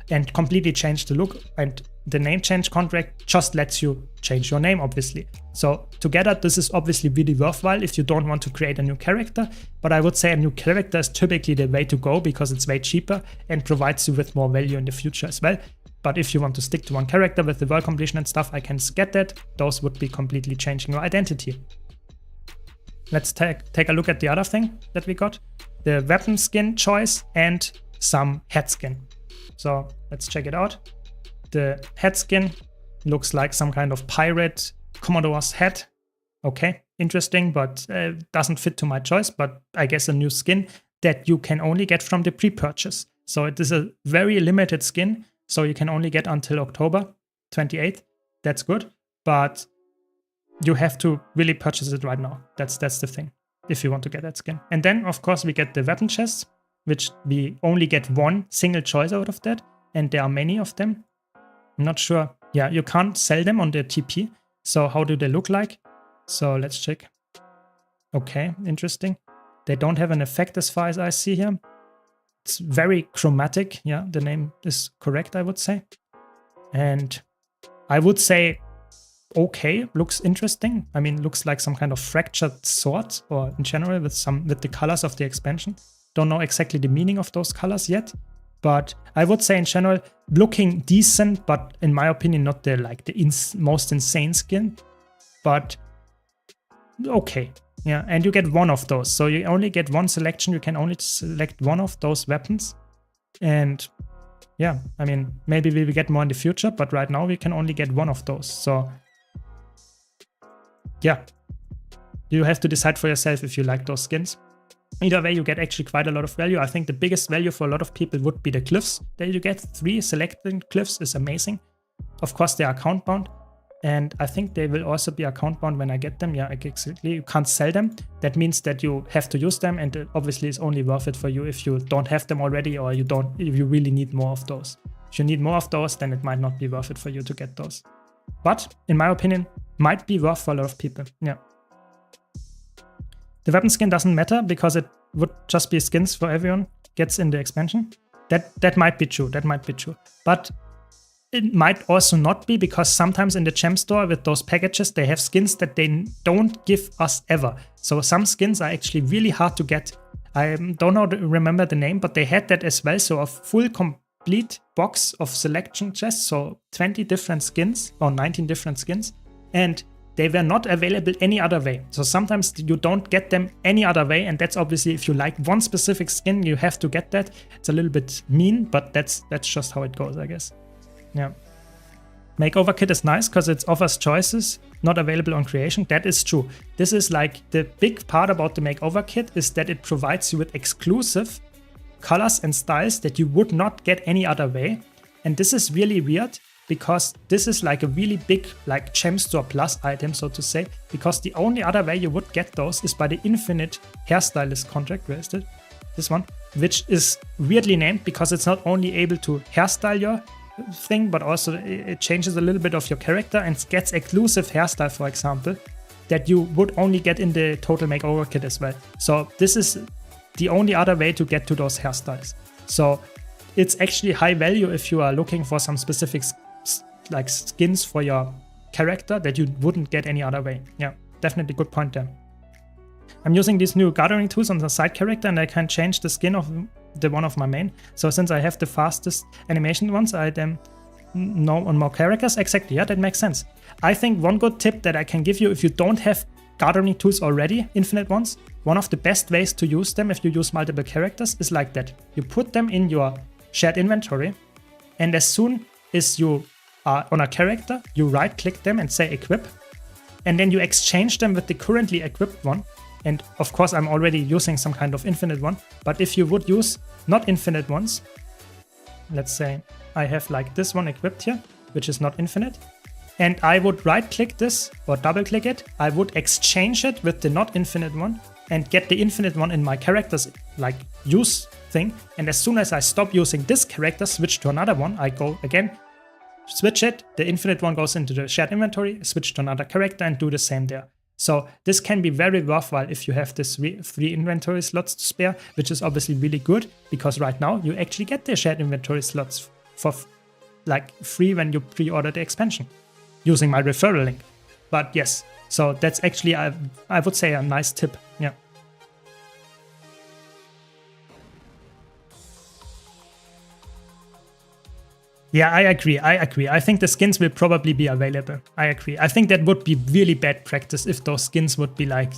and completely change the look. And the name change contract just lets you change your name, obviously. So together, this is obviously really worthwhile if you don't want to create a new character. But I would say a new character is typically the way to go because it's way cheaper and provides you with more value in the future as well. But if you want to stick to one character with the world completion and stuff, I can get that. Those would be completely changing your identity. Let's take a look at the other thing that we got. The weapon skin choice and some head skin. So let's check it out. The head skin looks like some kind of pirate Commodore's head. Okay, interesting, but doesn't fit to my choice. But I guess a new skin that you can only get from the pre-purchase. So it is a very limited skin. So you can only get until October 28th. That's good. But you have to really purchase it right now. That's the thing, if you want to get that skin. And then, of course, we get the weapon chests, which we only get one single choice out of that. And there are many of them. I'm not sure. Yeah, you can't sell them on the TP. So how do they look like? So let's check. Okay, interesting. They don't have an effect as far as I see here. It's very chromatic. Yeah, the name is correct, I would say. And I would say, okay, looks interesting. I mean, looks like some kind of fractured sword, or in general with the colors of the expansion. Don't know exactly the meaning of those colors yet. But I would say in general, looking decent, but in my opinion, not the most insane skin. But okay. Yeah, and you get one of those. So you only get one selection. You can only select one of those weapons. And yeah, I mean, maybe we will get more in the future, but right now we can only get one of those. So yeah, you have to decide for yourself if you like those skins. Either way, you get actually quite a lot of value. I think the biggest value for a lot of people would be the glyphs that you get. 3 selected glyphs is amazing. Of course, they are account bound. And I think they will also be account bound when I get them. Yeah, exactly. You can't sell them. That means that you have to use them, and it obviously is only worth it for you if you don't have them already, or if you really need more of those. If you need more of those, then it might not be worth it for you to get those. But in my opinion, might be worth for a lot of people. Yeah. The weapon skin doesn't matter because it would just be skins for everyone gets in the expansion. That might be true. That might be true. But it might also not be, because sometimes in the gem store with those packages, they have skins that they don't give us ever. So some skins are actually really hard to get. I don't remember the name, but they had that as well. So a full complete box of selection chests. So 20 different skins or 19 different skins. And they were not available any other way. So sometimes you don't get them any other way. And that's obviously, if you like one specific skin, you have to get that. It's a little bit mean, but that's just how it goes, I guess. Yeah. Makeover kit is nice because it offers choices not available on creation. That is true. This is like the big part about the makeover kit, is that it provides you with exclusive colors and styles that you would not get any other way. And this is really weird, because this is like a really big like gem store plus item, so to say, because the only other way you would get those is by the infinite hairstylist contract. Where is it? This one, which is weirdly named because it's not only able to hairstyle your thing, but also it changes a little bit of your character and gets exclusive hairstyle, for example, that you would only get in the total makeover kit as well. So this is the only other way to get to those hairstyles. So it's actually high value if you are looking for some specific like skins for your character that you wouldn't get any other way. Yeah, definitely good point there. I'm using these new gathering tools on the side character, and I can change the skin of the one of my main. So since I have the fastest animation ones, I then know on more characters. Exactly, yeah, that makes sense. I think one good tip that I can give you, if you don't have gathering tools already, infinite ones, one of the best ways to use them if you use multiple characters is like that. You put them in your shared inventory, and as soon as you are on a character, you right click them and say equip, and then you exchange them with the currently equipped one. And of course, I'm already using some kind of infinite one, but if you would use not infinite ones, let's say I have like this one equipped here, which is not infinite, and I would right click this or double click it, I would exchange it with the not infinite one and get the infinite one in my character's like use thing. And as soon as I stop using this character, switch to another one, I go again, switch it, the infinite one goes into the shared inventory, switch to another character and do the same there. So this can be very worthwhile if you have this three inventory slots to spare, which is obviously really good, because right now you actually get the shared inventory slots for like free when you pre-order the expansion using my referral link. But yes, so that's actually, I would say, a nice tip. Yeah. Yeah, I agree. I think the skins will probably be available. I agree. I think that would be really bad practice if those skins would be like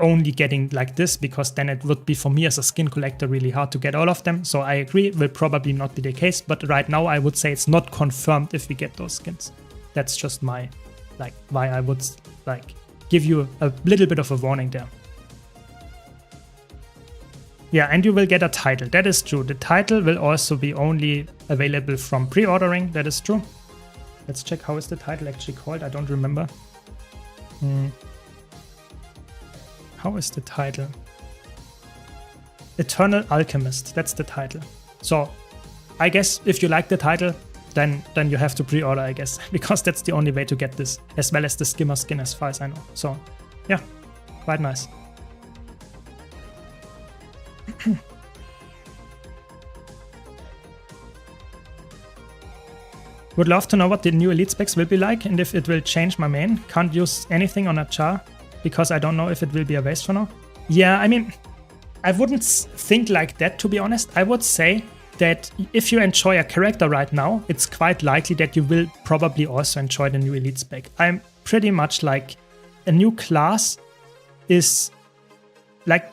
only getting like this, because then it would be for me as a skin collector really hard to get all of them. So I agree, it will probably not be the case. But right now I would say it's not confirmed if we get those skins. That's just my, like, why I would like give you a little bit of a warning there. Yeah, and you will get a title. That is true. The title will also be only available from pre-ordering. That is true. Let's check how is the title actually called. I don't remember. How is the title? Eternal Alchemist. That's the title. So I guess if you like the title, then you have to pre-order, I guess, because that's the only way to get this, as well as the skimmer skin as far as I know. So yeah, quite nice. Would love to know what the new elite specs will be like and if it will change my main. Can't use anything on a char because I don't know if it will be a waste for now. Yeah, I mean, I wouldn't think like that, to be honest. I would say that if you enjoy a character right now, it's quite likely that you will probably also enjoy the new elite spec. I'm pretty much like a new class is like,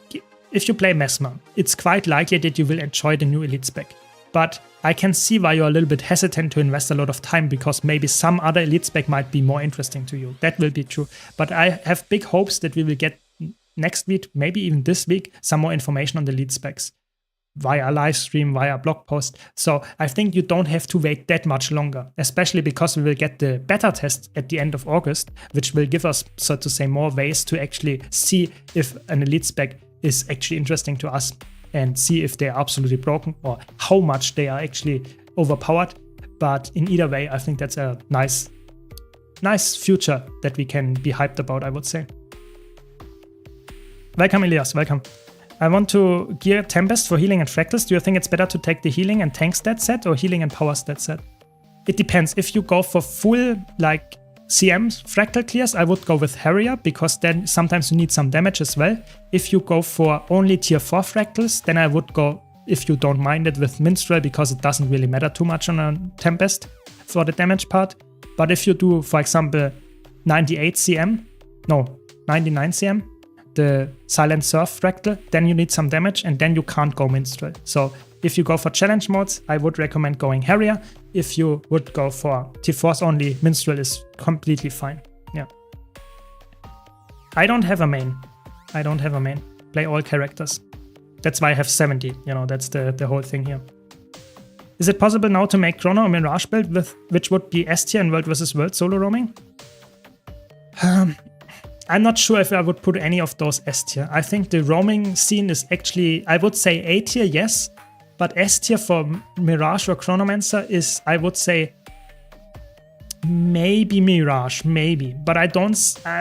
if you play Mesmer, it's quite likely that you will enjoy the new elite spec. But I can see why you're a little bit hesitant to invest a lot of time because maybe some other elite spec might be more interesting to you. That will be true. But I have big hopes that we will get next week, maybe even this week, some more information on the elite specs via live stream, via blog post. So I think you don't have to wait that much longer, especially because we will get the beta test at the end of August, which will give us, so to say, more ways to actually see if an elite spec is actually interesting to us and see if they are absolutely broken or how much they are actually overpowered. But in either way, I think that's a nice future that we can be hyped about, I would say. Welcome, Elias, welcome. I want to gear Tempest for healing and fractals. Do you think it's better to take the healing and tank stat set or healing and power stat set? It depends. If you go for full like CM fractal clears, I would go with Harrier because then sometimes you need some damage as well. If you go for only tier 4 fractals, then I would go, if you don't mind it, with Minstrel because it doesn't really matter too much on a Tempest for the damage part. But if you do, for example, 98 CM, no, 99 CM, the Silent Surf fractal, then you need some damage and then you can't go Minstrel. So if you go for challenge modes, I would recommend going Harrier. If you would go for T-Force only, Minstrel is completely fine. Yeah. I don't have a main. Play all characters. That's why I have 70. You know, that's the whole thing here. Is it possible now to make Chrono or Mirage build with which would be S tier in World vs. World solo roaming? I'm not sure if I would put any of those S tier. I think the roaming scene is actually, I would say A tier, yes. But S tier for Mirage or Chronomancer is, I would say, maybe Mirage, maybe. But I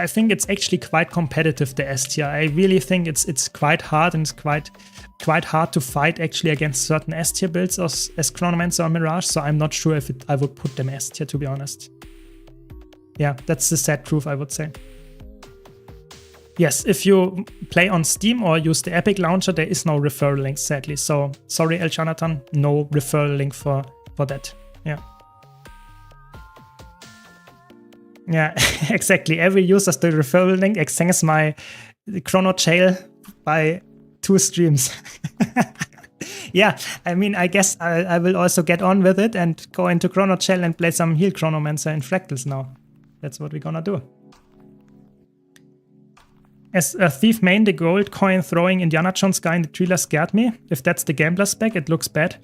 think it's actually quite competitive, the S tier. I really think it's quite hard and it's quite hard to fight actually against certain S tier builds as Chronomancer or Mirage. So I'm not sure if I would put them S tier, to be honest. Yeah, that's the sad truth, I would say. Yes, if you play on Steam or use the Epic Launcher, there is no referral link, sadly. So, sorry, El Jonathan, no referral link for that. Yeah. Yeah, exactly. Every user's the referral link extends my Chrono jail by 2 streams. Yeah, I mean, I guess I will also get on with it and go into Chrono jail and play some Heal Chronomancer and Fractals now. That's what we're gonna do. As a thief main, the gold coin throwing Indiana Jones guy in the trailer scared me. If that's the gambler spec, it looks bad.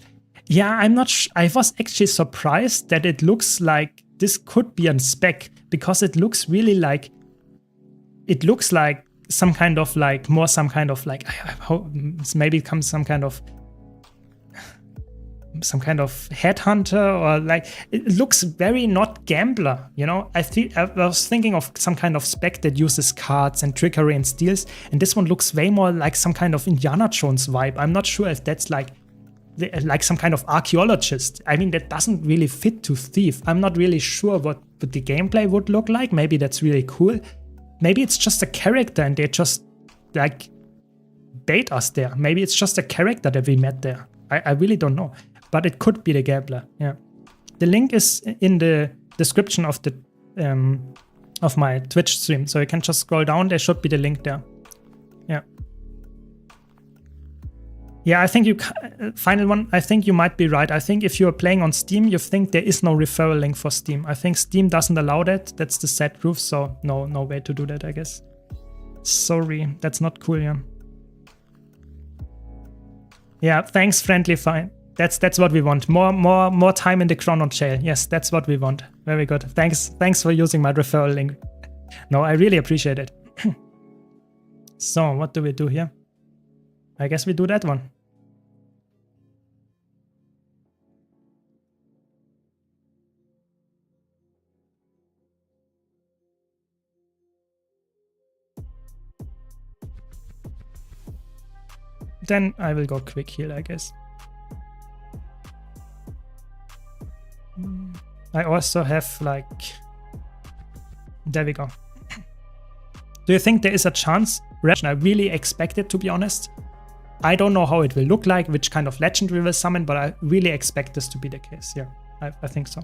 Yeah, I'm not I was actually surprised that it looks like this could be a spec because it looks really like, it looks like some kind of like, I hope maybe it comes some kind of headhunter or like, it looks very not gambler, you know. I was thinking of some kind of spec that uses cards and trickery and steals, and this one looks way more like some kind of Indiana Jones vibe. I'm not sure if that's like some kind of archaeologist. I mean, that doesn't really fit to thief. I'm not really sure what the gameplay would look like. Maybe that's really cool. Maybe it's just a character and they just like bait us there. Maybe it's just a character that we met there. I really don't know. But it could be the gambler, yeah. The link is in the description of the of my Twitch stream, so you can just scroll down. There should be the link there. Yeah. Yeah, I think final one. I think you might be right. I think if you're playing on Steam, you think there is no referral link for Steam. I think Steam doesn't allow that. That's the sad truth. So no way to do that, I guess. Sorry, that's not cool, yeah. Yeah, thanks, Friendly Fine. That's what we want. More time in the Chrono jail. Yes, that's what we want. Very good. Thanks for using my referral link. No, I really appreciate it. So, what do we do here? I guess we do that one. Then I will go quick heal, I guess. I also have like... There we go. Do you think there is a chance? I really expect it, to be honest. I don't know how it will look like, which kind of legend we will summon, but I really expect this to be the case. Yeah, I think so.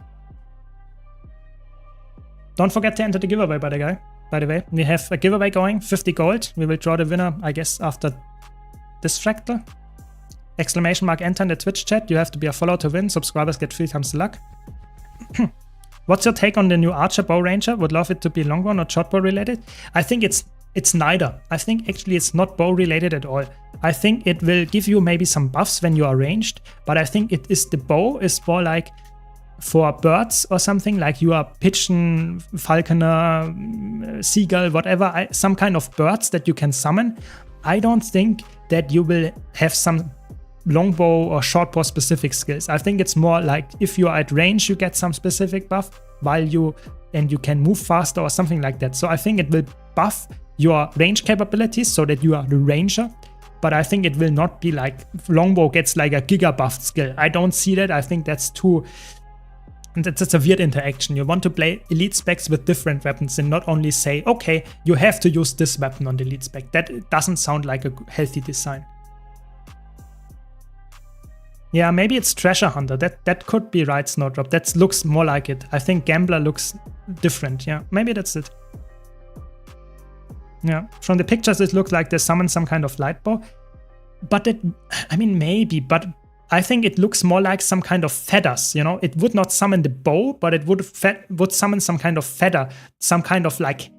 Don't forget to enter the giveaway, by the way. We have a giveaway going, 50 gold. We will draw the winner, I guess, after this fractal. Exclamation mark enter in the Twitch chat. You have to be a follower to win. Subscribers get 3 times the luck. What's your take on the new Archer Bow Ranger? Would love it to be long one or short bow related. I think it's neither. I think actually it's not bow related at all. I think it will give you maybe some buffs when you are ranged, but I think the bow is more like for birds or something, like you are pigeon, falconer, seagull, whatever, some kind of birds that you can summon. I don't think that you will have some longbow or shortbow specific skills. I think it's more like if you are at range, you get some specific buff and you can move faster or something like that. So I think it will buff your range capabilities so that you are the ranger. But I think it will not be like longbow gets like a giga buffed skill. I don't see that. I think that's a weird interaction. You want to play elite specs with different weapons and not only say, okay, you have to use this weapon on the elite spec. That doesn't sound like a healthy design. Yeah, maybe it's Treasure Hunter. That could be right, Snowdrop. That looks more like it. I think Gambler looks different. Yeah, maybe that's it. Yeah, from the pictures it looks like they summon some kind of light bow. But maybe, but I think it looks more like some kind of feathers, you know? It would not summon the bow, but it would summon some kind of feather, some kind of like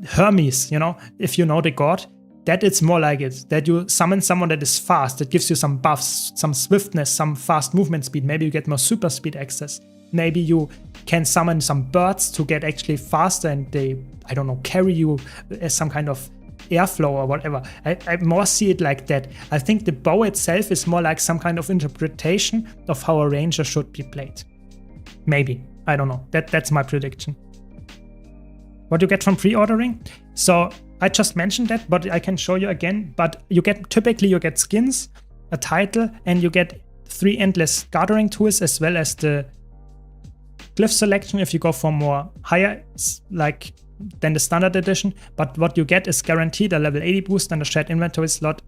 Hermes, you know? If you know the god. That it's more like it, that you summon someone that is fast, that gives you some buffs, some swiftness, some fast movement speed. Maybe you get more super speed access. Maybe you can summon some birds to get actually faster and they, I don't know, carry you as some kind of airflow or whatever. I more see it like that. I think the bow itself is more like some kind of interpretation of how a ranger should be played. Maybe, I don't know. That's my prediction. What you get from pre-ordering? So I just mentioned that, but I can show you again. But typically you get skins, a title, and you get 3 endless gathering tools as well as the glyph selection if you go for more higher like than the standard edition. But what you get is guaranteed a level 80 boost and a shared inventory slot.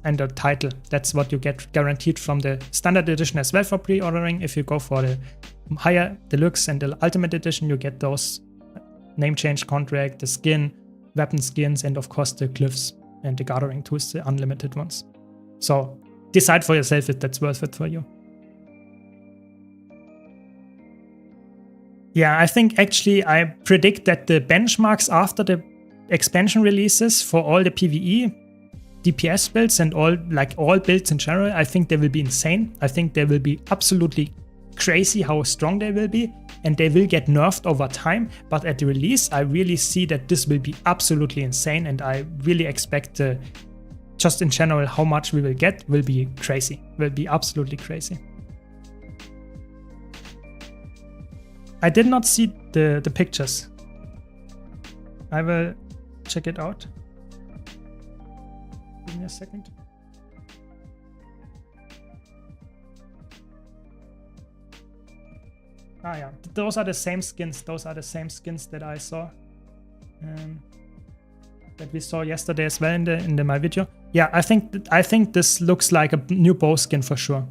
And the title. That's what you get guaranteed from the standard edition as well for pre-ordering. If you go for the higher deluxe and the ultimate edition, you get those name change contract, the skin, weapon skins, and of course the glyphs and the gathering tools, the unlimited ones. So decide for yourself if that's worth it for you. Yeah, I think actually I predict that the benchmarks after the expansion releases for all the PvE, DPS builds and all builds in general, I think they will be insane. I think they will be absolutely crazy how strong they will be, and they will get nerfed over time, but at the release I really see that this will be absolutely insane, and I really expect just in general how much we will get will be crazy, will be absolutely crazy. I did not see the pictures. I will check it out. Give me a second. Ah, yeah, those are the same skins. Those are the same skins that I saw, that we saw yesterday as well in my video. Yeah, I think this looks like a new bow skin for sure,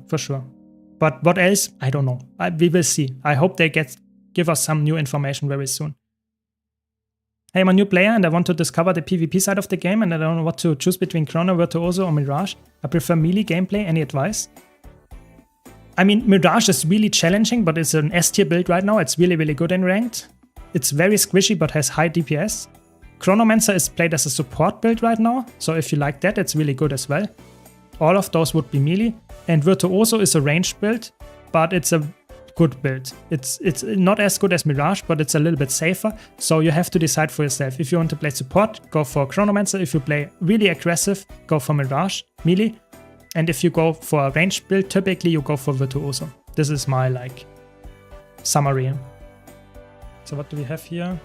But what else? I don't know. We will see. I hope they give us some new information very soon. Hey, I'm a new player and I want to discover the PvP side of the game, and I don't know what to choose between Chrono, Virtuoso, or Mirage. I prefer melee gameplay. Any advice? I mean, Mirage is really challenging, but it's an S tier build right now. It's really, really good in ranked. It's very squishy, but has high DPS. Chronomancer is played as a support build right now, so if you like that, it's really good as well. all of those would be melee. And Virtuoso is a ranged build, but it's a good build. It's not as good as Mirage, but it's a little bit safer. So you have to decide for yourself. If you want to play support, go for Chronomancer. If you play really aggressive, go for Mirage, melee. And if you go for a ranged build, typically you go for Virtuoso. This is my like summary. So what do we have here?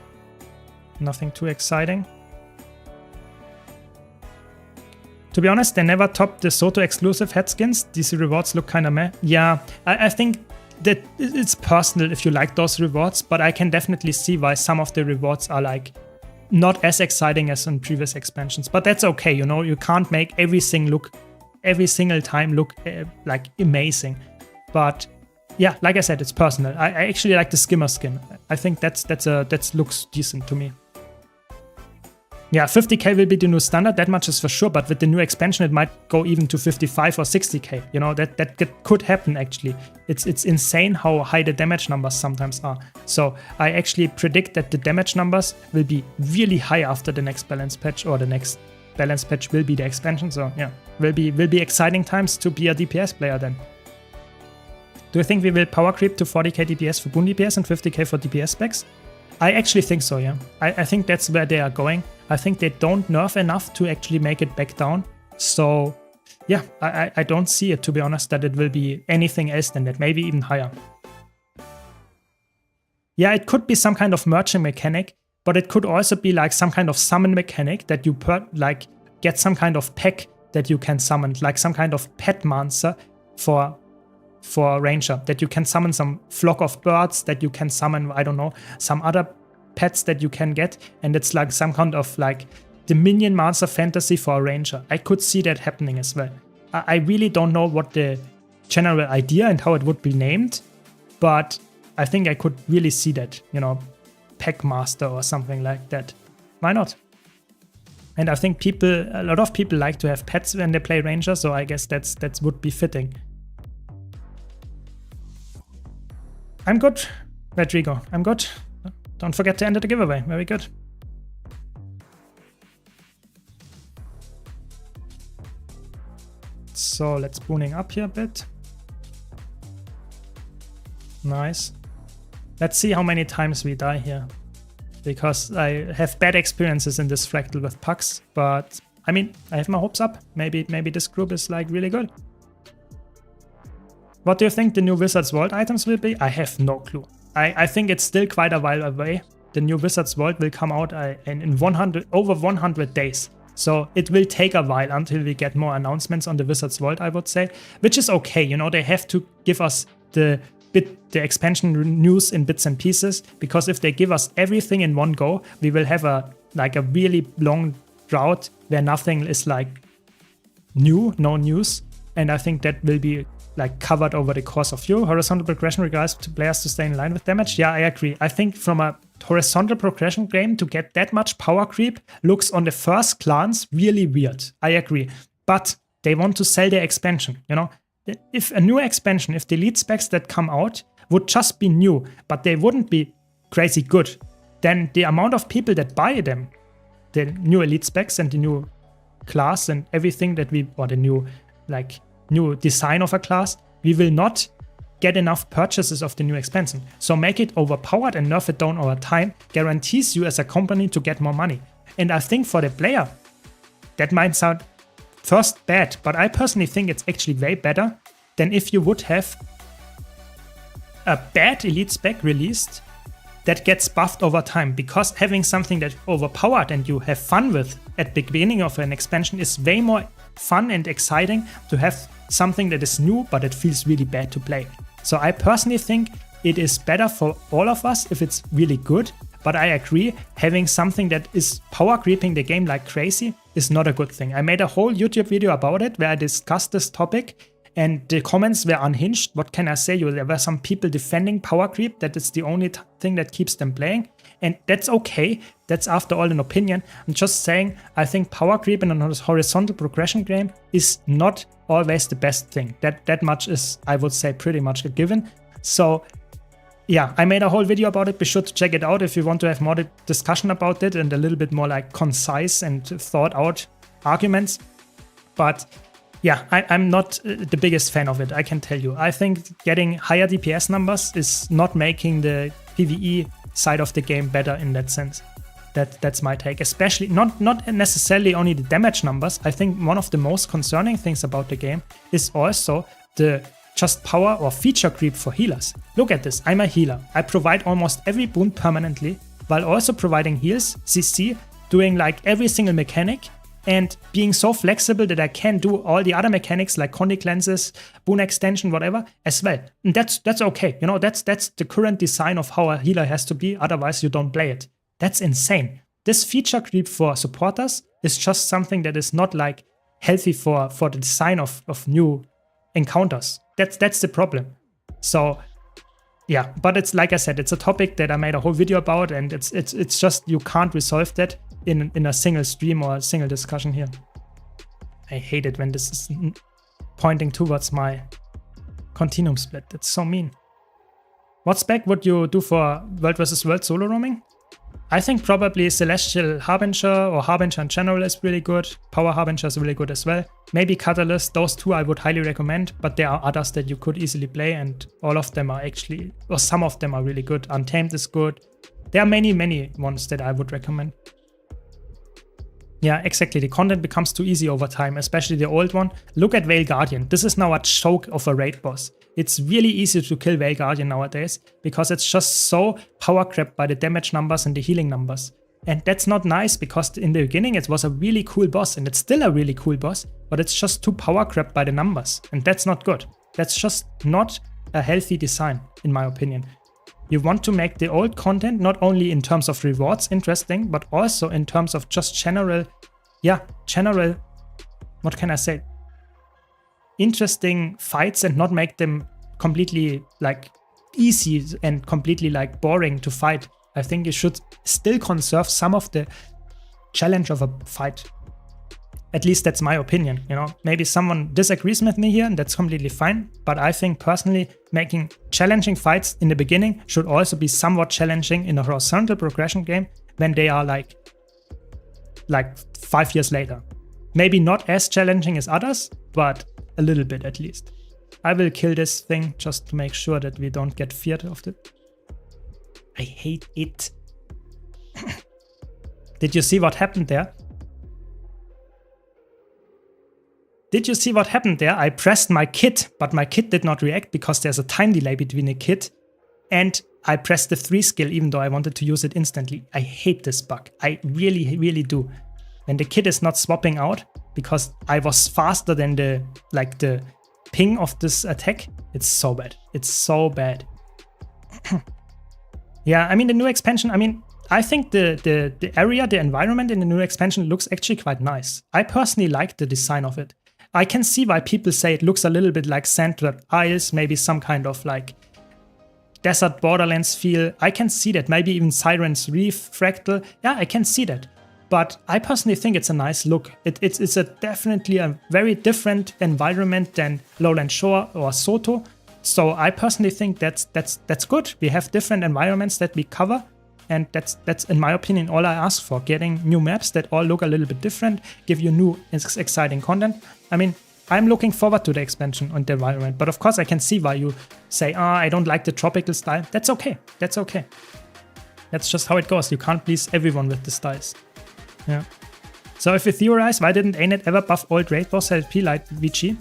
Nothing too exciting. To be honest, they never topped the Soto exclusive head skins. These rewards look kind of meh. Yeah, I think that it's personal if you like those rewards, but I can definitely see why some of the rewards are like not as exciting as in previous expansions. But that's okay, you know, you can't make every single time look like amazing. But yeah, like I said, it's personal. I actually like the skimmer skin. I think that looks decent to me. Yeah, 50k will be the new standard, that much is for sure, but with the new expansion it might go even to 55 or 60k. You know, that could happen actually. It's insane how high the damage numbers sometimes are. So I actually predict that the damage numbers will be really high after the next balance patch, or the next balance patch will be the expansion. So yeah, will be exciting times to be a DPS player then. Do you think we will power creep to 40k DPS for boon DPS and 50k for DPS specs? I actually think so, yeah. I think that's where they are going. I think they don't nerf enough to actually make it back down. So yeah, I don't see it, to be honest, that it will be anything else than that, maybe even higher. Yeah, it could be some kind of merging mechanic, but it could also be like some kind of summon mechanic that you like get some kind of pack that you can summon, like some kind of pet monster for Ranger, that you can summon some flock of birds, that you can summon, I don't know, some other pets that you can get, and it's like some kind of like Dominion monster fantasy for a Ranger. I could see that happening as well. I really don't know what the general idea and how it would be named, but I think I could really see that, you know, Pack Master or something like that. Why not? And I think a lot of people like to have pets when they play Ranger, so I guess that would be fitting. I'm good, Rodrigo. I'm good. Don't forget to enter the giveaway. Very good. So let's booning up here a bit. Nice. Let's see how many times we die here, because I have bad experiences in this fractal with pucks, but I mean, I have my hopes up. Maybe this group is like really good. What do you think the new Wizards Vault items will be? I have no clue. I think it's still quite a while away. The new Wizards Vault will come out in over 100 days. So it will take a while until we get more announcements on the Wizards Vault, I would say. Which is okay, you know, they have to give us the expansion news in bits and pieces. Because if they give us everything in one go, we will have a really long drought where nothing is like new, no news. And I think that will be like covered over the course of you. Horizontal progression requires players to stay in line with damage. Yeah, I agree. I think from a horizontal progression game to get that much power creep looks on the first glance really weird. I agree. But they want to sell their expansion, you know? If a new expansion, if the elite specs that come out would just be new, but they wouldn't be crazy good, then the amount of people that buy them, the new elite specs and the new class and everything or the new design of a class, we will not get enough purchases of the new expansion. So make it overpowered and nerf it down over time guarantees you as a company to get more money. And I think for the player, that might sound first bad, but I personally think it's actually way better than if you would have a bad elite spec released that gets buffed over time, because having something that's overpowered and you have fun with at the beginning of an expansion is way more fun and exciting to have something that is new but it feels really bad to play. So I personally think it is better for all of us if it's really good, but I agree, having something that is power creeping the game like crazy is not a good thing. I made a whole YouTube video about it where I discussed this topic, and the comments were unhinged. What can I say? There were some people defending power creep, that it's the only thing that keeps them playing. And that's okay. That's after all an opinion. I'm just saying, I think power creep in a horizontal progression game is not always the best thing. That much is, I would say, pretty much a given. So yeah, I made a whole video about it. Be sure to check it out if you want to have more discussion about it and a little bit more like concise and thought out arguments. But yeah, I'm not the biggest fan of it, I can tell you. I think getting higher DPS numbers is not making the PvE side of the game better in that sense. That's my take. Especially not necessarily only the damage numbers. I think one of the most concerning things about the game is also the just power or feature creep for healers. Look at this, I'm a healer. I provide almost every boon permanently, while also providing heals, CC, doing like every single mechanic, and being so flexible that I can do all the other mechanics like Condi cleanses, boon extension, whatever, as well. And that's okay. You know, that's the current design of how a healer has to be, otherwise you don't play it. That's insane. This feature creep for supporters is just something that is not like healthy for the design of new encounters. That's the problem. So yeah, but it's like I said, it's a topic that I made a whole video about, and it's just you can't resolve that in a single stream or a single discussion here. I hate it when this is pointing towards my continuum split. That's so mean. What spec would you do for World vs. World solo roaming? I think probably Celestial Harbinger or Harbinger in general is really good. Power Harbinger is really good as well. Maybe Catalyst, those two I would highly recommend, but there are others that you could easily play, and all of them are actually, or some of them are really good. Untamed is good. There are many ones that I would recommend. Yeah, exactly. The content becomes too easy over time, especially the old one. Look at Veil Guardian. This is now a choke of a raid boss. It's really easy to kill Veil Guardian nowadays because it's just so power crept by the damage numbers and the healing numbers. And that's not nice because in the beginning it was a really cool boss, and it's still a really cool boss, but it's just too power crept by the numbers. And that's not good. That's just not a healthy design, in my opinion. You want to make the old content not only in terms of rewards interesting, but also in terms of just general, what can I say? Interesting fights, and not make them completely like easy and completely like boring to fight. I think you should still conserve some of the challenge of a fight. At least that's my opinion, you know. Maybe someone disagrees with me here, and that's completely fine. But I think personally, making challenging fights in the beginning should also be somewhat challenging in a horizontal progression game when they are like 5 years later. Maybe not as challenging as others, but a little bit at least. I will kill this thing just to make sure that we don't get feared of it. I hate it. Did you see what happened there? Did you see what happened there? I pressed my kit, but my kit did not react because there's a time delay between the kit, and I pressed the 3 skill even though I wanted to use it instantly. I hate this bug. I really do. When the kit is not swapping out because I was faster than the ping of this attack, it's so bad. It's so bad. Yeah, I mean the new expansion, I think the area, the environment in the new expansion looks actually quite nice. I personally like the design of it. I can see why people say it looks a little bit like Sand-Wrapped Isles, maybe some kind of like desert Borderlands feel. I can see that, maybe even Siren's Reef fractal. Yeah, I can see that. But I personally think it's a nice look. It's definitely a very different environment than Lowland Shore or Soto. So I personally think that's good. We have different environments that we cover. And that's in my opinion all I ask for, getting new maps that all look a little bit different, give you new exciting content. I mean, I'm looking forward to the expansion on the environment, but of course I can see why you say, I don't like the tropical style. That's okay, that's okay. That's just how it goes. You can't please everyone with the styles. Yeah. So if you theorize, why didn't ANET ever buff old raid boss LP like VG?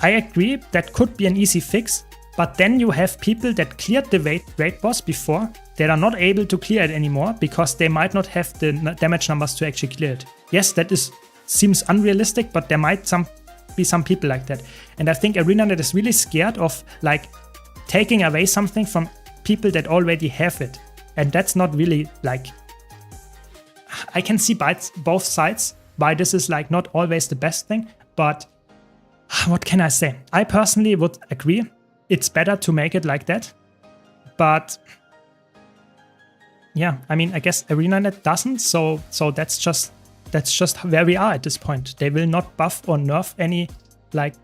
I agree, that could be an easy fix, but then you have people that cleared the raid boss before that are not able to clear it anymore because they might not have the damage numbers to actually clear it. Yes, that seems unrealistic, but there might be some people like that. And I think ArenaNet is really scared of like taking away something from people that already have it. And that's not really like, I can see both sides why this is like not always the best thing, but what can I say? I personally would agree. It's better to make it like that, but yeah, I mean, I guess ArenaNet doesn't, so that's just where we are at this point. They will not buff or nerf any like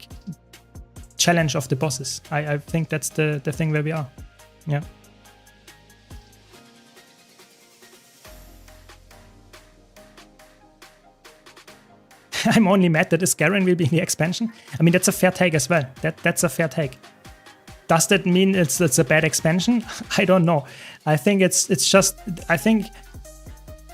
challenge of the bosses. I think that's the thing where we are. Yeah. I'm only mad that Isgarian will be in the expansion. I mean, that's a fair take as well. That's a fair take. Does that mean it's a bad expansion? I don't know. I think it's just, I think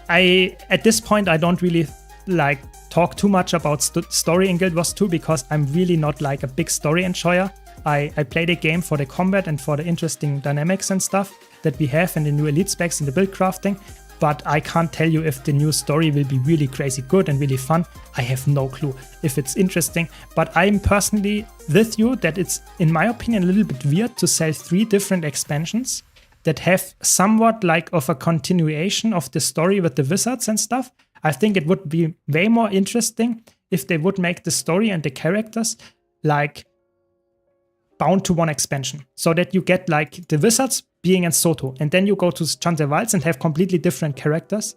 at this point, I don't really like talk too much about story in Guild Wars 2 because I'm really not like a big story enjoyer. I play the game for the combat and for the interesting dynamics and stuff that we have and the new elite specs and the build crafting. But I can't tell you if the new story will be really crazy good and really fun. I have no clue if it's interesting. But I'm personally with you that it's, in my opinion, a little bit weird to sell 3 different expansions that have somewhat like of a continuation of the story with the wizards and stuff. I think it would be way more interesting if they would make the story and the characters like bound to one expansion, so that you get like the wizards being in Soto, and then you go to Chante Wilds and have completely different characters,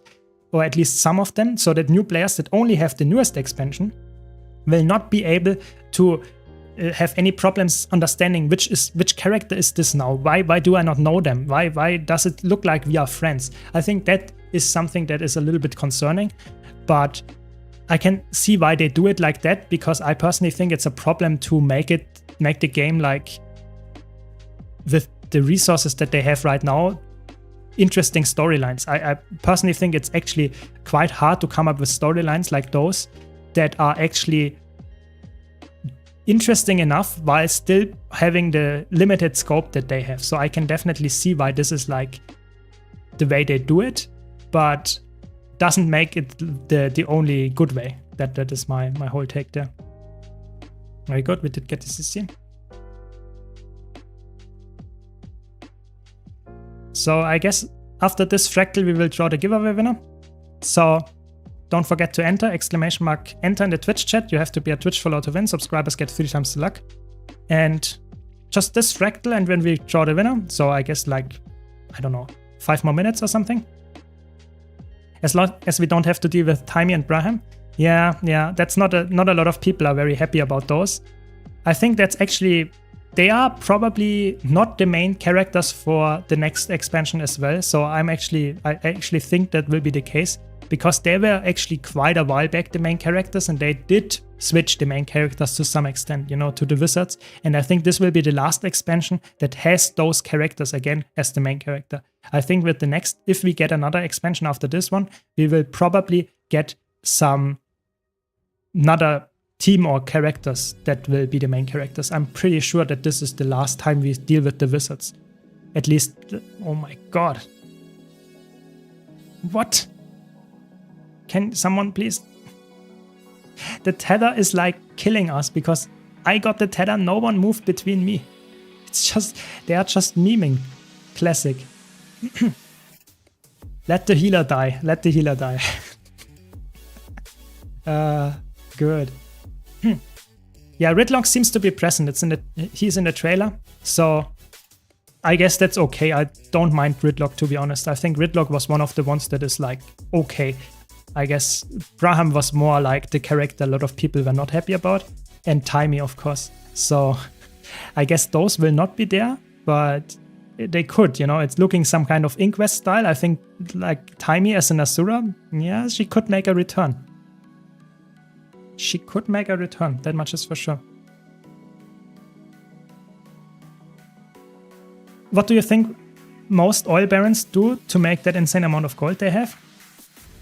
or at least some of them, so that new players that only have the newest expansion will not be able to have any problems understanding which character is this now. Why do I not know them? Why does it look like we are friends? I think that is something that is a little bit concerning, but I can see why they do it like that, because I personally think it's a problem to make the game like with the resources that they have right now, interesting storylines. I personally think it's actually quite hard to come up with storylines like those that are actually interesting enough while still having the limited scope that they have. So I can definitely see why this is like the way they do it, but doesn't make it the only good way. That is my whole take there. Very good, we did get the CC. So I guess after this fractal we will draw the giveaway winner. So don't forget to enter, ! Enter in the Twitch chat. You have to be a Twitch follower to win. Subscribers get 3 times the luck. And just this fractal, and when we draw the winner, so I guess like, I don't know, 5 more minutes or something. As long as we don't have to deal with Timey and Braham. Yeah, that's not a lot of people are very happy about those. I think that's actually, they are probably not the main characters for the next expansion as well. So I actually think that will be the case, because they were actually quite a while back the main characters, and they did switch the main characters to some extent, to the wizards. And I think this will be the last expansion that has those characters again as the main character. I think with the next, if we get another expansion after this one, we will probably get another team or characters that will be the main characters. I'm pretty sure that this is the last time we deal with the wizards. At least, oh my god. What? Can someone please? The tether is like killing us, because I got the tether, no one moved between me. It's just, they are just memeing. Classic. Let the healer die. Let the healer die. Good. Yeah, Ridlock seems to be present. He's in the trailer, so I guess that's okay. I don't mind Ridlock, to be honest. I think Ridlock was one of the ones that is like okay. I guess Braham was more like the character a lot of people were not happy about, and Timey, of course. So I guess those will not be there, but they could, it's looking some kind of Inquest style. I think like Timey as an Asura, yeah, she could make a return. She could make a return, that much is for sure. What do you think most oil barons do to make that insane amount of gold they have?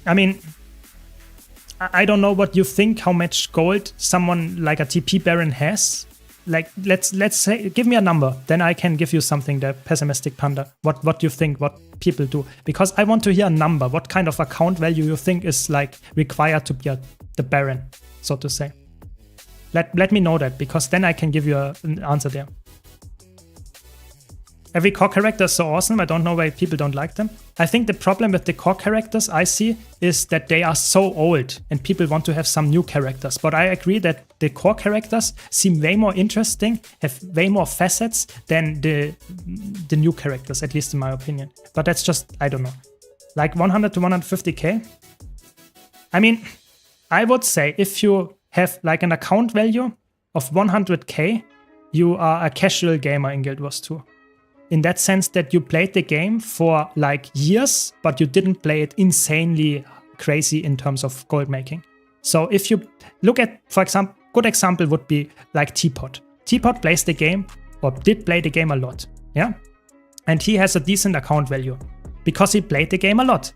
I mean, I don't know what you think, how much gold someone like a TP baron has. Like, let's say, give me a number, then I can give you something, the pessimistic panda. What you think, what people do. Because I want to hear a number, what kind of account value you think is like required to be the baron, so to say. Let me know that, because then I can give you an answer there. Every core character is so awesome, I don't know why people don't like them. I think the problem with the core characters I see is that they are so old and people want to have some new characters. But I agree that the core characters seem way more interesting, have way more facets than the new characters, at least in my opinion. But that's just, I don't know. Like 100 to 150k? I mean, I would say if you have like an account value of 100k, you are a casual gamer in Guild Wars 2. In that sense that you played the game for like years, but you didn't play it insanely crazy in terms of gold making. So if you look at, for example, good example would be like Teapot. Teapot plays the game, or did play the game a lot, yeah? And he has a decent account value because he played the game a lot.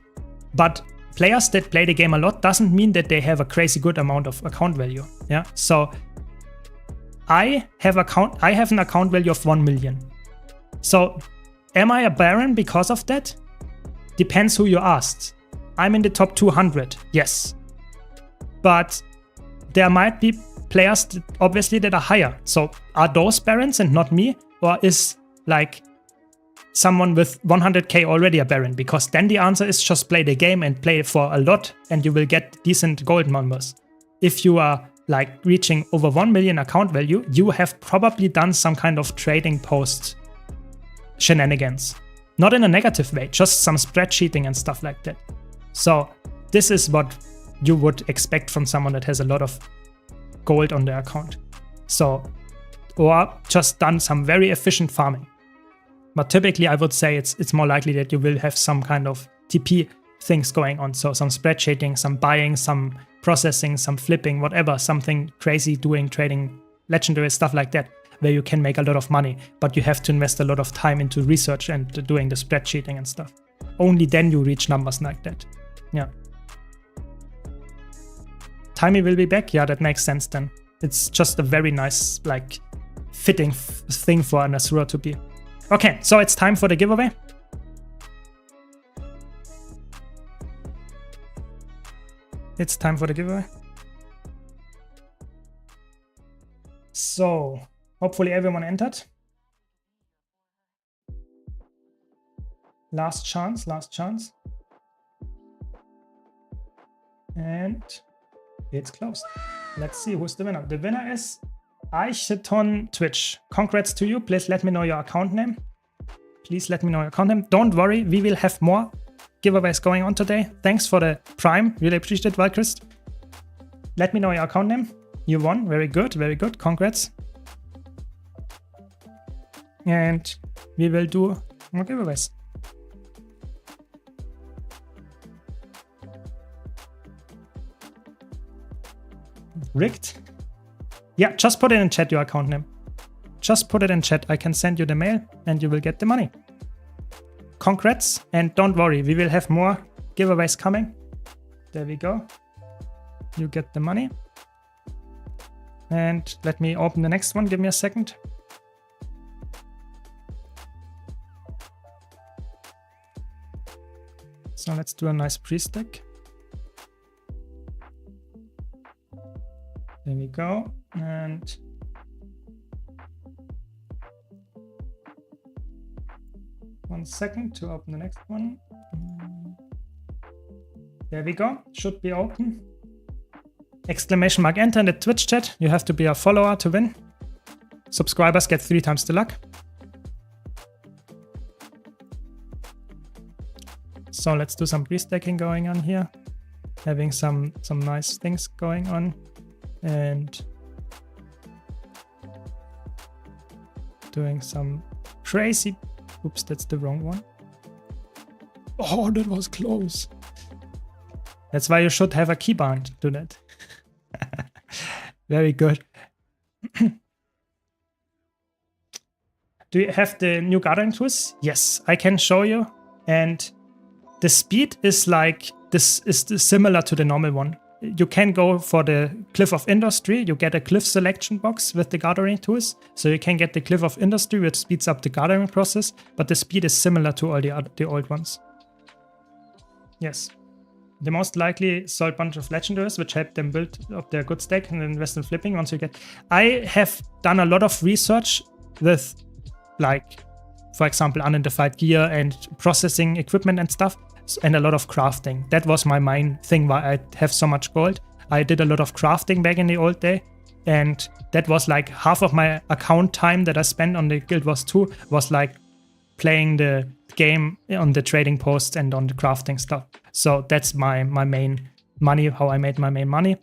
But players that play the game a lot doesn't mean that they have a crazy good amount of account value, yeah? So I have an account value of 1 million. So am I a Baron because of that? Depends who you asked. I'm in the top 200, yes. But there might be players that obviously that are higher. So are those Barons and not me? Or is like someone with 100k already a Baron? Because then the answer is just play the game and play for a lot and you will get decent gold numbers. If you are like reaching over 1 million account value, you have probably done some kind of trading post shenanigans. Not in a negative way, just some spreadsheeting and stuff like that. So this is what you would expect from someone that has a lot of gold on their account. So, or just done some very efficient farming. But typically I would say it's more likely that you will have some kind of TP things going on. So some spreadsheeting, some buying, some processing, some flipping, whatever, something crazy doing, trading, legendary, stuff like that, where you can make a lot of money, but you have to invest a lot of time into research and doing the spreadsheeting and stuff. Only then you reach numbers like that. Yeah. Timey will be back. Yeah, that makes sense then. It's just a very nice, like, fitting thing for an Asura to be. Okay, so it's time for the giveaway. It's time for the giveaway. So, hopefully everyone entered. Last chance, last chance. And it's closed. Let's see who's the winner. The winner is Eicheton Twitch. Congrats to you. Please let me know your account name. Please let me know your account name. Don't worry, we will have more giveaways going on today. Thanks for the Prime. Really appreciate it, Valchrist. Let me know your account name. You won. Very good, very good. Congrats. And we will do more giveaways. Rigged? Yeah, just put it in chat, your account name. Just put it in chat. I can send you the mail and you will get the money. Congrats, and don't worry, we will have more giveaways coming. There we go. You get the money. And let me open the next one. Give me a second. So let's do a nice pre-stack. There we go. And one second to open the next one. There we go. Should be open. Exclamation mark enter in the Twitch chat. You have to be a follower to win. Subscribers get 3 times the luck. So let's do some pre-stacking going on here. Having some nice things going on. And doing some crazy... Oops, that's the wrong one. Oh, that was close. That's why you should have a keybind to do that. Very good. Do you have the new gathering tools? Yes, I can show you. And the speed is like, this is similar to the normal one. You can go for the Cliff of Industry. You get a Cliff selection box with the gathering tools. So you can get the Cliff of Industry, which speeds up the gathering process. But the speed is similar to all the old ones. Yes. They most likely saw a bunch of legendaries, which help them build up their good stack and invest in flipping once you get... I have done a lot of research with, like, for example, unidentified gear and processing equipment and stuff, and a lot of crafting. That was my main thing why I have so much gold. I did a lot of crafting back in the old day, and that was like half of my account time that I spent on the Guild Wars 2 was like playing the game on the trading posts and on the crafting stuff. So that's my main money, how I made my main money.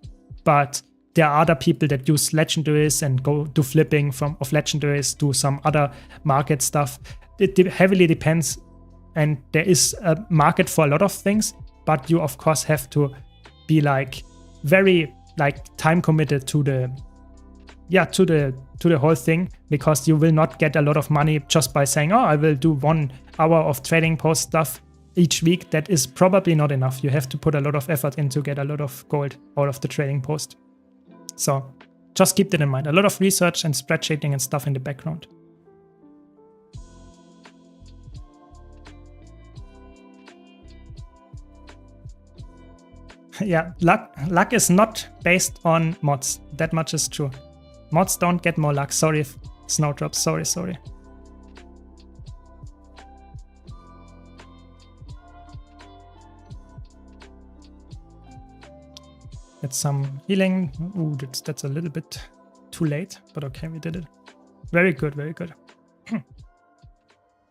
But there are other people that use legendaries and go do flipping of legendaries, do some other market stuff. It heavily depends, and there is a market for a lot of things, but you of course have to be like very like time committed to the whole thing, because you will not get a lot of money just by saying, oh, I will do 1 hour of trading post stuff each week. That is probably not enough. You have to put a lot of effort in to get a lot of gold out of the trading post. So just keep that in mind. A lot of research and spreadsheeting and stuff in the background. Yeah, luck is not based on mods. That much is true. Mods don't get more luck. Sorry, Snowdrop. Sorry. Get some healing. Ooh, that's a little bit too late, but okay, we did it. Very good.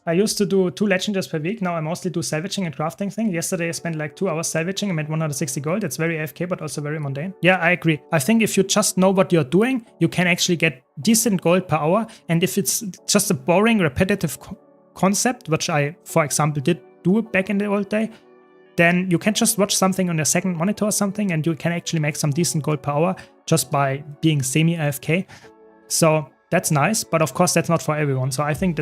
I used to do 2 legendaries per week. Now I mostly do salvaging and crafting thing. Yesterday I spent like 2 hours salvaging and made 160 gold. That's very AFK, but also very mundane. Yeah, I agree. I think if you just know what you're doing, you can actually get decent gold per hour. And if it's just a boring, repetitive concept, which I, for example, did do back in the old day, then you can just watch something on your second monitor or something, and you can actually make some decent gold per hour just by being semi-AFK. So that's nice, but of course that's not for everyone. So I think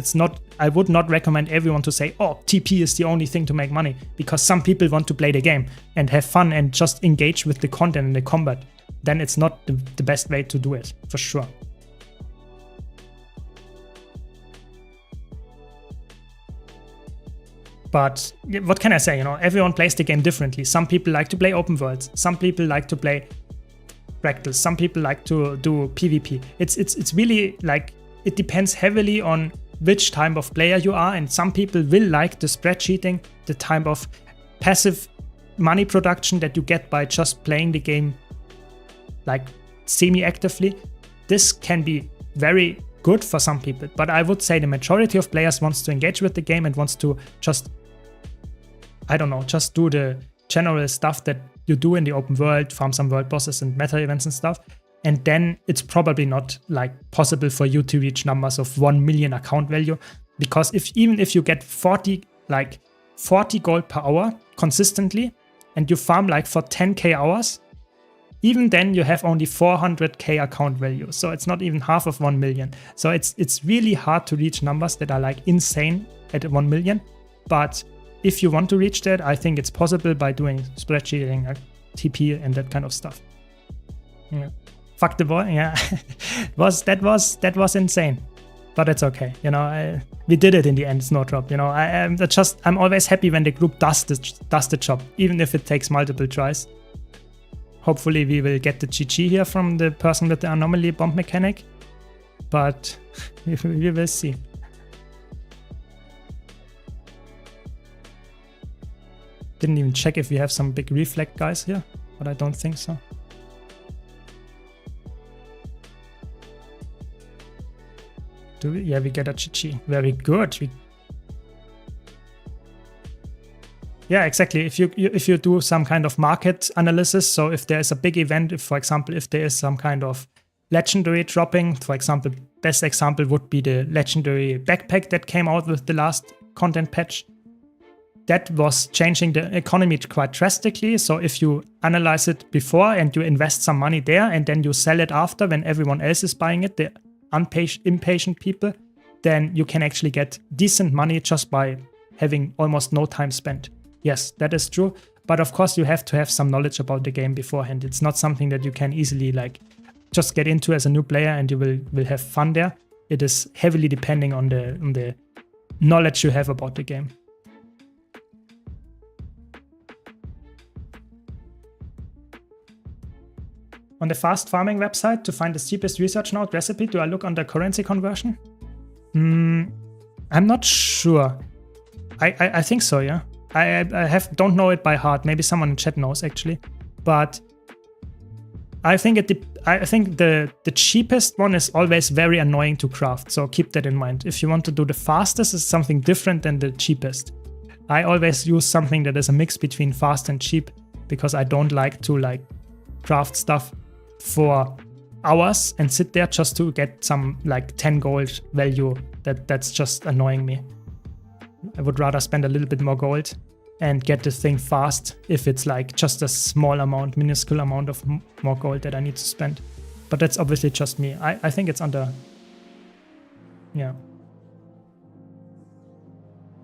I would not recommend everyone to say, oh, TP is the only thing to make money, because some people want to play the game and have fun and just engage with the content and the combat. Then it's not the best way to do it, for sure. But what can I say? You know, everyone plays the game differently. Some people like to play open worlds. Some people like to play fractals. Some people like to do PvP. It's really like, it depends heavily on which type of player you are, and some people will like the spreadsheeting, the type of passive money production that you get by just playing the game like semi-actively. This can be very good for some people, but I would say the majority of players wants to engage with the game and wants to just, I don't know, just do the general stuff that you do in the open world, farm some world bosses and meta events and stuff. And then it's probably not like possible for you to reach numbers of 1 million account value, because even if you get 40 gold per hour consistently and you farm like for 10k hours, even then you have only 400k account value. So it's not even half of 1 million. So it's really hard to reach numbers that are like insane at 1 million. But if you want to reach that, I think it's possible by doing spreadsheeting, TP and that kind of stuff. Yeah. Fuck the boy, yeah. that was insane. But it's okay, you know, we did it in the end, Snowdrop. You know, I'm always happy when the group does the job, even if it takes multiple tries. Hopefully we will get the GG here from the person with the anomaly bomb mechanic, but we will see. Didn't even check if we have some big reflect guys here, but I don't think so. Do we? Yeah, we get a GG. Very good. Yeah, exactly. If you do some kind of market analysis, so if there is a big event, for example, if there is some kind of legendary dropping, for example, best example would be the legendary backpack that came out with the last content patch. That was changing the economy quite drastically. So if you analyze it before and you invest some money there and then you sell it after when everyone else is buying it, the impatient people, then you can actually get decent money just by having almost no time spent. Yes, that is true. But of course you have to have some knowledge about the game beforehand. It's not something that you can easily like just get into as a new player and you will have fun there. It is heavily depending on the knowledge you have about the game. On the fast farming website, to find the cheapest research node recipe, do I look under currency conversion? I'm not sure. I think so, yeah. I don't know it by heart. Maybe someone in chat knows actually, but I think the cheapest one is always very annoying to craft. So keep that in mind. If you want to do the fastest, it's something different than the cheapest. I always use something that is a mix between fast and cheap, because I don't like to craft stuff for hours and sit there just to get some 10 gold value. That's just annoying me. I would rather spend a little bit more gold and get the thing fast if it's like just a small amount, minuscule amount of more gold that I need to spend. But that's obviously just me. I think it's under... Yeah.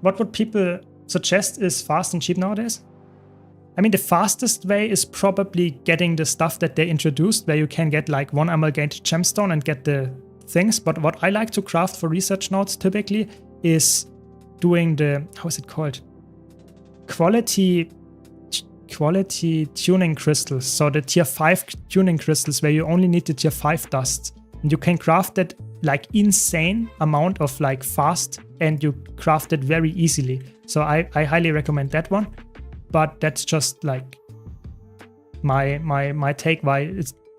What would people suggest is fast and cheap nowadays? I mean, the fastest way is probably getting the stuff that they introduced, where you can get like 1 amalgamated gemstone and get the things. But what I like to craft for research nodes typically is doing the... How is it called? Quality tuning crystals. So the tier 5 tuning crystals, where you only need the tier 5 dust. And you can craft that like insane amount of like fast, and you craft it very easily. So I highly recommend that one. But that's just like my take why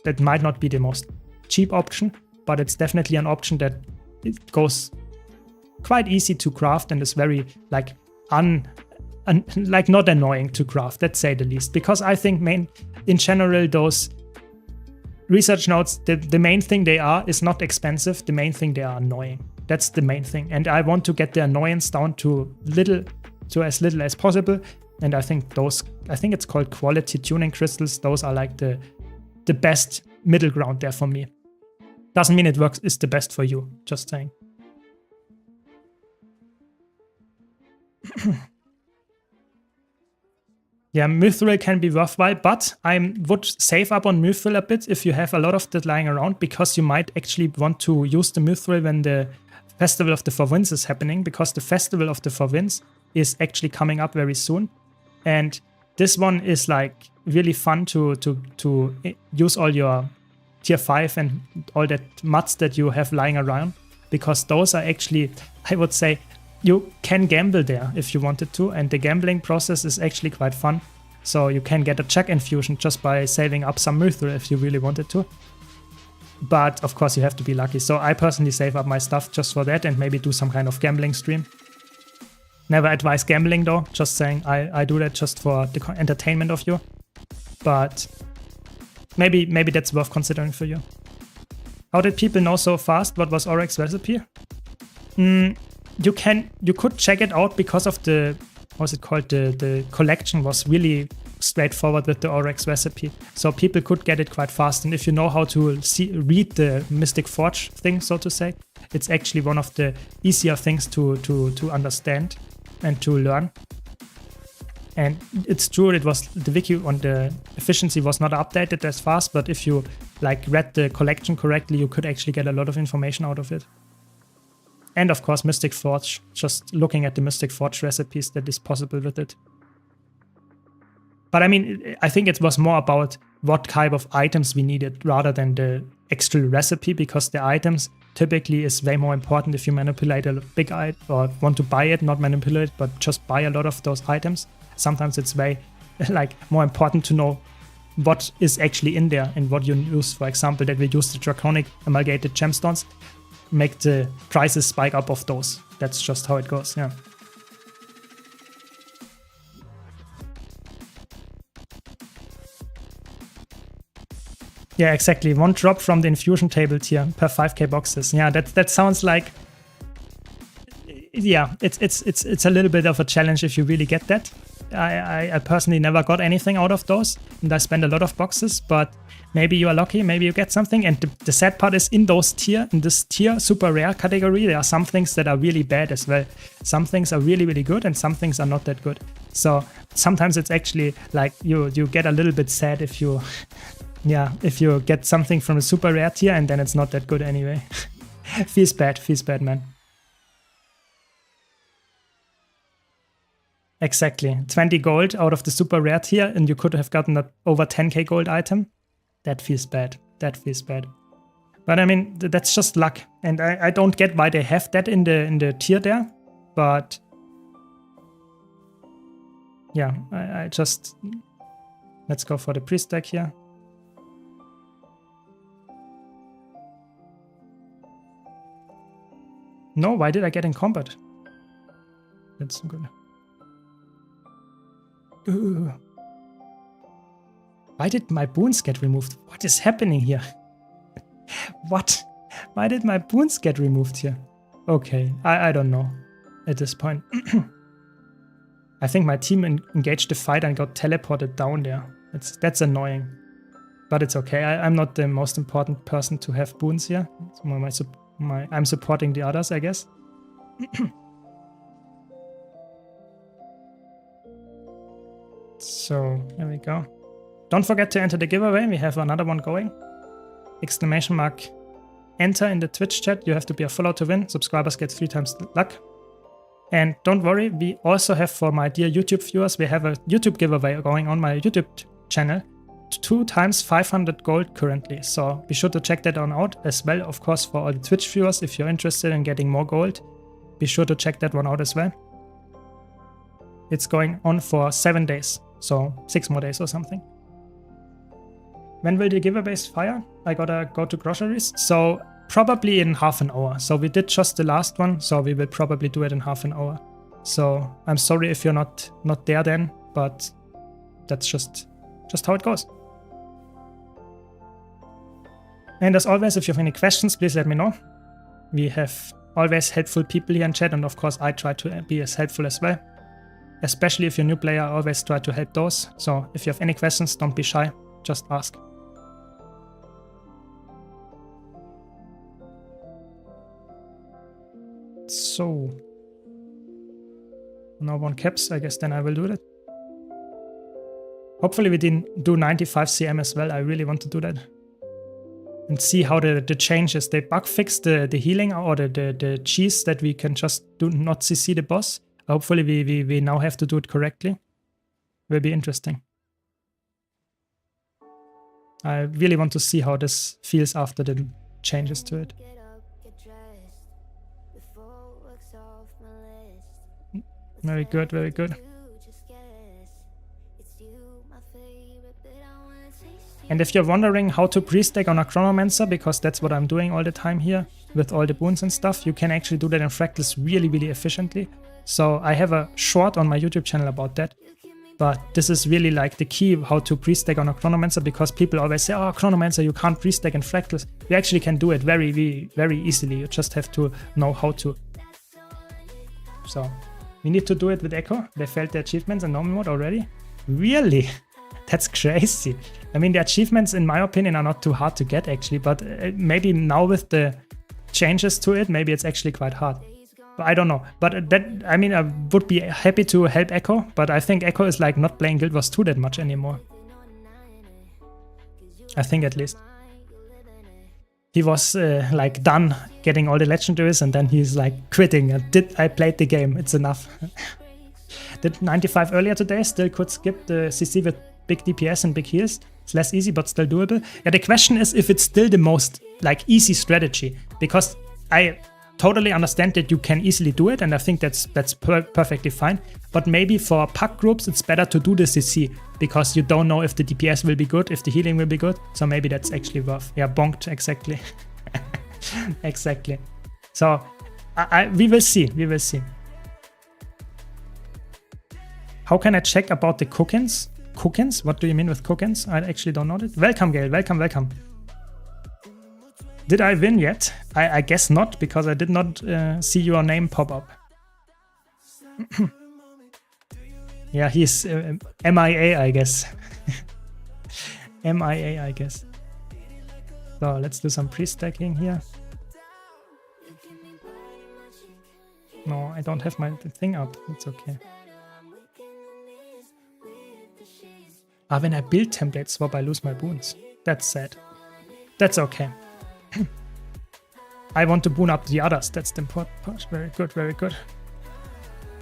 that might not be the most cheap option, but it's definitely an option that it goes quite easy to craft and is very like like not annoying to craft, let's say the least. Because I think in general those research nodes, the main thing they are is not expensive. The main thing they are annoying. That's the main thing. And I want to get the annoyance down to as little as possible. And I think it's called quality tuning crystals. Those are like the best middle ground there for me. Doesn't mean it's the best for you. Just saying. Yeah, mithril can be worthwhile, but I would save up on mithril a bit if you have a lot of that lying around, because you might actually want to use the mithril when the Festival of the Four Winds is happening, because the Festival of the Four Winds is actually coming up very soon. And this one is like really fun to use all your tier 5 and all that muds that you have lying around, because those are actually, I would say, you can gamble there if you wanted to, and the gambling process is actually quite fun. So you can get a check infusion just by saving up some mithril if you really wanted to. But of course you have to be lucky. So I personally save up my stuff just for that and maybe do some kind of gambling stream. Never advise gambling though, just saying I do that just for the entertainment of you. But maybe that's worth considering for you. How did people know so fast what was Oryx's recipe? You could check it out because of the, what's it called, the collection was really straightforward with the Oryx recipe. So people could get it quite fast. And if you know how to read the Mystic Forge thing, so to say, it's actually one of the easier things to understand and to learn. And it's true, it was the wiki on the efficiency was not updated as fast, but if you like read the collection correctly, you could actually get a lot of information out of it. And of course, Mystic Forge, just looking at the Mystic Forge recipes that is possible with it. But I mean, I think it was more about what type of items we needed rather than the actual recipe, because the items typically is way more important if you manipulate a big item or want to buy it, not manipulate, but just buy a lot of those items. Sometimes it's way like more important to know what is actually in there and what you use. For example, that we use the draconic amalgamated gemstones, make the prices spike up of those. That's just how it goes, yeah. Yeah, exactly. 1 drop from the infusion table tier per 5k boxes. Yeah, that sounds like, yeah, it's a little bit of a challenge if you really get that. I personally never got anything out of those, and I spend a lot of boxes, but maybe you are lucky, maybe you get something. And the sad part is in this tier super rare category, there are some things that are really bad as well. Some things are really, really good and some things are not that good. So sometimes it's actually like you get a little bit sad if you, yeah, if you get something from a super rare tier and then it's not that good anyway. Feels bad, man. Exactly. 20 gold out of the super rare tier and you could have gotten an over 10k gold item. That feels bad. That feels bad. But I mean, that's just luck. And I don't get why they have that in the tier there. But yeah, I just... Let's go for the priest deck here. No, why did I get in combat? That's good. Ooh. Why did my boons get removed? What is happening here? What? Why did my boons get removed here? Okay, I don't know at this point. I think my team engaged the fight and got teleported down there. That's annoying. But it's okay. I'm not the most important person to have boons here. So I'm supporting the others, I guess. So, here we go. Don't forget to enter the giveaway. We have another one going. Exclamation mark enter in the Twitch chat. You have to be a follower to win. Subscribers get 3 times luck. And don't worry, we also have, for my dear YouTube viewers, we have a YouTube giveaway going on my YouTube channel. 2 times 500 gold currently. So be sure to check that one out as well. Of course, for all the Twitch viewers, if you're interested in getting more gold, be sure to check that one out as well. It's going on for 7 days. So 6 more days or something. When will the giveaways fire? I gotta go to groceries. So probably in half an hour. So we did just the last one. So we will probably do it in half an hour. So I'm sorry if you're not there then, but that's just how it goes. And as always, if you have any questions, please let me know. We have always helpful people here in chat, and of course I try to be as helpful as well. Especially if you're a new player, I always try to help those. So if you have any questions, don't be shy, just ask. So, no one caps, I guess then I will do that. Hopefully we didn't do 95 CM as well. I really want to do that. And see how the changes, they bug fix the healing or the cheese that we can just do not CC the boss. Hopefully we now have to do it correctly. Will be interesting. I really want to see how this feels after the changes to it. Very good, very good. And if you're wondering how to pre-stack on a Chronomancer, because that's what I'm doing all the time here with all the boons and stuff, you can actually do that in Fractals really, really efficiently. So I have a short on my YouTube channel about that. But this is really like the key how to pre-stack on a Chronomancer, because people always say, oh, Chronomancer, you can't pre-stack in Fractals. You actually can do it very, very easily. You just have to know how to. So we need to do it with Echo. They failed the achievements in normal mode already. Really? That's crazy. I mean, the achievements, in my opinion, are not too hard to get, actually. But maybe now with the changes to it, maybe it's actually quite hard. But I don't know. But that, I mean, I would be happy to help Echo. But I think Echo is like not playing Guild Wars 2 that much anymore. I think at least. He was like done getting all the legendaries, and then he's like quitting. I played the game. It's enough. Did 95 earlier today. Still could skip the CC with big DPS and big heals. It's less easy, but still doable. Yeah, the question is if it's still the most like easy strategy, because I totally understand that you can easily do it, and I think that's perfectly fine. But maybe for pack groups, it's better to do the CC, because you don't know if the DPS will be good, if the healing will be good. So maybe that's actually worth. Yeah, bonked, exactly. Exactly. So we will see. We will see. How can I check about the cookins? Cookins? What do you mean with cookins? I actually don't know that. Welcome, Gail. Welcome, welcome. Did I win yet? I guess not, because I did not see your name pop up. Yeah, he's MIA, I guess. MIA, I guess. So let's do some pre-stacking here. No, I don't have my thing up. It's okay. When I build template swap, I lose my boons. That's sad. That's okay. I want to boon up the others. That's the important part. Very good, very good.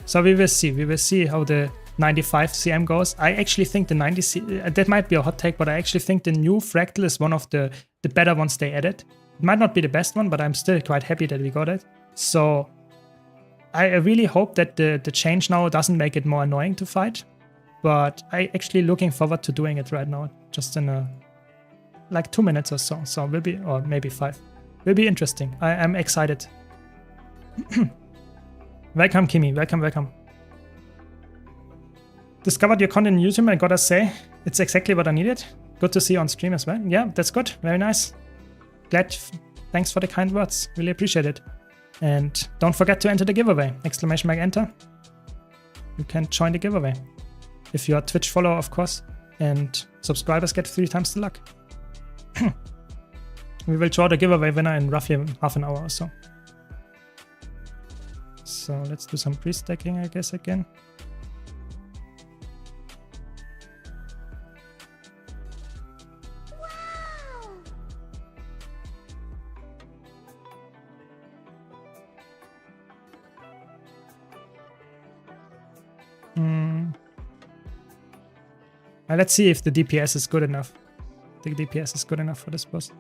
So we will see. We will see how the 95 CM goes. I actually think the 90 CM, that might be a hot take, but I actually think the new Fractal is one of the better ones they added. It might not be the best one, but I'm still quite happy that we got it. So I really hope that the change now doesn't make it more annoying to fight. But I actually looking forward to doing it right now, just in like 2 minutes or so. So will be, or maybe 5. Will be interesting. I'm excited. Welcome, Kimi. Welcome, welcome. Discovered your content on YouTube, I gotta say, it's exactly what I needed. Good to see you on stream as well. Yeah, that's good. Very nice. Glad. Thanks for the kind words. Really appreciate it. And don't forget to enter the giveaway. Exclamation mark enter. you can join the giveaway. If you are a Twitch follower, of course, and subscribers get 3 times the luck. We will draw the giveaway winner in roughly half an hour or so. So let's do some pre-stacking, I guess, again. Let's see if the DPS is good enough. The DPS is good enough for this boss.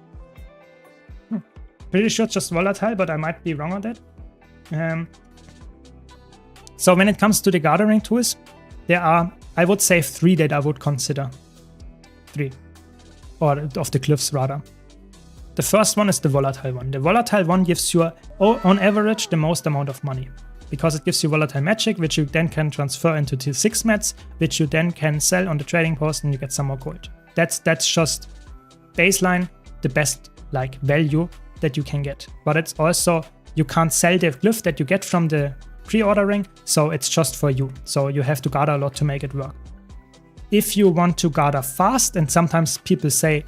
Pretty sure it's just volatile, but I might be wrong on that. So when it comes to the gathering tools, there are, I would say, 3 that I would consider. 3. Or of the glyphs, rather. The first one is the volatile one. The volatile one gives you, on average, the most amount of money. Because it gives you volatile magic, which you then can transfer into tier 6 mats, which you then can sell on the trading post and you get some more gold. That's just baseline, the best like value that you can get. But it's also, you can't sell the glyph that you get from the pre-ordering, so it's just for you. So you have to gather a lot to make it work. If you want to gather fast, and sometimes people say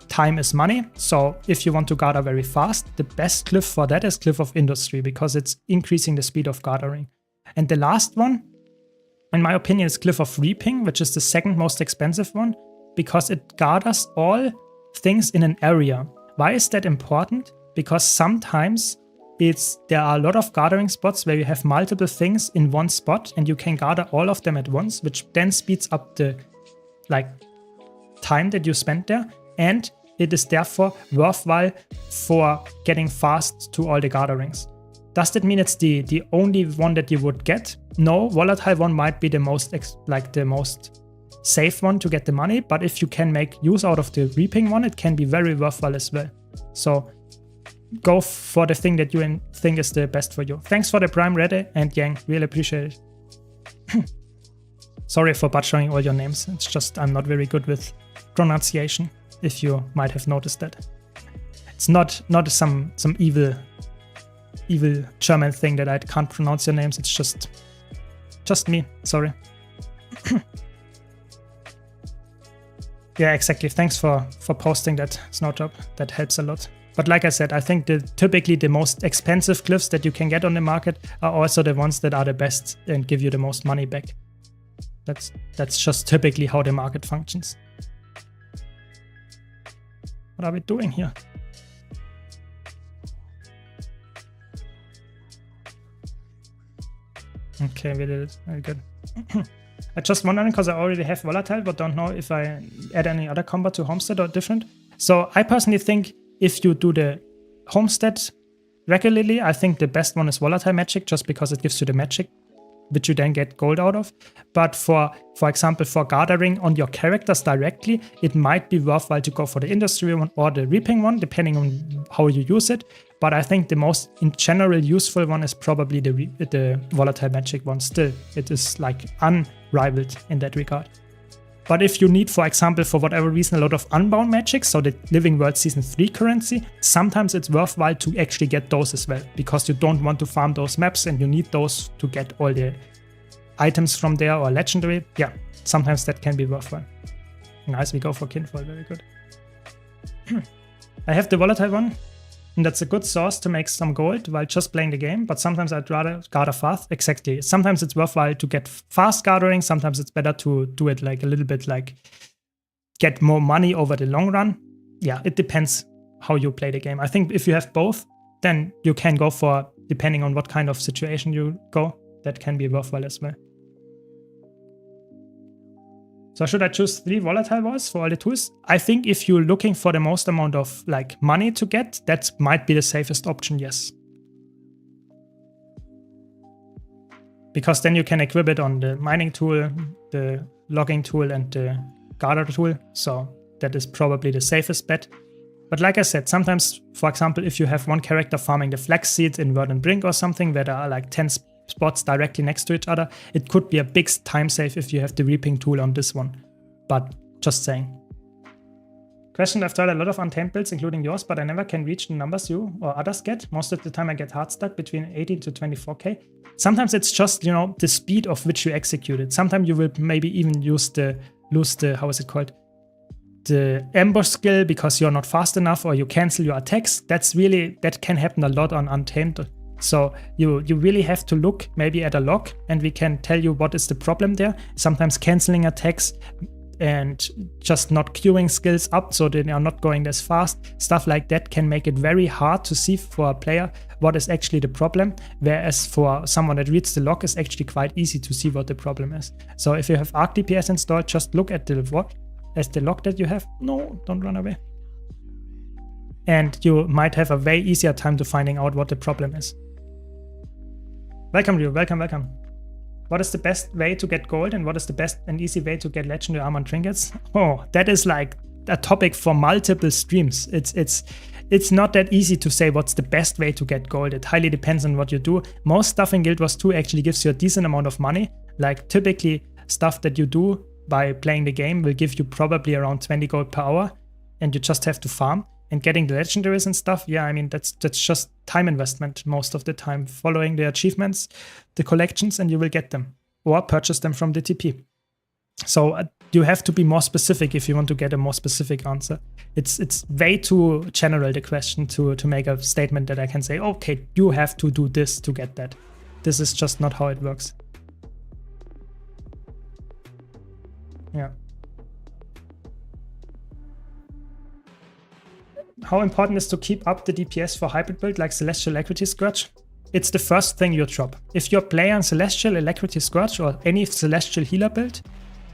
time is money, so if you want to gather very fast, the best glyph for that is Glyph of Industry, because it's increasing the speed of gathering. And the last one, in my opinion, is Glyph of Reaping, which is the second most expensive one, because it gathers all things in an area. Why is that important? Because sometimes there are a lot of gathering spots where you have multiple things in one spot and you can gather all of them at once, which then speeds up the time that you spend there. And it is therefore worthwhile for getting fast to all the gatherings. Does that mean it's the only one that you would get? No, volatile one might be the most the most safe one to get the money, but if you can make use out of the reaping one, it can be very worthwhile as well. So go for the thing that you think is the best for you. Thanks for the Prime Reddit and Yang, really appreciate it. Sorry for butchering all your names, it's just I'm not very good with pronunciation. If you might have noticed that. It's not some evil German thing that I can't pronounce your names, it's just me, sorry. Yeah, exactly, thanks for posting that, Snowdrop, that helps a lot. But like I said, I think typically the most expensive glyphs that you can get on the market are also the ones that are the best and give you the most money back. That's just typically how the market functions. What are we doing here? Okay, we did it. Very good. I just wondering because I already have volatile, but don't know if I add any other combo to Homestead or different. So I personally think if you do the Homestead regularly, I think the best one is volatile magic, just because it gives you the magic, which you then get gold out of. But for example, for gathering on your characters directly, it might be worthwhile to go for the industry one or the reaping one, depending on how you use it. But I think the most, in general, useful one is probably the volatile magic one still. It is like unrivaled in that regard. But if you need, for example, for whatever reason, a lot of unbound magic, so the Living World Season 3 currency, sometimes it's worthwhile to actually get those as well, because you don't want to farm those maps and you need those to get all the items from there or legendary. Yeah, sometimes that can be worthwhile. Nice, we go for Kinfoil, very good. I have the volatile one, and that's a good source to make some gold while just playing the game, but sometimes I'd rather gather fast. Exactly. Sometimes it's worthwhile to get fast gathering, sometimes it's better to do it like a little bit like get more money over the long run. Yeah, it depends how you play the game. I think if you have both, then you can go for, depending on what kind of situation you go, that can be worthwhile as well. So should I choose 3 volatile walls for all the tools? I think if you're looking for the most amount of like money to get, that might be the safest option, yes. Because then you can equip it on the mining tool, the logging tool, and the gather tool. So that is probably the safest bet. But like I said, sometimes, for example, if you have one character farming the flax seeds in Verdant Brink or something, where there are like 10 spots directly next to each other, it could be a big time save if you have the reaping tool on this one. But just saying. Question: I've tried a lot of untamed builds, including yours, but I never can reach the numbers you or others get. Most of the time I get hard stuck between 18 to 24k. Sometimes it's just, you know, the speed of which you execute it. Sometimes you will maybe even lose the, how is it called? The ambush skill because you're not fast enough, or you cancel your attacks. That can happen a lot on untamed. So you really have to look maybe at a log, and we can tell you what is the problem there. Sometimes canceling attacks and just not queuing skills up so they are not going as fast. Stuff like that can make it very hard to see for a player what is actually the problem, whereas for someone that reads the log, it's actually quite easy to see what the problem is. So if you have Arc DPS installed, just look at the log that you have. No, don't run away. And you might have a way easier time to finding out what the problem is. Welcome, Ryu. Welcome, welcome. What is the best way to get gold, and what is the best and easy way to get legendary armor and trinkets? Oh, that is like a topic for multiple streams. It's not that easy to say what's the best way to get gold. It highly depends on what you do. Most stuff in Guild Wars 2 actually gives you a decent amount of money. Like typically stuff that you do by playing the game will give you probably around 20 gold per hour, and you just have to farm. And getting the legendaries and stuff, yeah, I mean, that's just time investment most of the time, following the achievements, the collections, and you will get them. Or purchase them from the TP. So you have to be more specific if you want to get a more specific answer. It's way too general, the question, to make a statement that I can say, okay, you have to do this to get that. This is just not how it works. Yeah. How important is to keep up the DPS for hybrid build like Celestial Alacrity Scourge? It's the first thing you drop. If you're playing Celestial Alacrity Scourge or any Celestial healer build,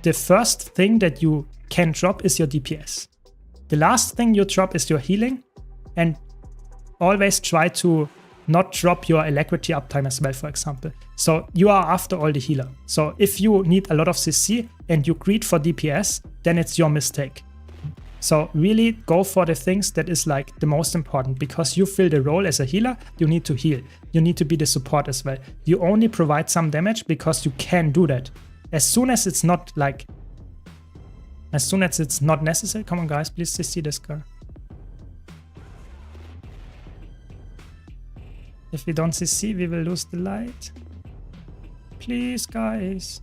the first thing that you can drop is your DPS. The last thing you drop is your healing, and always try to not drop your Alacrity uptime as well, for example. So you are after all the healer. So if you need a lot of CC and you greed for DPS, then it's your mistake. So really go for the things that is like the most important, because you fill the role as a healer, you need to heal. You need to be the support as well. You only provide some damage because you can do that. As soon as it's not necessary, come on guys, please see this guy. If we don't CC, we will lose the light. Please guys.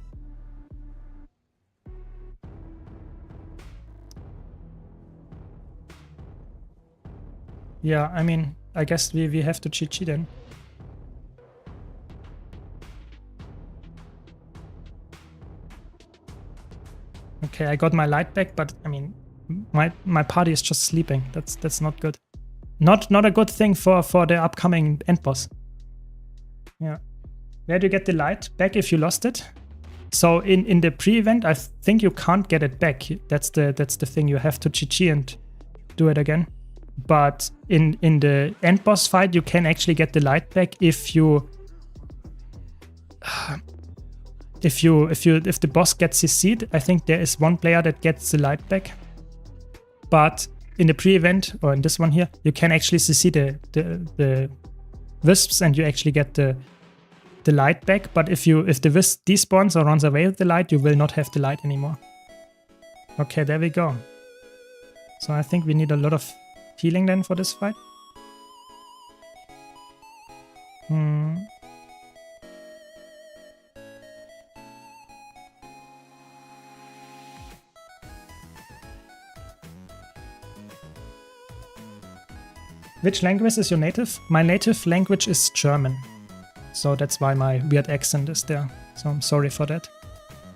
Yeah, I mean, I guess we have to GG then. Okay, I got my light back, but I mean, my party is just sleeping. That's not good. Not a good thing for the upcoming end boss. Yeah. Where do you get the light back if you lost it? So in the pre-event, I think you can't get it back. That's the thing. You have to GG and do it again. But in the end boss fight, you can actually get the light back if the boss gets CC'd. I think there is one player that gets the light back. But in the pre-event, or in this one here, you can actually CC the wisps, and you actually get the light back. But if the wisp despawns or runs away with the light, you will not have the light anymore. Okay, there we go. So I think we need a lot of healing then for this fight. Which language is your native? My native language is German. So that's why my weird accent is there. So I'm sorry for that.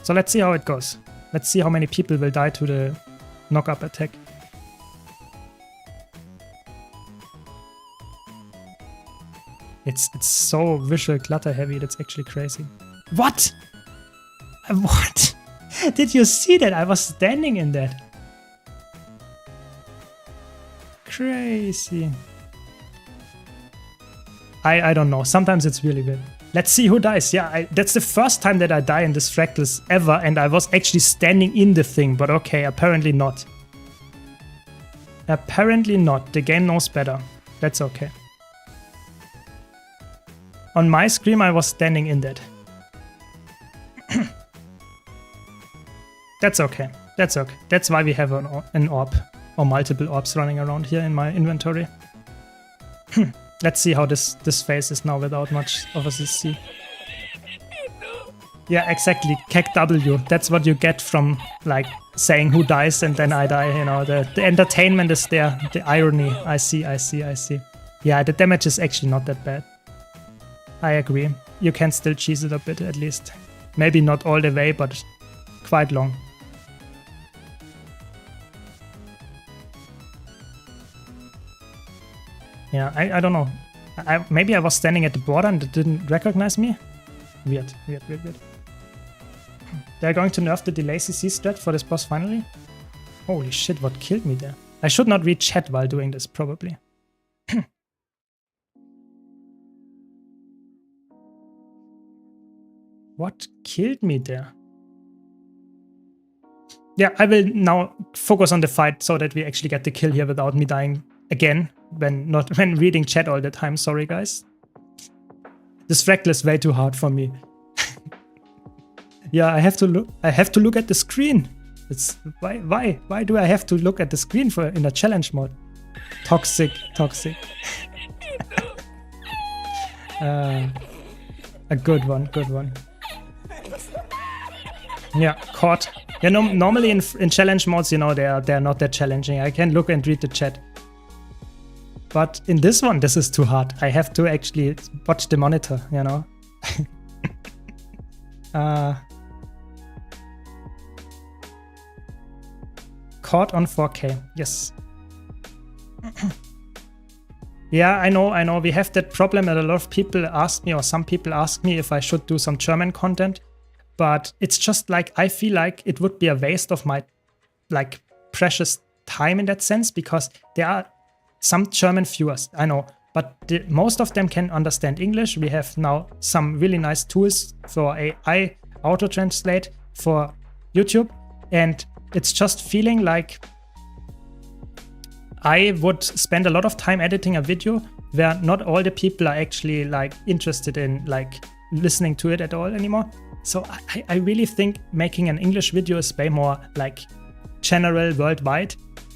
So let's see how it goes. Let's see how many people will die to the knock-up attack. It's so visual clutter heavy, that's actually crazy. What? What? Did you see that? I was standing in that. Crazy. I don't know. Sometimes it's really weird. Let's see who dies. Yeah, that's the first time that I die in this fractals ever, and I was actually standing in the thing, but okay, apparently not. Apparently not. The game knows better. That's okay. On my screen, I was standing in that. That's okay. That's okay. That's why we have an orb. or multiple orbs running around here in my inventory. Let's see how this phase is now without much of a CC. Yeah, exactly. Kek W. That's what you get from like saying who dies and then I die. You know, the entertainment is there. The irony. I see. Yeah, the damage is actually not that bad. I agree. You can still cheese it a bit at least. Maybe not all the way, but quite long. Yeah, I don't know. Maybe I was standing at the border and it didn't recognize me. Weird. They're going to nerf the delay CC strat for this boss finally? Holy shit, what killed me there? I should not read chat while doing this, probably. What killed me there? Yeah, I will now focus on the fight so that we actually get the kill here without me dying again when reading chat all the time. Sorry, guys. This fractal is way too hard for me. Yeah, I have to look at the screen. It's why do I have to look at the screen in a challenge mode? Toxic. A good one. Yeah, caught. Yeah, normally in challenge modes, you know, they're not that challenging. I can look and read the chat. But in this one, this is too hard. I have to actually watch the monitor, you know. Caught on 4K, yes. Yeah, I know. We have that problem that a lot of people ask me, or some people ask me if I should do some German content. But it's just like, I feel like it would be a waste of my like precious time in that sense, because there are some German viewers, I know, but most of them can understand English. We have now some really nice tools for AI auto-translate for YouTube, and it's just feeling like I would spend a lot of time editing a video where not all the people are actually like interested in like listening to it at all anymore. So I really think making an English video is way more like general worldwide,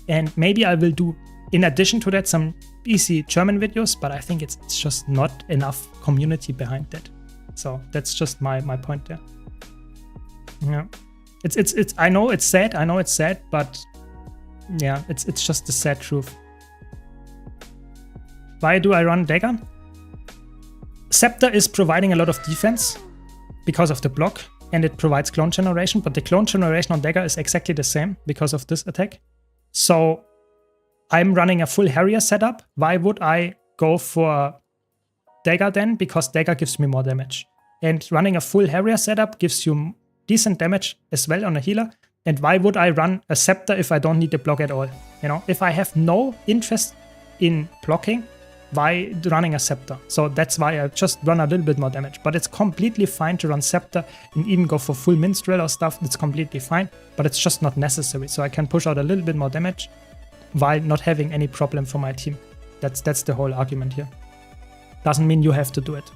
and maybe I will do in addition to that some easy German videos, but I think it's just not enough community behind that. So that's just my point there. Yeah. It's I know it's sad, but yeah, it's just the sad truth. Why do I run Dagger? Scepter is providing a lot of defense because of the block, and it provides clone generation, but the clone generation on Dagger is exactly the same because of this attack. So I'm running a full Harrier setup. Why would I go for Dagger then? Because Dagger gives me more damage. And running a full Harrier setup gives you decent damage as well on a healer. And why would I run a Scepter if I don't need the block at all? You know, if I have no interest in blocking, why running a Scepter? So that's why I just run a little bit more damage. But it's completely fine to run Scepter and even go for full Minstrel or stuff. It's completely fine, but it's just not necessary. So I can push out a little bit more damage while not having any problem for my team. That's the whole argument here. Doesn't mean you have to do it.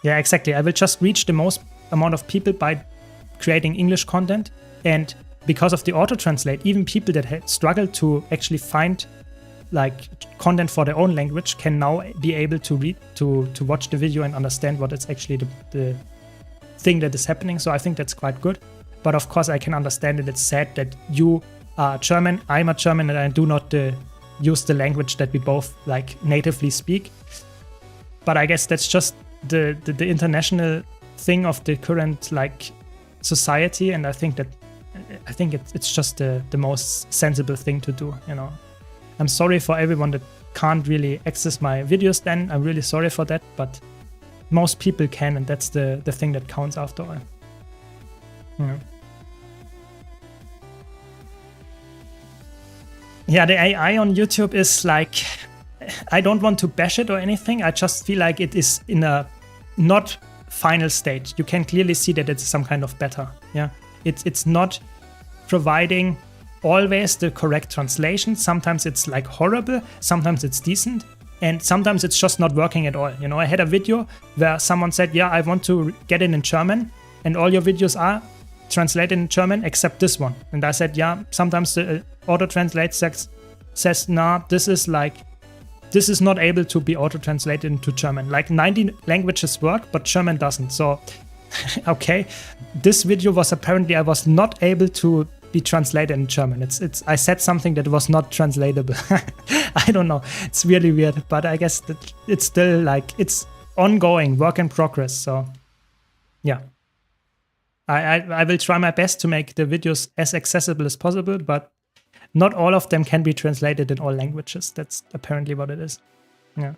Yeah, exactly. I will just reach the most amount of people by creating English content, and because of the auto-translate, even people that struggle to actually find like content for their own language can now be able to read, to watch the video and understand what is actually the thing that is happening. So I think that's quite good. But of course I can understand that it's sad that you are German, I'm a German, and I do not use the language that we both like natively speak. But I guess that's just the international thing of the current like society, and I think it's just the most sensible thing to do, you know. I'm sorry for everyone that can't really access my videos then. I'm really sorry for that, but most people can, and that's the thing that counts after all. Yeah, the AI on YouTube is like, I don't want to bash it or anything. I just feel like it is in a not final state. You can clearly see that it's some kind of beta. Yeah, it's not providing always the correct translation. Sometimes it's like horrible, sometimes it's decent, and sometimes it's just not working at all. You know, I had a video where someone said, yeah, I want to get it in German, and all your videos are translated in German except this one. And I said, yeah, sometimes the auto-translate says, nah, this is not able to be auto-translated into German. Like 90 languages work, but German doesn't. So, okay, this video was apparently I was not able to be translated in German. I said something that was not translatable. I don't know. It's really weird, but I guess that it's still like, it's ongoing, work in progress. So, yeah. I will try my best to make the videos as accessible as possible, but not all of them can be translated in all languages. That's apparently what it is. Yeah.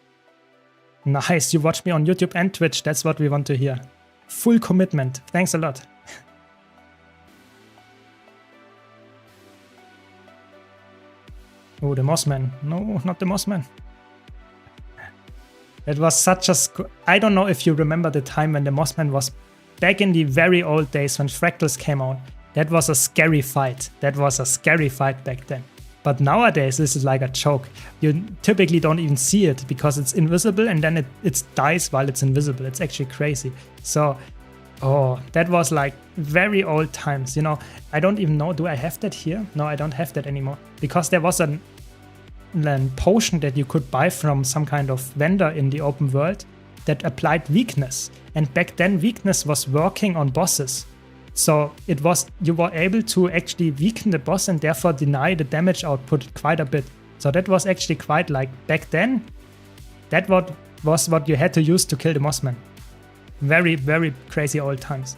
Nice, you watch me on YouTube and Twitch. That's what we want to hear. Full commitment. Thanks a lot. Oh, the Mossman. No, not the Mossman. It was such a... I don't know if you remember the time when the Mossman was back in the very old days when Fractals came out. That was a scary fight. That was a scary fight back then. But nowadays, this is like a joke. You typically don't even see it because it's invisible and then it dies while it's invisible. It's actually crazy. So, oh, that was like very old times. You know, I don't even know. Do I have that here? No, I don't have that anymore. Because there was a potion that you could buy from some kind of vendor in the open world that applied weakness. And back then, weakness was working on bosses. So it was, you were able to actually weaken the boss and therefore deny the damage output quite a bit. So that was actually quite like, back then, that was what you had to use to kill the Mossman. Very, very crazy old times.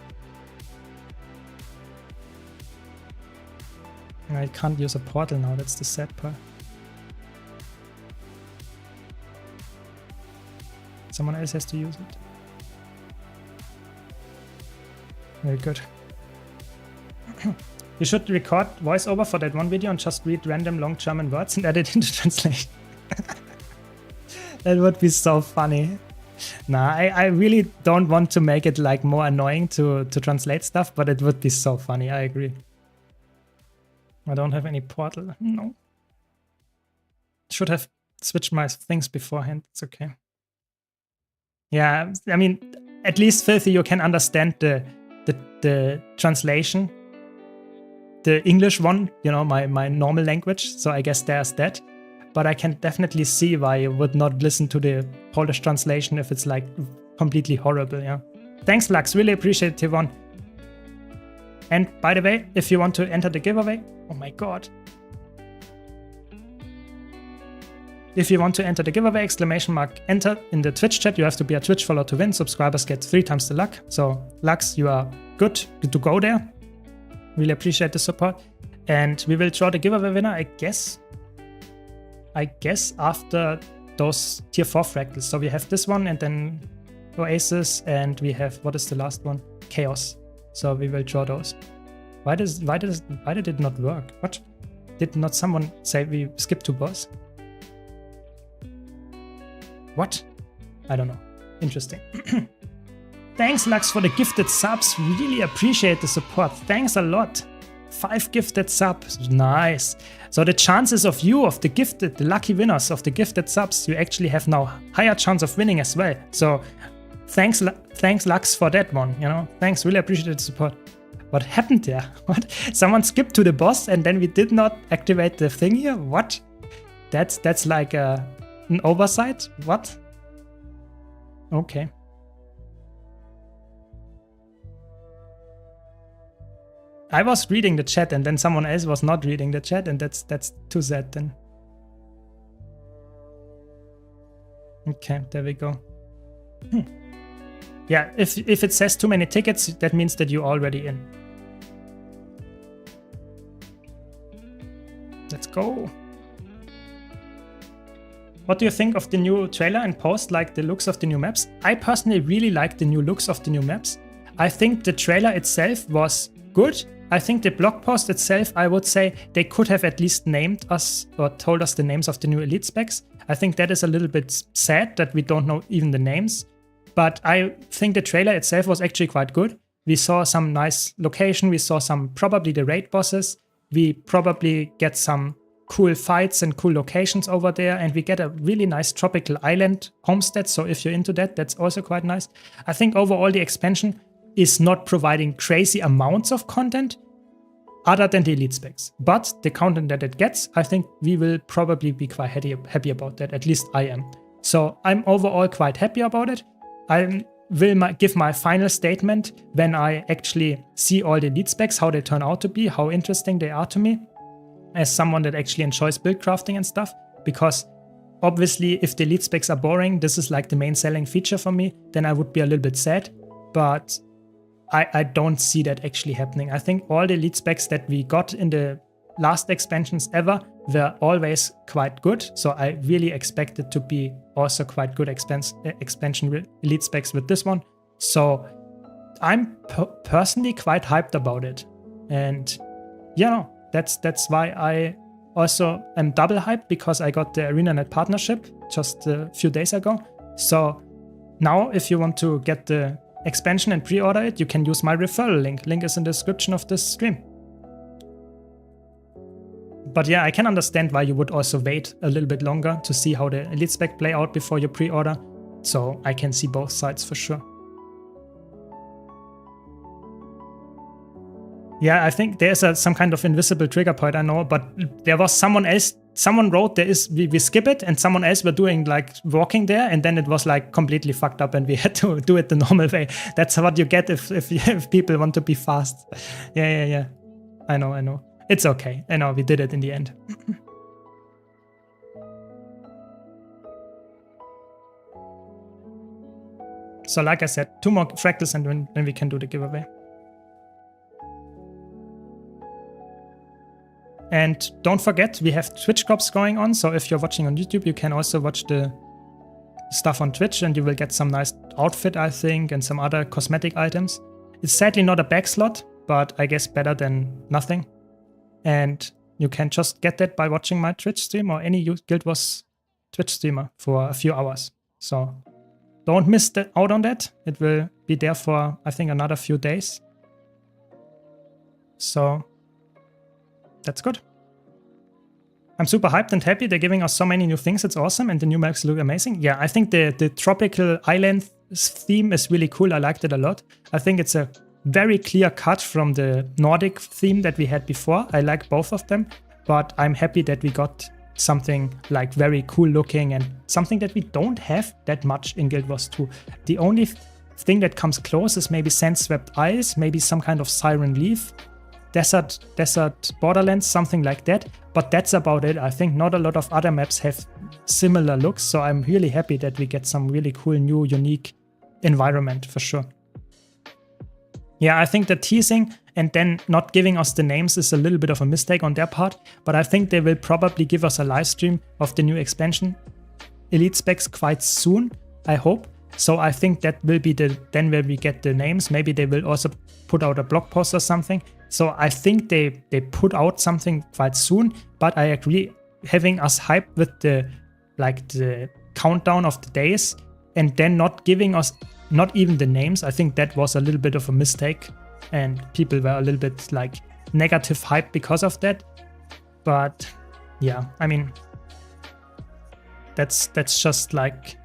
I can't use a portal now, that's the sad part. Someone else has to use it. Very good. You should record voiceover for that one video and just read random long German words and edit into translation. That would be so funny. Nah, I really don't want to make it like more annoying to translate stuff, but it would be so funny, I agree. I don't have any portal, no. Should have switched my things beforehand, it's okay. Yeah, I mean, at least Filthy, you can understand the translation. The English one, you know, my normal language, so I guess there's that. But I can definitely see why you would not listen to the Polish translation if it's like completely horrible, yeah. Thanks, Lux, really appreciate it, Tivon. And by the way, if you want to enter the giveaway, oh my god. If you want to enter the giveaway, exclamation mark enter in the Twitch chat, you have to be a Twitch follower to win. Subscribers get 3 times the luck. So, Lux, you are good to go there. Really appreciate the support. And we will draw the giveaway winner, I guess after those tier 4 fractals. So we have this one and then Oasis, and we have, what is the last one? Chaos. So we will draw those. Why did it not work? What? Did not someone say we skip to boss? What? I don't know. Interesting. Thanks, Lux, for the gifted subs. Really appreciate the support. Thanks a lot. 5 gifted subs. Nice. So the chances of you, the lucky winners of the gifted subs, you actually have now higher chance of winning as well. So thanks Lux, for that one. You know, thanks. Really appreciate the support. What happened there? What? Someone skipped to the boss and then we did not activate the thing here? What? That's like an oversight? What? Okay. I was reading the chat and then someone else was not reading the chat, and that's too sad then. Okay, there we go. Yeah, if it says too many tickets, that means that you're already in. Let's go. What do you think of the new trailer and post, like the looks of the new maps? I personally really like the new looks of the new maps. I think the trailer itself was good. I think the blog post itself, I would say they could have at least named us or told us the names of the new elite specs. I think that is a little bit sad that we don't know even the names. But I think the trailer itself was actually quite good. We saw some nice location. We saw probably the raid bosses. We probably get some cool fights and cool locations over there. And we get a really nice tropical island homestead. So if you're into that, that's also quite nice. I think overall the expansion is not providing crazy amounts of content other than the elite specs. But the content that it gets, I think we will probably be quite happy about that. At least I am. So I'm overall quite happy about it. I will give my final statement when I actually see all the elite specs, how they turn out to be, how interesting they are to me, as someone that actually enjoys build crafting and stuff. Because obviously, if the elite specs are boring, this is like the main selling feature for me, then I would be a little bit sad. But I don't see that actually happening. I think all the elite specs that we got in the last expansions ever were always quite good. So I really expect it to be also quite good expansion elite specs with this one. So I'm personally quite hyped about it. And you know, that's why I also am double hyped, because I got the ArenaNet partnership just a few days ago. So now if you want to get the expansion and pre-order it, you can use my referral link. Link is in the description of this stream. But yeah, I can understand why you would also wait a little bit longer to see how the elite spec play out before you pre-order. So I can see both sides for sure. Yeah, I think there's some kind of invisible trigger point, I know, but there was someone wrote we skip it, and someone else were doing like walking there, and then it was like completely fucked up and we had to do it the normal way. That's what you get if people want to be fast. Yeah. I know. It's okay. I know, we did it in the end. So like I said, 2 more fractals and then we can do the giveaway. And don't forget, we have Twitch drops going on. So if you're watching on YouTube, you can also watch the stuff on Twitch and you will get some nice outfit, I think, and some other cosmetic items. It's sadly not a back slot, but I guess better than nothing. And you can just get that by watching my Twitch stream or any Guild Wars Twitch streamer for a few hours. So don't miss out on that. It will be there for, I think, another few days. So that's good. I'm super hyped and happy. They're giving us so many new things. It's awesome. And the new maps look amazing. Yeah, I think the tropical island theme is really cool. I liked it a lot. I think it's a very clear cut from the Nordic theme that we had before. I like both of them, but I'm happy that we got something like very cool looking and something that we don't have that much in Guild Wars 2. The only thing that comes close is maybe Sand-Swept Isles, maybe some kind of Siren Leaf, Desert Borderlands, something like that. But that's about it. I think not a lot of other maps have similar looks, so I'm really happy that we get some really cool, new, unique environment for sure. Yeah, I think the teasing and then not giving us the names is a little bit of a mistake on their part, but I think they will probably give us a live stream of the new expansion elite specs quite soon, I hope. So I think that will be then where we get the names. Maybe they will also put out a blog post or something. So I think they put out something quite soon, but I agree, having us hyped with the countdown of the days and then not giving us not even the names, I think that was a little bit of a mistake and people were a little bit like negative hype because of that. But yeah, I mean, that's just like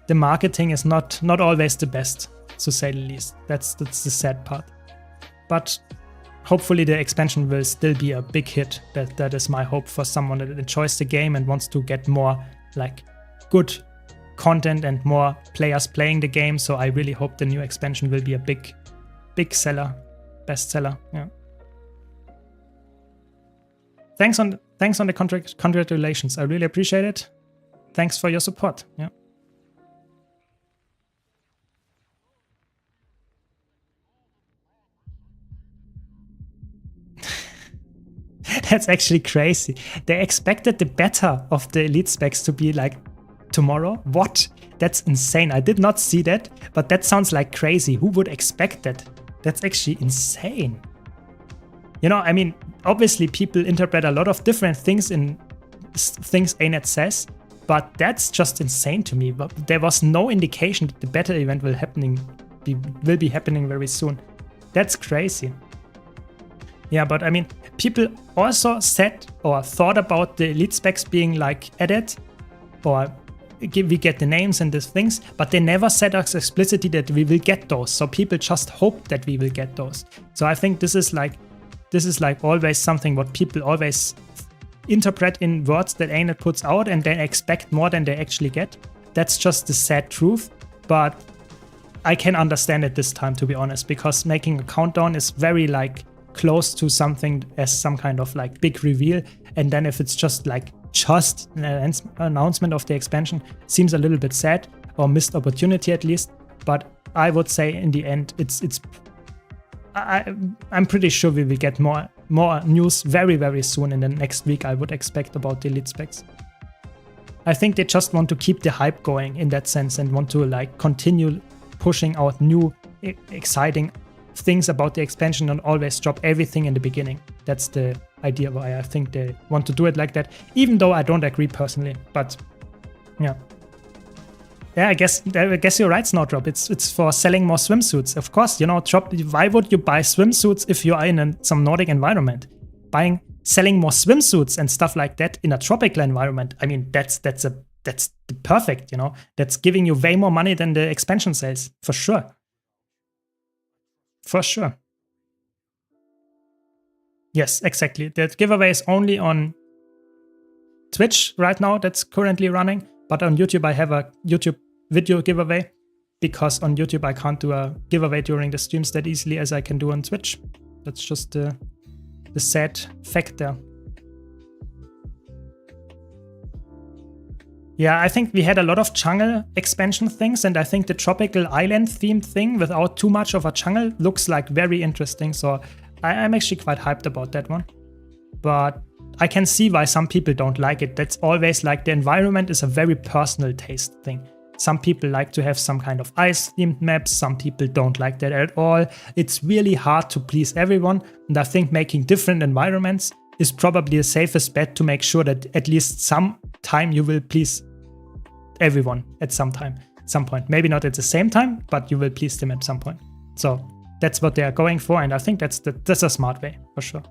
the marketing is not always the best, to say the least. That's the sad part. But hopefully the expansion will still be a big hit. That is my hope for someone that enjoys the game and wants to get more like good content and more players playing the game. So I really hope the new expansion will be a big seller, best seller. Yeah. Thanks on the congratulations. I really appreciate it. Thanks for your support. Yeah. That's actually crazy. They expected the beta of the elite specs to be like tomorrow. What? That's insane. I did not see that, but that sounds like crazy. Who would expect that? That's actually insane. You know, I mean, obviously people interpret a lot of different things in things ANET says, but that's just insane to me. But there was no indication that the beta event will be happening very soon. That's crazy. Yeah, but I mean, people also said or thought about the elite specs being like added or we get the names and these things, but they never said us explicitly that we will get those. So people just hope that we will get those. So I think this is like always something what people always interpret in words that ANET puts out and then expect more than they actually get. That's just the sad truth, but I can understand it this time, to be honest, because making a countdown is very like close to something as some kind of like big reveal, and then if it's just an announcement of the expansion, seems a little bit sad, or missed opportunity at least. But I would say in the end, I'm pretty sure we will get more news very, very soon in the next week. I would expect about the elite specs. I think they just want to keep the hype going in that sense and want to like continue pushing out new exciting things about the expansion and always drop everything in the beginning. That's the idea why I think they want to do it like that, even though I don't agree personally. But yeah, I guess you're right, Snowdrop. It's for selling more swimsuits. Of course, why would you buy swimsuits if you are in some Nordic environment? Selling more swimsuits and stuff like that in a tropical environment. I mean, that's the perfect, that's giving you way more money than the expansion sales, for sure. For sure. Yes, exactly. That giveaway is only on Twitch right now, that's currently running, but on YouTube I have a YouTube video giveaway, because on YouTube I can't do a giveaway during the streams that easily as I can do on Twitch. That's just the sad fact there. Yeah, I think we had a lot of jungle expansion things, and I think the tropical island themed thing without too much of a jungle looks like very interesting. So I'm actually quite hyped about that one. But I can see why some people don't like it. That's always like the environment is a very personal taste thing. Some people like to have some kind of ice themed maps. Some people don't like that at all. It's really hard to please everyone. And I think making different environments is probably the safest bet to make sure that at least some time you will please everyone at some point. Maybe not at the same time, but you will please them at some point. So that's what they are going for, and I think that's a smart way for sure.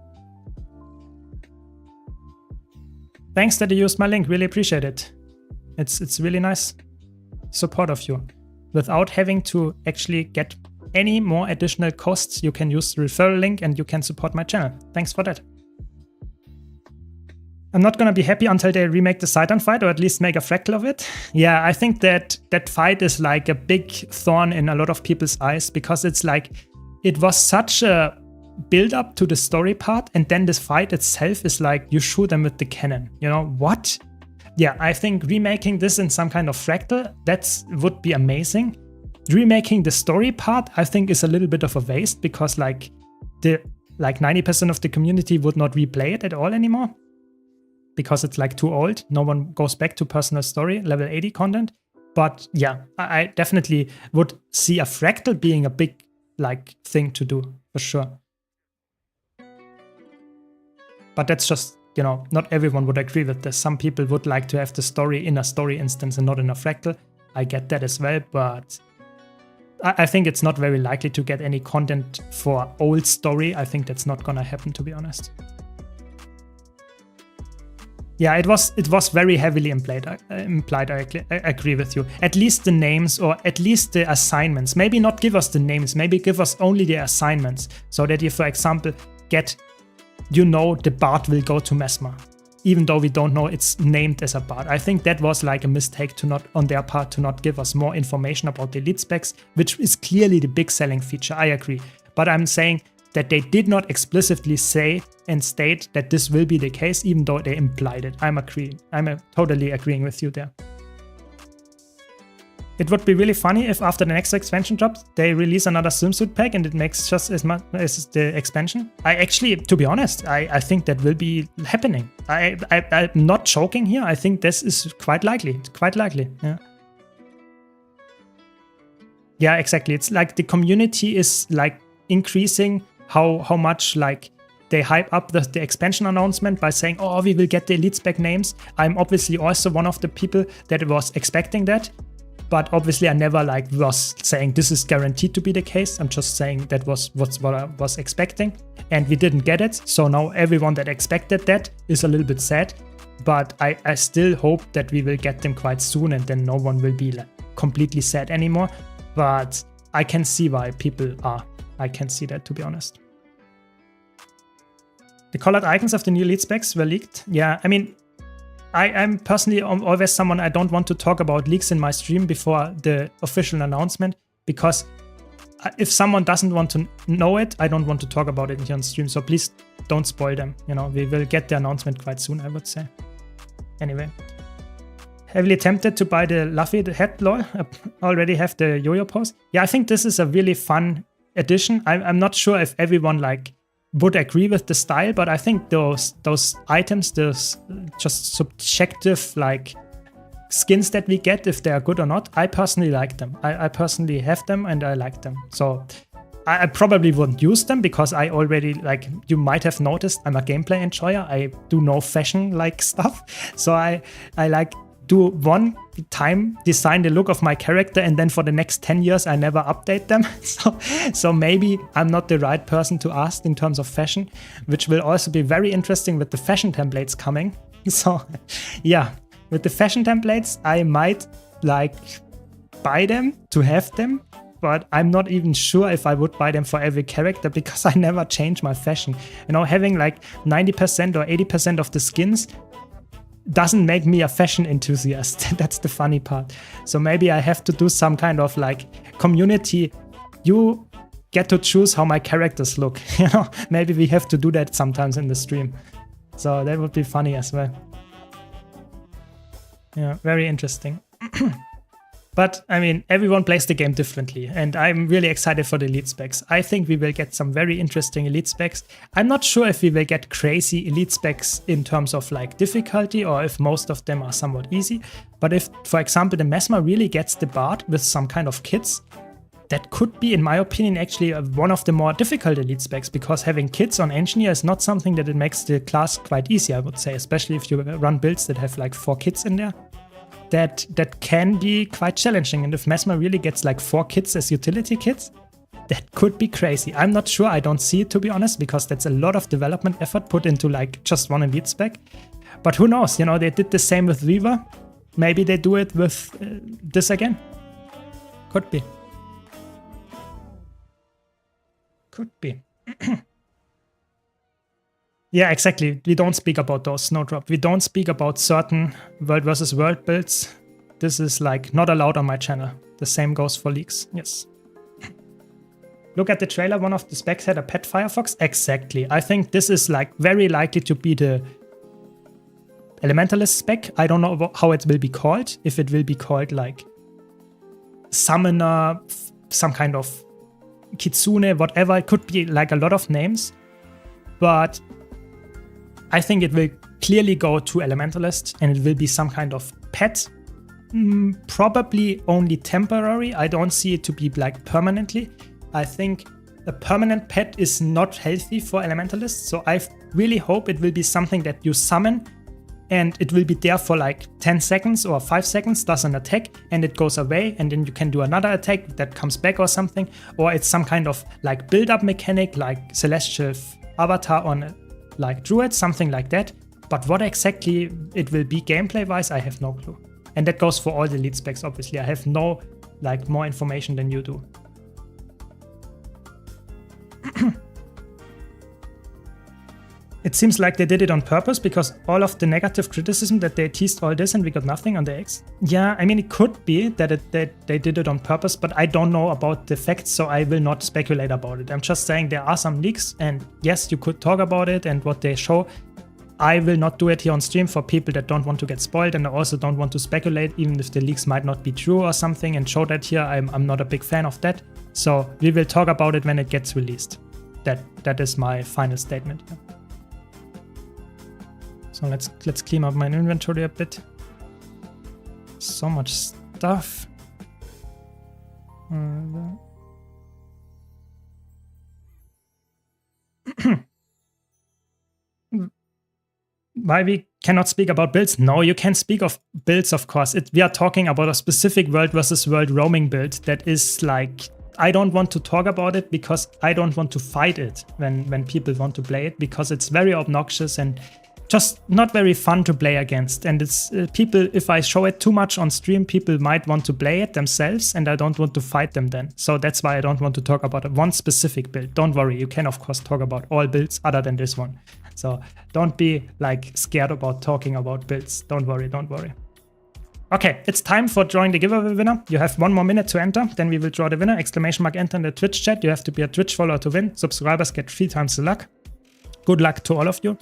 Thanks that you used my link. Really appreciate it. It's really nice support of you. Without having to actually get any more additional costs, you can use the referral link and you can support my channel. Thanks for that. I'm not gonna be happy until they remake the Sidon fight, or at least make a fractal of it. Yeah, I think that fight is like a big thorn in a lot of people's eyes, because it's like, it was such a build up to the story part, and then this fight itself is like, you shoot them with the cannon. What? Yeah, I think remaking this in some kind of fractal, would be amazing. Remaking the story part, I think, is a little bit of a waste, because like 90% of the community would not replay it at all anymore, because it's like too old. No one goes back to personal story, level 80 content. But yeah, I definitely would see a fractal being a big thing to do, for sure. But that's just, not everyone would agree with this. Some people would like to have the story in a story instance and not in a fractal. I get that as well, but I think it's not very likely to get any content for old story. I think that's not gonna happen, to be honest. Yeah, it was very heavily implied. I agree with you. At least the names, or at least the assignments. Maybe not give us the names, maybe give us only the assignments, so that you, for example, get, the bard will go to Mesmer, even though we don't know it's named as a bard. I think that was like a mistake on their part to not give us more information about the elite specs, which is clearly the big selling feature. I agree, but I'm saying that they did not explicitly say and state that this will be the case, even though they implied it. I'm totally agreeing with you there. It would be really funny if after the next expansion drops, they release another swimsuit pack and it makes just as much as the expansion. I actually, to be honest, I think that will be happening. I'm not joking here. I think this is quite likely. Yeah. Yeah, exactly. It's like the community is like increasing how much like they hype up the expansion announcement by saying, oh, we will get the elite spec names. I'm obviously also one of the people that was expecting that. But obviously I never was saying this is guaranteed to be the case. I'm just saying that was what I was expecting, and we didn't get it. So now everyone that expected that is a little bit sad. but I still hope that we will get them quite soon, and then no one will be like completely sad anymore. But I can see why people are. I can see that, to be honest. The colored icons of the new elite specs were leaked. Yeah, I mean, I'm personally always someone, I don't want to talk about leaks in my stream before the official announcement, because if someone doesn't want to know it, I don't want to talk about it here on stream. So please don't spoil them. You know, we will get the announcement quite soon, I would say. Anyway, heavily tempted to buy the Luffy head lol. Already have the yo-yo pose. Yeah, I think this is a really fun addition. I'm not sure if everyone like would agree with the style, but I think those items, those just subjective like skins that we get, if they are good or not, I personally like them. I personally have them and I like them. So I probably wouldn't use them because I already, like you might have noticed, I'm a gameplay enjoyer. I do no fashion like stuff. So I like do one time design the look of my character, and then for the next 10 years I never update them. So maybe I'm not the right person to ask in terms of fashion, which will also be very interesting with the fashion templates coming. So yeah, with the fashion templates I might like buy them to have them, but I'm not even sure if I would buy them for every character because I never change my fashion. You know, having like 90% or 80% of the skins doesn't make me a fashion enthusiast. That's the funny part. So maybe I have to do some kind of like community. You get to choose how my characters look. You know, maybe we have to do that sometimes in the stream. So that would be funny as well. Yeah, very interesting. But I mean, everyone plays the game differently, and I'm really excited for the elite specs. I think we will get some very interesting elite specs. I'm not sure if we will get crazy elite specs in terms of like difficulty, or if most of them are somewhat easy. But if, for example, the Mesmer really gets the Bard with some kind of kits, that could be, in my opinion, actually one of the more difficult elite specs, because having kits on Engineer is not something that it makes the class quite easy, I would say, especially if you run builds that have like 4 kits in there. That can be quite challenging, and if Mesmer really gets like 4 kits as utility kits, that could be crazy. I'm not sure, I don't see it, to be honest, because that's a lot of development effort put into like just one elite spec. But who knows, you know, they did the same with Weaver. Maybe they do it with this again. Could be. Could be. Yeah, exactly. We don't speak about those, Snowdrop. We don't speak about certain world versus world builds. This is like not allowed on my channel. The same goes for leaks. Yes. Look at the trailer. One of the specs had a pet Firefox. Exactly. I think this is like very likely to be the Elementalist spec. I don't know how it will be called. If it will be called like Summoner, some kind of Kitsune, whatever. It could be like a lot of names. But I think it will clearly go to Elementalist, and it will be some kind of pet. Probably only temporary. I don't see it to be like permanently. I think a permanent pet is not healthy for Elementalists. So I really hope it will be something that you summon and it will be there for like 10 seconds or 5 seconds, does an attack, and it goes away, and then you can do another attack that comes back or something. Or it's some kind of like build-up mechanic like Celestial Avatar on like Druid, something like that. But what exactly it will be gameplay-wise, I have no clue. And that goes for all the elite specs, obviously. I have no like more information than you do. It seems like they did it on purpose, because all of the negative criticism that they teased all this and we got nothing on the X. Yeah, I mean, it could be that they did it on purpose, but I don't know about the facts, so I will not speculate about it. I'm just saying there are some leaks, and yes, you could talk about it and what they show. I will not do it here on stream for people that don't want to get spoiled, and I also don't want to speculate, even if the leaks might not be true or something, and show that here. I'm not a big fan of that. So we will talk about it when it gets released. That is my final statement here. So let's clean up my inventory a bit. So much stuff. Why we cannot speak about builds? No, you can speak of builds, of course. We are talking about a specific world versus world roaming build that is like, I don't want to talk about it because I don't want to fight it when people want to play it, because it's very obnoxious and just not very fun to play against. And it's people, if I show it too much on stream, people might want to play it themselves and I don't want to fight them then. So that's why I don't want to talk about one specific build. Don't worry, you can of course talk about all builds other than this one. So don't be like scared about talking about builds. Don't worry, don't worry. Okay, it's time for drawing the giveaway winner. You have 1 more minute to enter, then we will draw the winner. Exclamation mark enter in the Twitch chat. You have to be a Twitch follower to win. Subscribers get 3 times the luck. Good luck to all of you.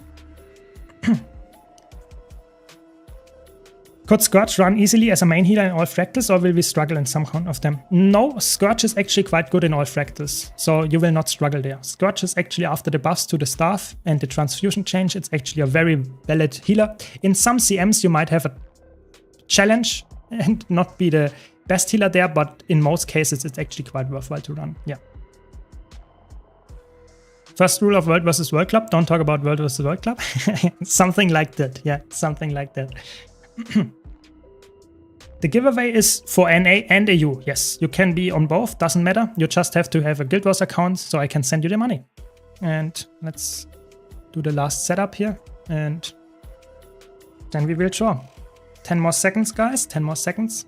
Could Scourge run easily as a main healer in all fractals, or will we struggle in some of them? No, Scourge is actually quite good in all fractals, so you will not struggle there. Scourge is actually, after the buffs to the staff and the transfusion change, it's actually a very valid healer. In some CMs you might have a challenge and not be the best healer there, but in most cases it's actually quite worthwhile to run. Yeah. First rule of World vs. World Club, don't talk about World vs. World Club. Something like that, yeah, something like that. The giveaway is for NA and AU. Yes, you can be on both, doesn't matter. You just have to have a Guild Wars account so I can send you the money. And let's do the last setup here and then we will draw. 10 more seconds, guys, 10 more seconds.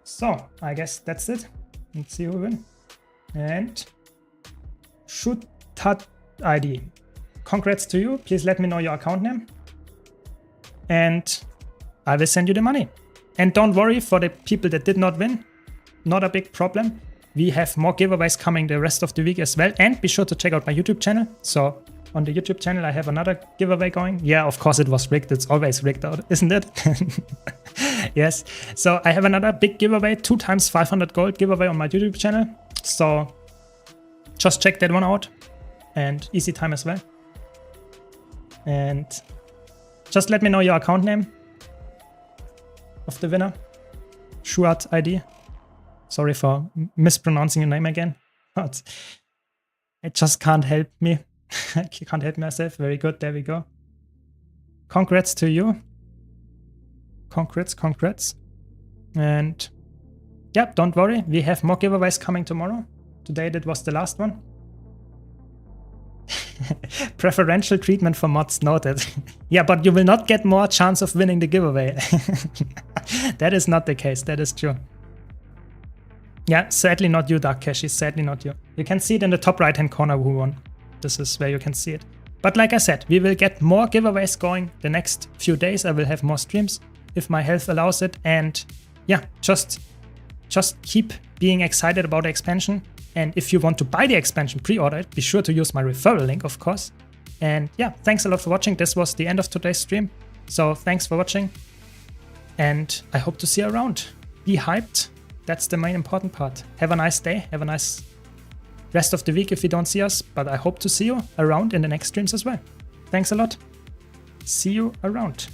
So, I guess that's it. Let's see who win. And shoot Tat ID. Congrats to you. Please let me know your account name. And I will send you the money. And don't worry for the people that did not win. Not a big problem. We have more giveaways coming the rest of the week as well. And be sure to check out my YouTube channel. So on the YouTube channel, I have another giveaway going. Yeah, of course it was rigged. It's always rigged out, isn't it? Yes. So I have another big giveaway, 2 times 500 gold giveaway on my YouTube channel. So just check that one out. And easy time as well. And just let me know your account name of the winner. Shuat ID. Sorry for mispronouncing your name again. But I just can't help me. I can't help myself. Very good. There we go. Congrats to you. Congrats, congrats. And yeah, don't worry. We have more giveaways coming tomorrow. Today that was the last one. Preferential treatment for mods noted. Yeah, but you will not get more chance of winning the giveaway. That is not the case. That is true. Yeah, sadly not you, Dark Kashi. Sadly not you. You can see it in the top right hand corner who won. This is where you can see it. But like I said, we will get more giveaways going the next few days. I will have more streams if my health allows it. And yeah, just keep being excited about the expansion. And if you want to buy the expansion, pre-order it, be sure to use my referral link, of course. And yeah, thanks a lot for watching. This was the end of today's stream. So thanks for watching. And I hope to see you around. Be hyped. That's the main important part. Have a nice day. Have a nice rest of the week if you don't see us. But I hope to see you around in the next streams as well. Thanks a lot. See you around.